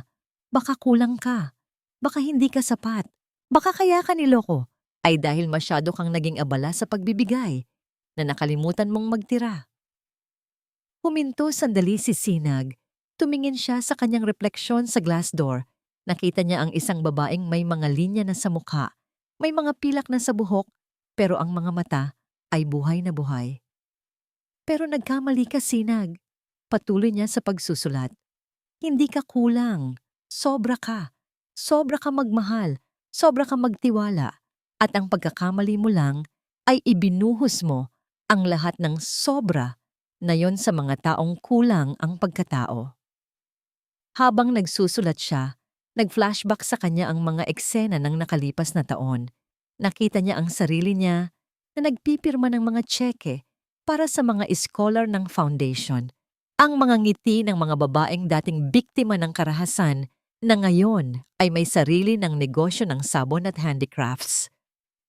baka kulang ka, baka hindi ka sapat, baka kaya ka niloko, ay dahil masyado kang naging abala sa pagbibigay, na nakalimutan mong magtira. Huminto sandali si Sinag. Tumingin siya sa kanyang refleksyon sa glass door. Nakita niya ang isang babaeng may mga linya na sa mukha, may mga pilak na sa buhok, pero ang mga mata ay buhay na buhay. Pero nagkamali ka, Sinag. Patuloy niya sa pagsusulat. Hindi ka kulang. Sobra ka. Sobra ka magmahal. Sobra ka magtiwala. At ang pagkakamali mo lang ay ibinuhos mo ang lahat ng sobra na yon sa mga taong kulang ang pagkatao. Habang nagsusulat siya, nag-flashback sa kanya ang mga eksena ng nakalipas na taon. Nakita niya ang sarili niya na nagpipirma ng mga tseke para sa mga scholar ng foundation. Ang mga ngiti ng mga babaeng dating biktima ng karahasan na ngayon ay may sarili ng negosyo ng sabon at handicrafts.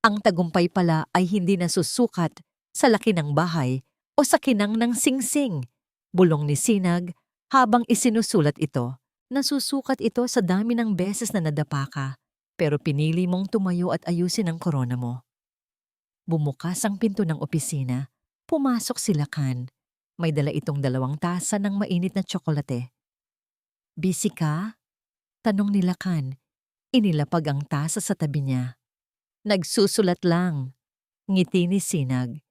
Ang tagumpay pala ay hindi nasusukat sa laki ng bahay o sa kinang ng singsing. Bulong ni Sinag habang isinusulat ito. Nasusukat ito sa dami ng beses na nadapa ka, pero pinili mong tumayo at ayusin ang korona mo. Bumukas ang pinto ng opisina. Pumasok si Lakan. May dala itong 2 tasa ng mainit na tsokolate. Busy ka? Tanong ni Lakan. Inilapag ang tasa sa tabi niya. Nagsusulat lang. Ngiti ni Sinag.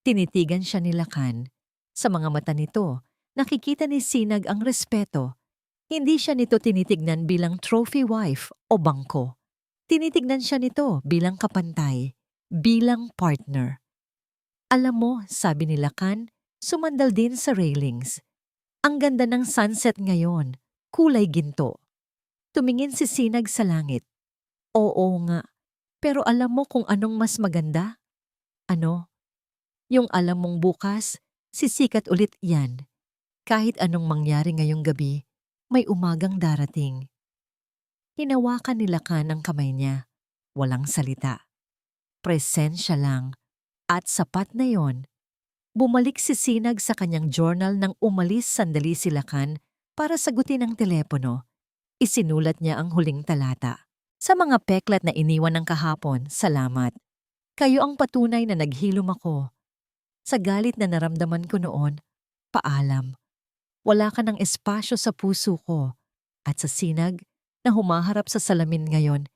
Tinitigan siya ni Lakan. Sa mga mata nito, nakikita ni Sinag ang respeto. Hindi siya nito tinitignan bilang trophy wife o bangko. Tinitignan siya nito bilang kapantay, bilang partner. Alam mo, sabi ni Lakan, sumandal din sa railings. Ang ganda ng sunset ngayon, kulay ginto. Tumingin si Sinag sa langit. Oo nga, pero alam mo kung anong mas maganda? Ano? Yung alam mong bukas, sisikat ulit yan. Kahit anong mangyari ngayong gabi, may umagang darating. Hinawakan ni Lakan ang kamay niya. Walang salita. Presensya lang. At sapat na yon. Bumalik si Sinag sa kanyang journal nang umalis sandali si Lakan para sagutin ang telepono. Isinulat niya ang huling talata. Sa mga peklat na iniwan ng kahapon, salamat. Kayo ang patunay na naghilom ako. Sa galit na naramdaman ko noon, paalam. Wala ka ng espasyo sa puso ko. At sa Sinag na humaharap sa salamin ngayon,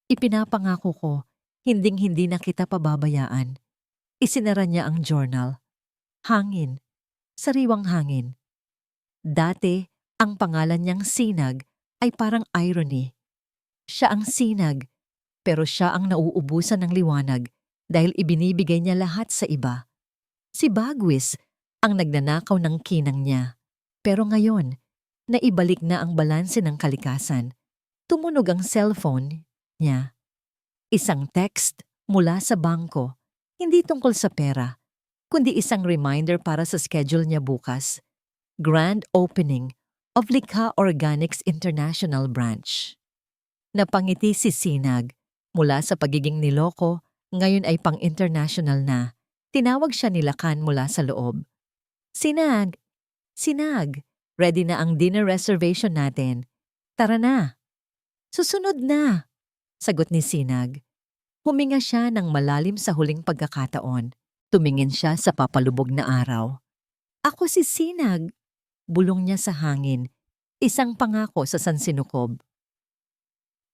ipinapangako ko, hinding-hindi na kita pababayaan. Isinara niya ang journal. Hangin. Sariwang hangin. Dati, ang pangalan niyang Sinag ay parang irony. Siya ang Sinag, pero siya ang nauubusan ng liwanag dahil ibinibigay niya lahat sa iba. Si Bagwis ang nagnanakaw ng kinang niya. Pero ngayon, naibalik na ang balanse ng kalikasan. Tumunog ang cellphone niya. Isang text mula sa bangko, hindi tungkol sa pera, kundi isang reminder para sa schedule niya bukas. Grand opening of Likha Organics International Branch. Napangiti si Sinag. Mula sa pagiging niloko, ngayon ay pang-international na. Tinawag siya ni Lakan mula sa loob. Sinag! Sinag! Ready na ang dinner reservation natin. Tara na! Susunod na! Sagot ni Sinag. Huminga siya ng malalim sa huling pagkakataon. Tumingin siya sa papalubog na araw. Ako si Sinag! Bulong niya sa hangin. Isang pangako sa sansinukob.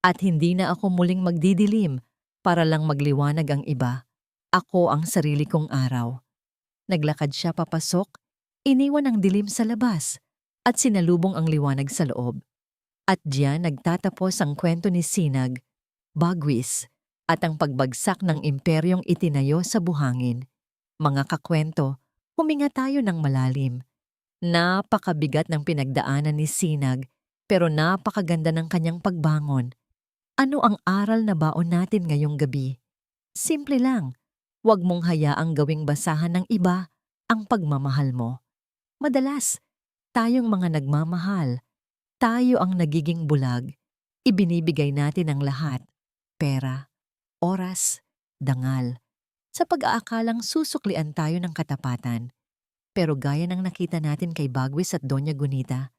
At hindi na ako muling magdidilim para lang magliwanag ang iba. Ako ang sarili kong araw. Naglakad siya papasok, iniwan ang dilim sa labas, at sinalubong ang liwanag sa loob. At diyan nagtatapos ang kwento ni Sinag, Bagwis, at ang pagbagsak ng imperyong itinayo sa buhangin. Mga kakwento, huminga tayo ng malalim. Napakabigat ng pinagdaanan ni Sinag, pero napakaganda ng kanyang pagbangon. Ano ang aral na baon natin ngayong gabi? Simple lang, huwag mong hayaang gawing basahan ng iba ang pagmamahal mo. Madalas, tayong mga nagmamahal, tayo ang nagiging bulag. Ibinibigay natin ang lahat, pera, oras, dangal, sa pag-aakalang susuklian tayo ng katapatan. Pero gaya ng nakita natin kay Bagwis at Doña Gunita,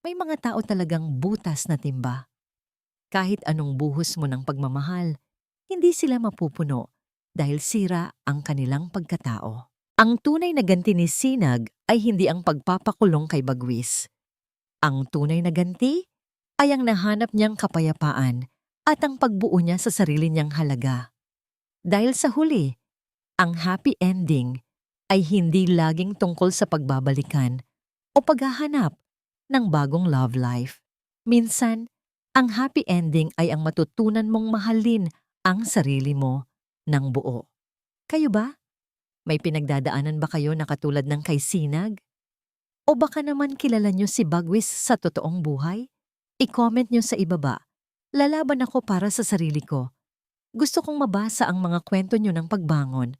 may mga tao talagang butas na timba. Kahit anong buhos mo ng pagmamahal, hindi sila mapupuno dahil sira ang kanilang pagkatao. Ang tunay na ganti ni Sinag ay hindi ang pagpapakulong kay Bagwis. Ang tunay na ganti ay ang nahanap niyang kapayapaan at ang pagbuo niya sa sarili niyang halaga. Dahil sa huli, ang happy ending ay hindi laging tungkol sa pagbabalikan o paghahanap ng bagong love life. Minsan, ang happy ending ay ang matutunan mong mahalin ang sarili mo ng buo. Kayo ba? May pinagdadaanan ba kayo na katulad ng kay Sinag? O baka naman kilala nyo si Bagwis sa totoong buhay? I-comment nyo sa ibaba. Lalaban ako para sa sarili ko. Gusto kong mabasa ang mga kwento nyo ng pagbangon.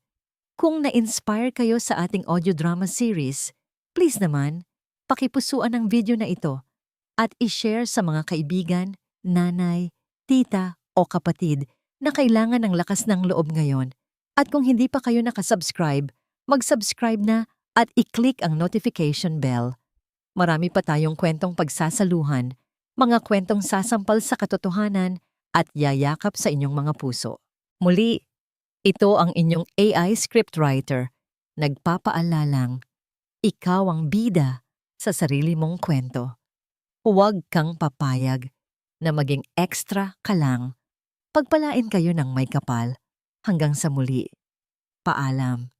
Kung na-inspire kayo sa ating audio drama series, please naman, pakipusuan ang video na ito at i-share sa mga kaibigan, nanay, tita o kapatid na kailangan ng lakas ng loob ngayon. At kung hindi pa kayo nakasubscribe, mag-subscribe na at i-click ang notification bell. Marami pa tayong kwentong pagsasaluhan, mga kwentong sasampal sa katotohanan at yayakap sa inyong mga puso. Muli, ito ang inyong AI scriptwriter, nagpapaalalang, ikaw ang bida sa sarili mong kwento. Huwag kang papayag na maging extra ka lang. Pagpalain kayo ng may kapal. Hanggang sa muli. Paalam.